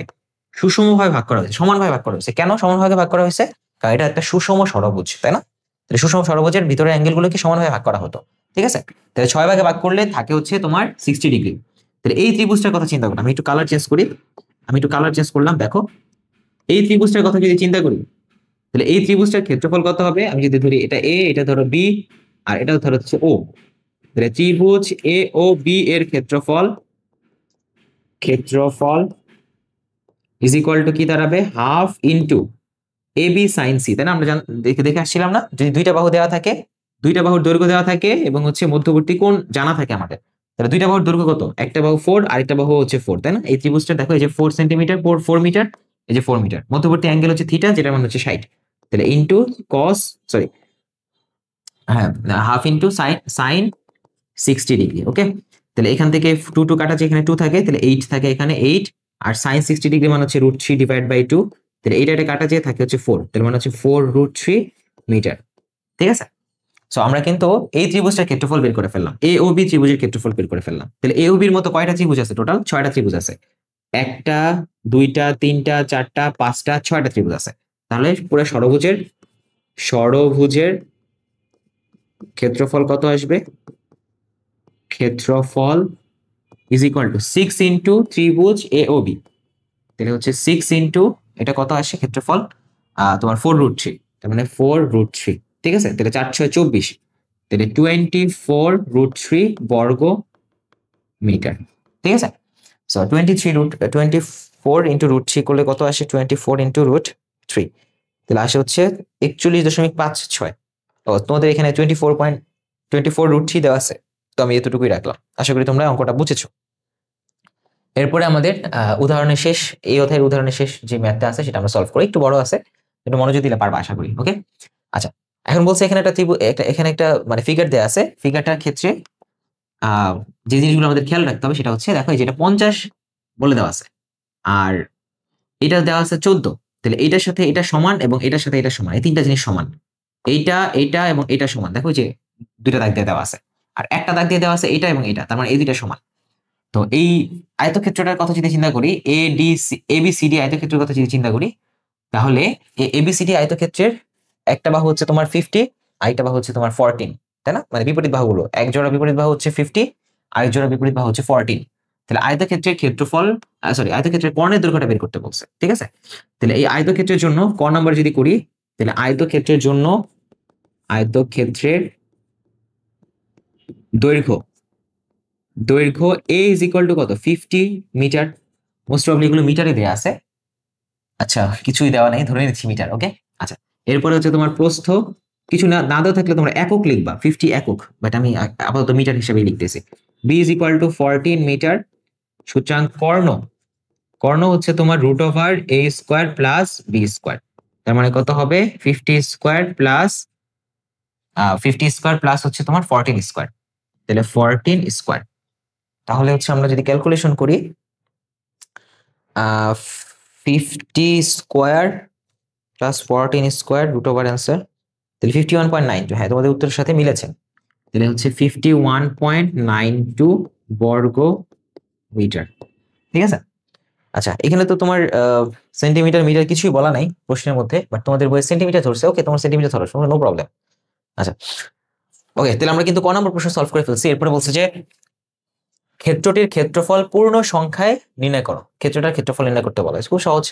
ভাগ করা হয়েছে, সমানভাবে ভাগ করা হয়েছে। কেন সমানভাবে ভাগ করা হয়েছে? কারণ এটা একটা সুষম ষড়ভুজ, তাই না? তাহলে সুষম ষড়ভুজের ভিতরে অ্যাঙ্গেল গুলোকে সমানভাবে ভাগ করা হতো। ঠিক আছে, তাহলে 6 ভাগে ভাগ করলে থাকে হচ্ছে তোমার 60 ডিগ্রি। তাহলে এই ত্রিভুজটার কথা চিন্তা করো, আমি একটু কালার চেঞ্জ করি, আমি একটু কালার চেঞ্জ করলাম। দেখো এই ত্রিভুজটার কথা যদি চিন্তা করি, তাহলে এই ত্রিভুজটার ক্ষেত্রফল কত হবে? আমি যদি ধরি এটা এ, এটা ধরো বি, আর এটা ধরো হচ্ছে ও, তাহলে ত্রিভুজ এ ও বি এর ক্ষেত্রফল ইজ ইকুয়াল টু কি দাঁড়াবে? Half into A B sign C, তাই না? আমরা দেখে দেখে আসছিলাম না, যদি দুইটা বাহু দেওয়া থাকে, দুইটা বাহুর দৈর্ঘ্য দেওয়া থাকে এবং হচ্ছে মধ্যবর্তী কোণ জানা থাকে আমাদের, তাহলে দুইটা বাহুর দৈর্ঘ্য কত? একটা বাহু 4, আরেকটা বাহু হচ্ছে 4, তাই না? এই ত্রিভুজটা দেখো, এই যে 4 সেন্টিমিটার, 4 মিটার, এই যে 4 মিটার, মধ্যবর্তী অ্যাঙ্গেল হচ্ছে থিটা, যেটা মানে হচ্ছে 60। তাহলে ইন্টু কস, সরি, হ্যাঁ, হাফ ইন্টু সাইন 60 ডিগ্রি। ওকে, তাহলে এখান থেকে 2 2 কাটা, এখানে 2 থাকে, তাহলে 8 থাকে এখানে 8, আর সাইন 60 ডিগ্রি মানে হচ্ছে √3 ডিভাইড বাই 2, তাহলে এটা কাটা যেয়ে থাকে হচ্ছে 4, তাহলে মানে হচ্ছে 4√3 মিটার। ঠিক আছে, সো আমরা কিন্তু এই ত্রিভুজটার ক্ষেত্রফল বের করে ফেললাম, এ ও বি ত্রিভুজের ক্ষেত্রফল বের করে ফেললাম। তাহলে এ ও বির মতো কয়টা ত্রিভুজ আছে? টোটাল 6টা ত্রিভুজ আছে। একটা, দুইটা, তিনটা, চারটা, পাঁচটা, 6টা ত্রিভুজ আছে। তাহলে পুরো ষড়ভুজের ক্ষেত্রফল কত আসবে? ক্ষেত্রফল ইজ ইকুয়াল টু 6 ইন্টু ত্রিভুজ এ ও বি। তাহলে হচ্ছে 6 ইন্টু এটা কত আসে ক্ষেত্রফল তোমার 4√3, তার মানে 4√3। ঠিক আছে, তাহলে 4 6 24, তাহলে 24√3 বর্গ মিটার। ঠিক আছে, সো 24 ইন্টু √3 করলে কত আসে? 24 ইন্টু √3, তাহলে আসে হচ্ছে 41.56। ও তোমাদের এখানে 24.24√3 দেওয়া আছে, তো আমি এতটুকুই রাখলাম। আশা করি তোমরা অঙ্কটা বুঝেছো। এরপরে আমাদের উদাহরণের শেষ, এই অধ্যায়ের উদাহরণের শেষ যে ম্যাথটা আছে সেটা আমরা সলভ করি। একটু বড় আছে, একটু মনোযোগ দিলে পারবা আশা করি। ওকে, আচ্ছা, এখন বলছে এখানে এখানে একটা মানে ফিগার দেওয়া আছে। ফিগারটার ক্ষেত্রে যে জিনিসগুলো আমাদের খেয়াল রাখতে হবে সেটা হচ্ছে, দেখো যেটা 50 বলে দেওয়া আছে আর এটা দেওয়া আছে 14, তাহলে এইটার সাথে এটা সমান এবং এটার সাথে এটা সমান, এই তিনটা জিনিস সমান। এইটা এইটা এবং এটা সমান, দেখো যে দুইটা দাগ দিয়ে দেওয়া আছে, আর একটা দাগ দিয়ে দেওয়া আছে এটা এবং এটা, তার মানে এই দুইটা সমান। তো এই আয়তক্ষেত্রটার কথা যদি চিন্তা করি, এবিসিডি আয়তক্ষেত্রের কথা যদি চিন্তা করি, তাহলে এবিসিডি আয়তক্ষেত্রের একটা বাহু হচ্ছে তোমার 50, আরেকটা বাহু হচ্ছে তোমার 14, তাই না? মানে বিপরীত বাহুগুলো, এক জোড়া বিপরীত বাহু হচ্ছে 50, আরেক জোড়া বিপরীত বাহু হচ্ছে 14। তাহলে আয়তক্ষেত্রের ক্ষেত্রফল, সরি, আয়তক্ষেত্রের কর্ণের দৈর্ঘ্যটা বের করতে বলছে। ঠিক আছে, তাহলে এই আয়তক্ষেত্রের জন্য ক নাম্বার যদি করি, তাহলে আয়তক্ষেত্রের জন্য আয়তক্ষেত্রের দৈর্ঘ্য এ ইজ ইকুয়াল টু কত? 50 মিটার। মোস্ট প্রবাবলি এগুলো মিটারে দেয়া আছে। আচ্ছা, কিছুই দেওয়া নেই, ধরে নিচ্ছি মিটার। ওকে, আচ্ছা, এরপরে হচ্ছে তোমার প্রস্থ, কিছু না দেওয়া থাকলে তোমরা একক লিখবা, 50 একক, বাট আমি আপাতত মিটার হিসেবে লিখতেছি। B is equal to 14 metre. সুতরাং কর্ণ হচ্ছে তোমার √a² প্লাস বি স্কোয়ার, তার মানে কত হবে? 50² প্লাস 50² প্লাস হচ্ছে তোমার 14², তাহলে 14²। তাহলে হচ্ছে আমরা যদি ক্যালকুলেশন করি, 50² প্লাস 14² √, তাহলে 51.92। হ্যাঁ, তোমাদের উত্তরের সাথে মিলেছে। তাহলে হচ্ছে 51.92 বর্গ মিটার। ঠিক আছে, আচ্ছা, এখানে তো তোমার সেন্টিমিটার মিটার কিছুই বলা নাই প্রশ্নের মধ্যে, বাট তোমাদের বইয়ে সেন্টিমিটার ধরছে। ওকে, তোমার সেন্টিমিটার ধরো, নো প্রবলেম। আচ্ছা, ওকে, তাহলে আমরা কিন্তু ক নম্বর প্রশ্ন সলভ করে ফেলছি। এরপরে বলছে যে ক্ষেত্রটির ক্ষেত্রফল পূর্ণ সংখ্যায় নির্ণয় করো। ক্ষেত্রটার ক্ষেত্রফল নির্ণয় করতে বলা হয়েছে, খুব সহজ।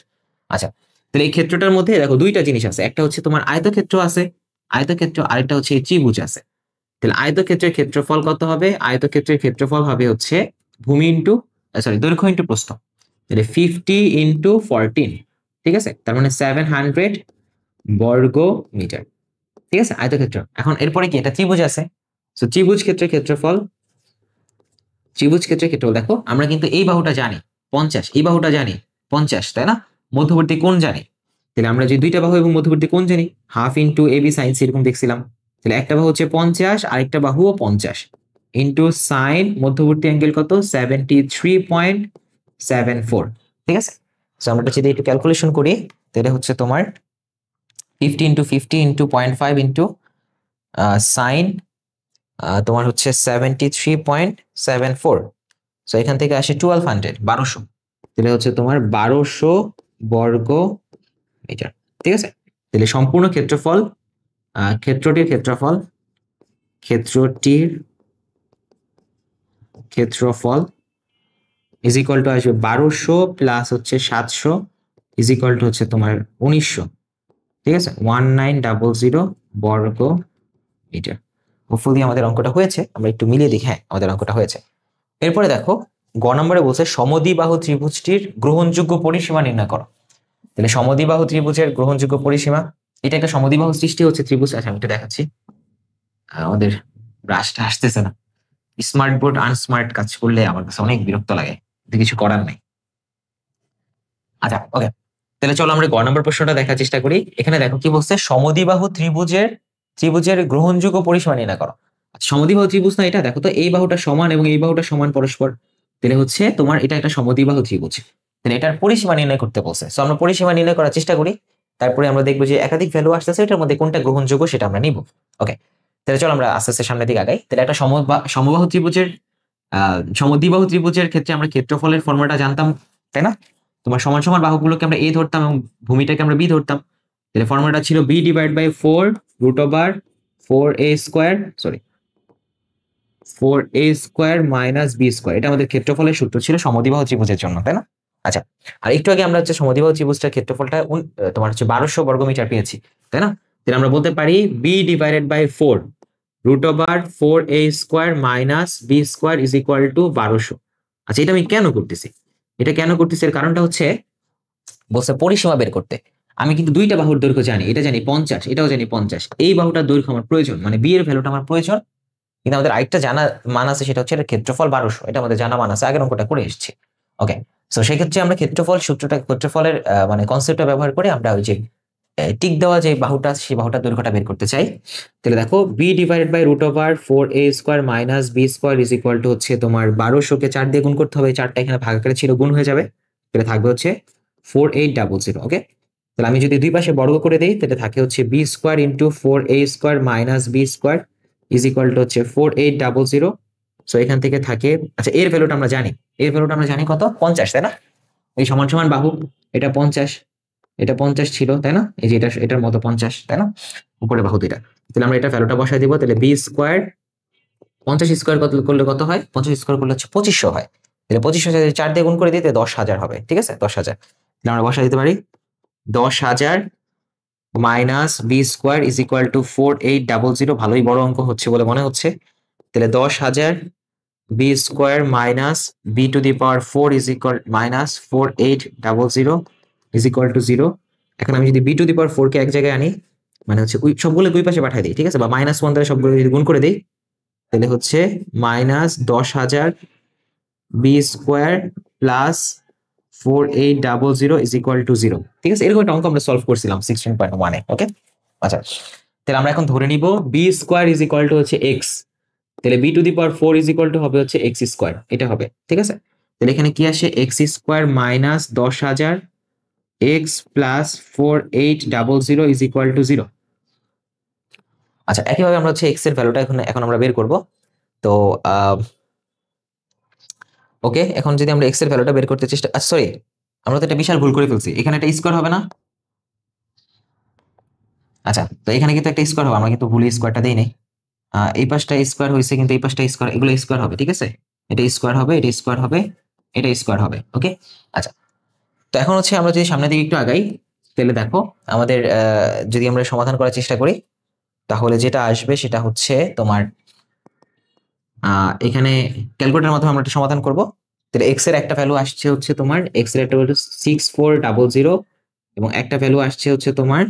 আচ্ছা, তাহলে এই ক্ষেত্রটার মধ্যে দেখো দুইটা জিনিস আছে, একটা হচ্ছে তোমার আয়তক্ষেত্র আছে, আয়তক্ষেত্র, আরেকটা হচ্ছে ত্রিভুজ আছে। তাহলে আয়তক্ষেত্রের ক্ষেত্রফল কত হবে? আয়তক্ষেত্রের ক্ষেত্রফল হবে হচ্ছে ভূমি ইন্টু, সরি, দৈর্ঘ্য ইন্টু প্রস্থ। তাহলে 50 ইন্টু 14, ঠিক আছে, তার মানে 700 বর্গ মিটার। ঠিক আছে, আয়তক্ষেত্র। এখন এরপরে কি, এটা ত্রিভুজ আছে, তো ত্রিভুজ ক্ষেত্রের ক্ষেত্রফল, দেখো আমরা কিন্তু এই বাহুটা জানি 50, এই বাহুটা জানি 50, তাই না? মধ্যবর্তী কোণ জানি, তাহলে আমরা যে দুইটা বাহু এবং মধ্যবর্তী কোণ জানি, half into AB sine C, এরকম দেখছিলাম। তাহলে একটা বাহু হচ্ছে 50, আরেকটা বাহুও 50, ইন্টু সাইন মধ্যবর্তী অ্যাঙ্গেল কত? 73.74। ঠিক আছে, তো আমরা যদি একটু ক্যালকুলেশন করি, তাহলে হচ্ছে তোমার 50 ইন্টু 50 ইন্টু 0.5 ইন্টু সাইন তোমার হচ্ছে 73.74, সো এখান থেকে আসে 1200, 1200, তাহলে হচ্ছে তোমার 1200 বর্গ মিটার। ঠিক আছে, তাহলে সম্পূর্ণ ক্ষেত্রফল, ক্ষেত্রটির ক্ষেত্রফল ইজ ইকুয়াল টু আসবে 1200 প্লাস হচ্ছে 700 ইজ ইকুয়াল টু হচ্ছে তোমার 1900। ঠিক আছে, 1900 বর্গ মিটার। হোপফুলি আমাদের অঙ্কটা হয়েছে, আমরা একটু মিলিয়ে দেখি। হ্যাঁ, আমাদের অঙ্কটা হয়েছে। এরপরে দেখো গ নম্বরে বলছে সমদ্বিবাহু ত্রিভুজটির গ্রহণযোগ্য পরিসীমা নির্ণয় করো। তাহলে সমদ্বিবাহু ত্রিভুজের গ্রহণযোগ্য পরিসীমা, এটা একটা সমদ্বিবাহু সৃষ্টি হচ্ছে ত্রিভুজ। আচ্ছা, আমি একটু দেখাচ্ছি, আমাদের ব্রাশটা আসতেছে না। স্মার্ট বোর্ড আনস্মার্ট কাজ করলে আমার কাছে অনেক বিরক্ত লাগে, কিন্তু কিছু করার নাই। আচ্ছা, ওকে, তাহলে চলো আমরা গ নম্বর প্রশ্নটা দেখার চেষ্টা করি। এখানে দেখো কি বলছে, সমদ্বিবাহু ত্রিভুজের গ্রহণযোগ্য পরিসীমা নির্ণয় করো। সমদ্বিবাহু ত্রিভুজ না এটা, দেখো তো এই বাহুটা সমান এবং এই বাহুটা সমান পরস্পর, তাহলে হচ্ছে তোমার এটা একটা সমদ্বিবাহু ত্রিভুজ, তাহলে এটার পরিসীমা নির্ণয় করতে বলছে। সো আমরা পরিসীমা নির্ণয় করার চেষ্টা করি, তারপরে আমরা দেখবো যে একাধিক ভ্যালু আসতেছে, এটার মধ্যে কোনটা গ্রহণযোগ্য সেটা আমরা নিব। ওকে, তাহলে চলো আমরা আস্তে আস্তে সামনের দিকে আগাই। তাহলে একটা সমদ্বিবাহু ত্রিভুজের ক্ষেত্রে আমরা ক্ষেত্রফলের ফর্মুলাটা জানতাম, তাই না? তোমার সমান সমান বাহুগুলোকে আমরা এ ধরতাম এবং ভূমিটাকে আমরা বি ধরতাম। তাহলে ফর্মুলাটা ছিল b/4 √4a², sorry, 4a² minus b², এটা আমাদের ক্ষেত্রফলের সূত্র ছিল সমদ্বিবাহু ত্রিভুজের জন্য, তাই না? আচ্ছা, আর একটু আগে আমরা হচ্ছে সমদ্বিবাহু ত্রিভুজটার ক্ষেত্রফলটা তোমার হচ্ছে 1200 বর্গমিটার পেয়েছি, তাই না? তাহলে আমরা বলতে পারি b/4 √4a² minus b² is equal two 1200। আচ্ছা, এটা আমি কেন করতেছি? এটা কেন করতেছি এর কারণটা হচ্ছে বলছে পরিসীমা বের করতে। আমি কিন্তু দুইটা বাহুর দৈর্ঘ্য জানি, এটা জানি 50, এটাও জানি 50। এই বাহুটার দৈর্ঘ্য আমার প্রয়োজন, মানে বি এর ভ্যালুটা আমার প্রয়োজন। কিন্তু আমাদের আরেকটা জানা মান আছে, সেটা হচ্ছে এর ক্ষেত্রফল 1200, এটা আমাদের জানা মান আছে, আগের অঙ্কটা করে এসেছি। ওকে, সো সেক্ষেত্রে আমরা ক্ষেত্রফল সূত্রটা, ক্ষেত্রফলের মানে কনসেপ্টটা ব্যবহার করে আমরা ওই যে টিক দেওয়া যে বাহুটা, সেই বাহুটার দৈর্ঘ্যটা বের করতে চাই। তাহলে দেখো b/√4a² minus b² is equal to হচ্ছে তোমার 1200-কে 4 দিয়ে গুণ করতে হবে, 4টা এখানে ভাগ আকারে ছিল, গুণ হয়ে যাবে, তাহলে থাকবে হচ্ছে 4800। ওকে, তাহলে আমি যদি দুই পাশে বর্গ করে দেই, তাহলে থাকে হচ্ছে b² into 4a² minus b² is equal to হচ্ছে 4800। সো এখান থেকে থাকে, আচ্ছা এর ভ্যালুটা আমরা জানি, এর ভ্যালুটা আমরা জানি কত, 50, তাই না? এই সমান সমান বাহু, এটা 50, এটা 50 ছিল, তাই না? এই যে এটা, এটার মতো 50, তাই না? উপরে বাহু দুইটা, তাহলে আমরা এটা ভ্যালুটা বসাই দিব। তাহলে b² 50² কত করলে কত হয়? 50² করলে হচ্ছে 2500 হয়। তাহলে 2500 যদি 4 দিয়ে গুণ করে দিতে 10,000 হবে, ঠিক আছে? 10,000, তাহলে আমরা বসাই দিতে পারি 10,000 minus b² is equal two 4800। ভালোই বড় অঙ্ক হচ্ছে বলে মনে হচ্ছে। তাহলে 10,000 b² minus b⁴ is equal minus 4800 is equal two 0। এখন আমি যদি b⁴ কে এক জায়গায় আনি, মানে হচ্ছে ওই সবগুলো দুই পাশে পাঠিয়ে দিই, ঠিক আছে? বা -1 দ্বারা সবগুলো যদি গুণ করে দিই, তাহলে হচ্ছে minus 10,000 b² plus 4800 is equal two 0, ঠিক আছে? এরকম একটা অঙ্ক আমরা সলভ করছিলাম 16.1-এ। ওকে, আচ্ছা, তাহলে আমরা এখন ধরে নিব b² ইজ ইকুয়াল টু হচ্ছে x, তাহলে b⁴ ইজ ইকুয়াল টু হবে হচ্ছে x², এটা হবে, ঠিক আছে? তাহলে এখানে কি আসে, x² minus 10,000 x plus 4800 is equal two 0। আচ্ছা, একইভাবে আমরা হচ্ছে x এর ভ্যালুটা এখন আমরা বের করব। তো ওকে, এখন যদি আমরা x এর ভ্যালুটা বের করতে চেষ্টা, সরি, আমরা তো একটা বিশাল ভুল করে ফেলছি, এখানে একটা স্কোয়ার হবে না? আচ্ছা, তো এখানে কিন্তু একটা স্কোয়ার হবে, আমরা কিন্তু ভুলে স্কোয়ারটা দেই নাই। এই পাশটা স্কোয়ার হয়েছে, কিন্তু এই পাশটা স্কোয়ার, এগুলো স্কোয়ার হবে, ঠিক আছে? এটা স্কোয়ার হবে, এটা স্কোয়ার হবে, এটা স্কোয়ার হবে। ওকে, আচ্ছা, তো এখন হচ্ছে আমরা যদি সামনের দিকে একটু আগাই, তাহলে দেখো আমাদের যদি আমরা সমাধান করার চেষ্টা করি, তাহলে যেটা আসবে সেটা হচ্ছে তোমার এখানে ক্যালকুলেটরের মাধ্যমে আমরা একটা সমাধান করব। তাহলে এক্স এর একটা ভ্যালু আসছে হচ্ছে তোমার, এক্স এর একটা ভ্যালু 6400 এবং একটা ভ্যালু আসছে হচ্ছে তোমার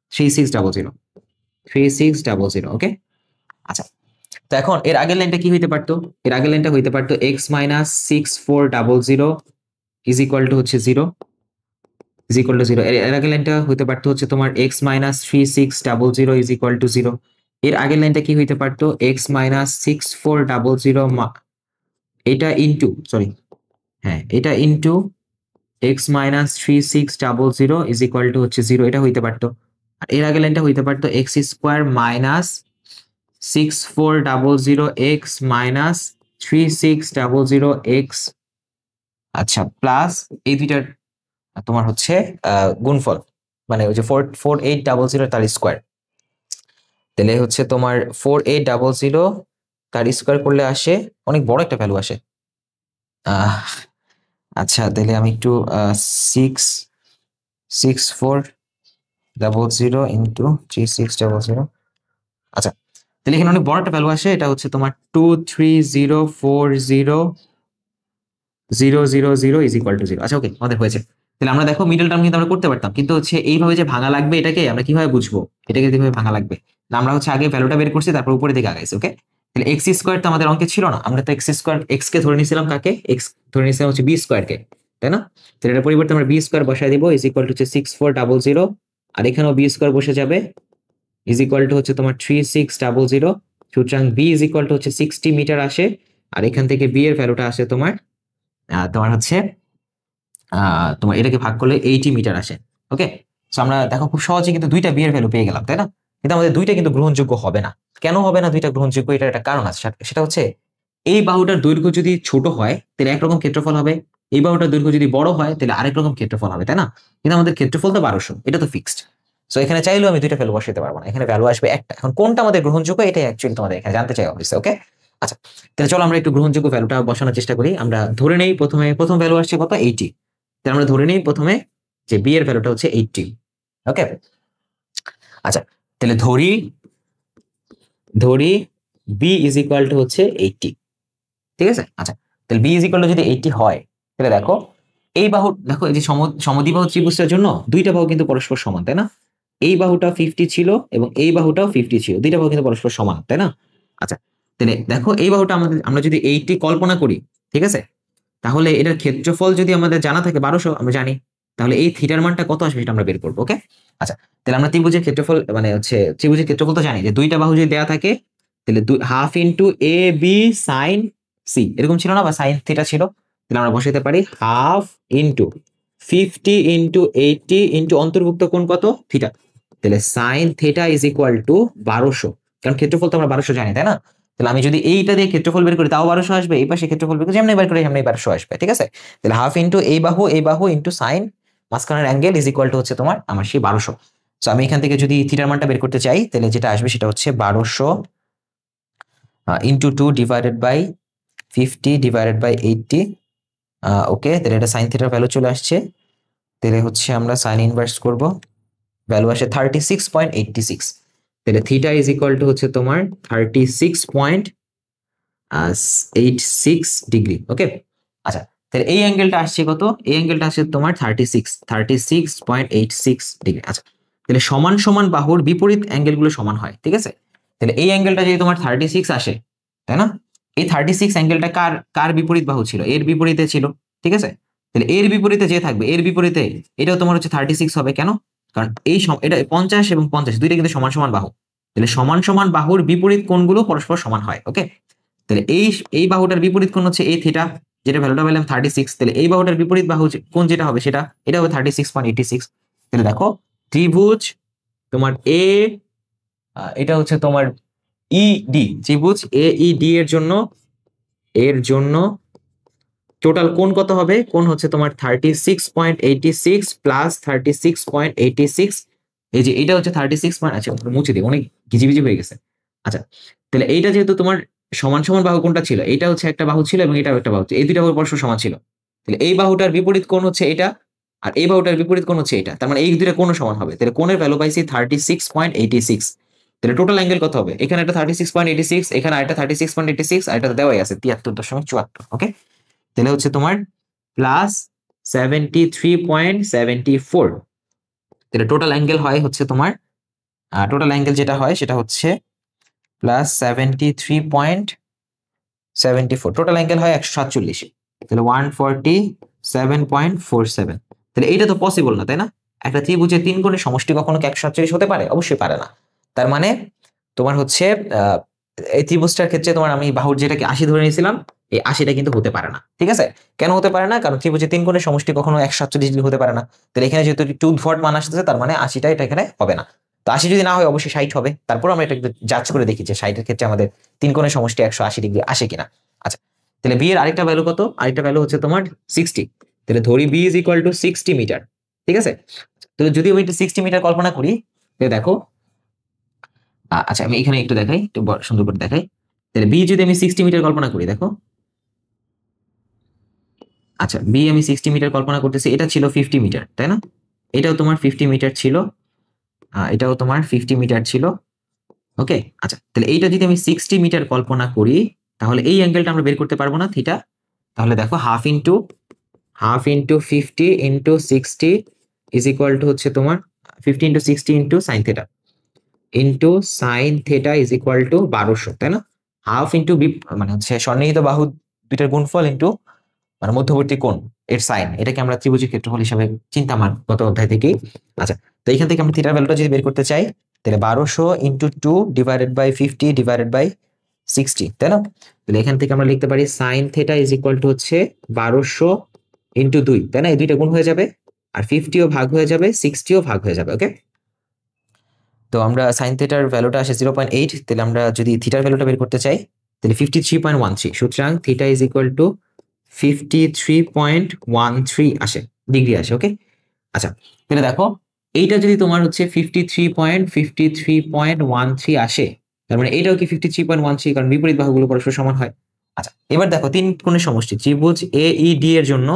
3600। ওকে, আচ্ছা, তো এখন এর আগের লাইনটা কি হইতে পারতো? এর আগের লাইনটা হইতে পারতো x minus 6400 is equal to হচ্ছে 0, ইজ ইকুয়াল টু 0। এর আগের লাইনটা হইতে পারতো হচ্ছে তোমার x minus 3600 is equal two 0। এর আগের লাইনটা কি হইতে পারতো, x মাইনাস 6400 এটা ইনটু, সরি, হ্যাঁ, এটা into x minus 3600 is equal to হচ্ছে 0, এটা হইতে পারতো। আর এর আগের লাইনটা হইতে পারতো x² minus 6400x minus 3600x, আচ্ছা, প্লাস এই দুইটার তোমার হচ্ছে গুণফল, মানে ওই যে 4800 তার স্কোয়ার। তাহলে হচ্ছে তোমার 4800 তার স্কোয়ার করলে আসে অনেক বড় একটা ভ্যালু আসে। আচ্ছা, তাহলে আমি একটু 6400 ইন্টু 3600, আচ্ছা, তাহলে এখানে অনেক বড় একটা ভ্যালু আসে, এটা হচ্ছে তোমার 2304000 ইজ ইকুয়াল টু 0। আচ্ছা, ওকে, আমাদের হয়েছে। তাহলে আমরা দেখো মিডল টার্ম কিন্তু আমরা করতে পারতাম, কিন্তু হচ্ছে এইভাবে যে ভাঙা লাগবে এটাকে আমরা কিভাবে বুঝবো, এটাকে কিভাবে ভাঙা লাগবে? আমরা হচ্ছে আগে ভ্যালুটা বের করছি, তারপর উপরে দিকে আগাইছি। ওকে, তাহলে x² তো আমাদের অঙ্কে ছিল না, আমরা তো x² x কে ধরে নিয়েছিলাম, কাকে? x ধরে নিয়েছিলাম হচ্ছে b² কে, তাই না? তাহলে এটার পরিবর্তে আমরা b² বসাই দিব, ইজ ইকুয়াল টু হচ্ছে 6400, আর এখানেও b² বসে যাবে, ইজ ইকুয়াল টু হচ্ছে তোমার 3600। সুতরাং b ইজ ইকুয়াল টু হচ্ছে 60 মিটার আসে, আর এখান থেকে b এর ভ্যালুটা আসে তোমার তোমার হচ্ছে তোমার এটাকে ভাগ করলে 80 মিটার আসে। ওকে, সো আমরা দেখো খুব সহজে কিন্তু দুইটা বি এর ভ্যালু পেয়ে গেলাম, তাই না? কিন্তু আমাদের দুইটা কিন্তু গ্রহণযোগ্য হবে না। কেন হবে না দুইটা গ্রহণযোগ্য? এটার একটা কারণ আছে, সেটা হচ্ছে এই বাহুটার দৈর্ঘ্য যদি ছোট হয় তাহলে একরকম ক্ষেত্রফল হবে, এই বাহুটার দৈর্ঘ্য যদি বড় হয় তাহলে আরেক রকম ক্ষেত্রফল হবে, তাই না? কিন্তু আমাদের ক্ষেত্রফল তো 1200, এটা তো ফিক্সড। সো এখানে চাইলেও আমি দুইটা ভ্যালু বসাতে পারবো না, এখানে ভ্যালু আসবে একটা। এখন কোনটা আমাদের গ্রহণযোগ্য, এটাই অ্যাকচুয়ালি তোমাদের এখানে জানতে চাই, অবশ্যই। ওকে, আচ্ছা, তাহলে চলো আমরা একটু গ্রহণযোগ্য ভ্যালুটা বসানোর চেষ্টা করি। আমরা ধরে নেই প্রথম ভ্যালু আসছে কত 80, তাহলে আমরা ধরে নেই প্রথমে যে বি এর ভ্যালুটা হচ্ছে 80। ওকে, আচ্ছা তাহলে ধরি বি ইজ ইকুয়াল টু হচ্ছে 80, ঠিক আছে। আচ্ছা তাহলে বি ইজ ইকুয়াল টু যদি 80 হয়, তাহলে দেখো এই বাহু, দেখো এই যে সমদ্বিবাহু ত্রিভুজের জন্য দুইটা বাহু কিন্তু পরস্পর সমান, তাই না? এই বাহুটা 50 ছিল এবং এই বাহুটাও 50 ছিল, দুইটা বাহু কিন্তু পরস্পর সমান, তাই না? আচ্ছা তাহলে দেখো এই বাহুটা আমরা যদি 80 কল্পনা করি, ঠিক আছে, তাহলে এটার ক্ষেত্রফল যদি আমাদের জানা থাকে 1200, আমরা জানি, তাহলে এই থিটার মানটা কত আসবে সেটা আমরা বের করবো। ওকে, আচ্ছা তাহলে আমরা ত্রিভুজের ক্ষেত্রফল মানে হচ্ছে ত্রিভুজের ক্ষেত্রফল তো জানি যে দুইটা বাহু যদি দেওয়া থাকে তাহলে half into A B sign C, এরকম ছিল না, বা সাইন থিটা ছিল, তাহলে আমরা বসাইতে পারি হাফ ইন্টু 50 ইন্টু 80 ইন্টু অন্তর্ভুক্ত কোণ কত থিটা, তাহলে sign theta is equal two 1200, কারণ ক্ষেত্রফল তো আমরা 1200 জানি, তাই না? তাহলে আমি যদি এইটা দিয়ে ক্ষেত্রফল বের করি তাও 1200 আসবে, এই পাশে ক্ষেত্রফল বের করি যেমনি বের করি যেমনি 1200 আসবে, ঠিক আছে। তাহলে হাফ ইন্টু এই বাহু ইন্টু সাইন মাঝখানের অ্যাঙ্গেল ইজ ইকুয়াল টু হচ্ছে তোমার আমার সেই 1200। সো আমি এখান থেকে যদি থিটার মানটা বের করতে চাই তাহলে যেটা আসবে সেটা হচ্ছে 1200 into 2 divided by 50 divided by 80। Okay, তাহলে এটা সাইন থিটার ভ্যালু চলে আসছে, তাহলে হচ্ছে আমরা সাইন ইনভার্স করব, ভ্যালু আসে 36.86, তাহলে থিটা ইজ ইকুয়াল টু হচ্ছে তোমার 36.86 ডিগ্রি। ওকে, আচ্ছা তাহলে এই অ্যাঙ্গেলটা আসছে কত, এই অ্যাঙ্গেলটা আসছে তোমার 36.86 ডিগ্রি। আচ্ছা তাহলে সমান সমান বাহুর বিপরীত অ্যাঙ্গেলগুলো সমান হয়, ঠিক আছে। তাহলে এই অ্যাঙ্গেলটা যদি তোমার 36 আসে, তাই না, এই 36 অ্যাঙ্গেলটা কার কার বিপরীত বাহু ছিল, এর বিপরীতে ছিল, ঠিক আছে। তাহলে এর বিপরীতে যে থাকবে এর বিপরীতে এটাও তোমার হচ্ছে 36 হবে, কেন? কারণ এটা 50 এবং 50 দুইটা কিন্তু সমান সমান বাহু, তাহলে সমান সমান বাহুর বিপরীত কোণগুলো পরস্পর সমান হয়। ওকে, তাহলে এই বাহুটার বিপরীত কোণ হচ্ছে এই থিটা, যেটা ভ্যালুটা পেলাম 36, তাহলে এই বাহুটার বিপরীত বাহু কোণ যেটা হবে এটা হবে 36.86। তাহলে দেখো ত্রিভুজ তোমার এটা হচ্ছে তোমার ইডি, ত্রিভুজ AED এর জন্য টোটাল কোণ কত হবে, কোণ হচ্ছে তোমার 36.86 প্লাস 36.86, এই যে এটা হচ্ছে 36 পয়েন্ট, আচ্ছা মুছে দিই অনেক ঘিজিবিজি হয়ে গেছে। আচ্ছা তাহলে এইটা যেহেতু তোমার সমান সমান বাহু কোনটা ছিল, এটা হচ্ছে একটা বাহু ছিল এবং এটাও একটা বাহু, এই দুইটা বাহু পরস্পর সমান ছিল, তাহলে এই বাহুটার বিপরীত কোণ হচ্ছে এটা আর এই বাহুটার বিপরীত কোণ হচ্ছে এটা, তার মানে এই দুইটা কোণ সমান হবে, তাহলে কোণের ভ্যালু পাইছি 36.86। তাহলে টোটাল অ্যাঙ্গেল কত হবে, এখানে একটা 36.86, এখানে একটা 36.86, আর এটা দেওয়াই আছে 73.74। ওকে, তাহলে হচ্ছে তোমার প্লাস 73.74, তাহলে টোটাল অ্যাঙ্গেল হয় হচ্ছে তোমার টোটাল অ্যাঙ্গেল যেটা হয় সেটা হচ্ছে প্লাস 73.74, টোটাল অ্যাঙ্গেল হয় 147, তাহলে 147.47। তাহলে এইটা তো পসিবল না, তাই না? একটা ত্রিভুজের তিন কোণের সমষ্টি কখনো কি 147 হতে পারে? অবশ্যই পারে না। তার মানে তোমার হচ্ছে এই ত্রিভুজটার ক্ষেত্রে তোমার আমি বাহুর যেটাকে 80 ধরে নিয়েছিলাম, এই 80টা কিন্তু হতে পারে না, ঠিক আছে। কেন হতে পারে না? কারণ ত্রিভুজের তিন কোণের সমষ্টি কখনো 147 ডিগ্রি হতে পারে না। তাহলে এখানে যেহেতু একটু উদ্ভট মান আসতেছে, তার মানে 80টা এটা এখানে হবে না। তো 80 যদি না হয় অবশ্যই 60 হবে। তারপর আমরা এটা একটু জাজ করে দেখি যে 60 এর ক্ষেত্রে আমাদের তিন কোণের সমষ্টি 180 ডিগ্রি আসে কিনা। আচ্ছা তাহলে বি এর আরেকটা ভ্যালু কত, আরেকটা ভ্যালু হচ্ছে তোমার 60, তাহলে ধরি B is equal to 60 metre, ঠিক আছে। তাহলে যদি আমি 60 মিটার কল্পনা করি, তাহলে দেখো আচ্ছা আমি এখানে একটু দেখাই, একটু সুন্দর করে দেখাই। তাহলে বি যদি আমি 60 মিটার কল্পনা করি, দেখো আচ্ছা বি আমি 60 মিটার কল্পনা করতেছি, এটা ছিল 50 মিটার, তাই না? এটাও তোমার 50 মিটার ছিল, এটাও তোমার 50 মিটার ছিল। ওকে, আচ্ছা তাহলে এইটা যদি আমি 60 মিটার কল্পনা করি, তাহলে এই অ্যাঙ্গেলটা আমরা বের করতে পারবো না থিটা। তাহলে দেখো half into 50 into 60 is equal to হচ্ছে তোমার 50 into 60 into sign theta is equal two 1200, তাই না? হাফ ইন্টু মানে হচ্ছে সন্নিহিত বাহু দুইটার গুণফল ইন্টু মানে মধ্যবর্তী কোণ এর সাইন, এটাকে আমরা ত্রিভুজের ক্ষেত্রফল হিসাবে চিন্তামান গত অধ্যায় থেকেই। আচ্ছা তো এখান থেকে আমরা থিটার ভ্যালুটা যদি বের করতে চাই, তাহলে 1200 into 2 divided by 50 divided by 60, তাই না? তাহলে এখান থেকে আমরা লিখতে পারি sine theta is equal to হচ্ছে 1200 ইন্টু 2, তাই না? এই দুইটা গুণ হয়ে যাবে আর 50ও ভাগ হয়ে যাবে, 60ও ভাগ হয়ে যাবে। ওকে, তো আমরা সাইন থিটার ভ্যালুটা আসে 0.8, তাহলে আমরা যদি থিটার ভ্যালুটা বের করতে চাই তাহলে 53.13, সুতরাং থিটা ইজ ইকুয়াল টু 53.13 আসে, ডিগ্রি আসে। ওকে, আচ্ছা তাহলে দেখো এইটা যদি তোমার হচ্ছে 53.13 আসে, তার মানে এটাও কি 53.13, কারণ বিপরীত বাহুগুলো পরস্পর সমান হয়। আচ্ছা, এবার দেখো তিন কোণের সমষ্টি ত্রিভুজ AED এর জন্য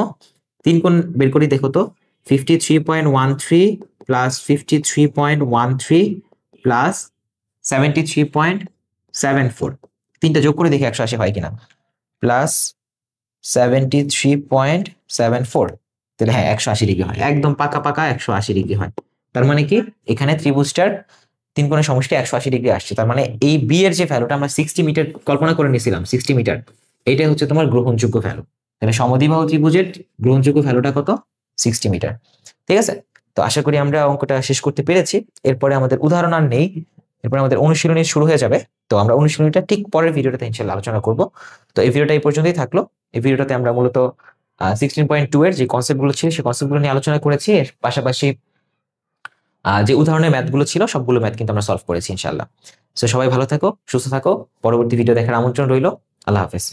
তিন কোণ বের করি, দেখো তো 53.13 প্লাস 53.13 প্লাস 73.74, তিনটা যোগ করে দেখি 180 হয় কিনা। প্লাস 73.74, তাহলে হ্যাঁ 180 ডিগ্রি হয়, একদম পাকা পাকা 180 ডিগ্রি হয়। তার মানে কি এখানে ত্রিভুজটার তিন কোণের সমষ্টি 180 ডিগ্রি আসছে। তার মানে এই বি এর যে ভ্যালুটা আমরা 60 মিটার কল্পনা করে নিয়েছিলাম, 60 মিটার, এটাই হচ্ছে তোমার গ্রহণযোগ্য ভ্যালু। তাহলে সমদ্বিবাহু ত্রিভুজের গ্রহণযোগ্য ভ্যালুটা কত? 60 মিটার। ঠিক আছে, তো আশা করি আমরা অঙ্কটা শেষ করতে পেরেছি। এরপরে আমাদের উদাহরণ আর নেই, এরপরে আমাদের অনুশীলনী শুরু হয়ে যাবে। তো আমরা অনুশীলনীটা ঠিক পরের ভিডিওটাতে ইনশাআল্লাহ আলোচনা করব। তো এই ভিডিওটা এই পর্যন্তই থাকলো। এই ভিডিওটাতে আমরা মূলত 16.2 এর যে কনসেপ্টগুলো ছিল সেই কনসেপ্টগুলো নিয়ে আলোচনা করেছি। এর পাশাপাশি যে উদাহরণের ম্যাথগুলো ছিল সবগুলো ম্যাথ কিন্তু আমরা সলভ করেছি ইনশাআল্লাহ। সো সবাই ভালো থাকো, সুস্থ থাকো, পরবর্তী ভিডিও দেখার আমন্ত্রণ রইল। আল্লাহ হাফেজ।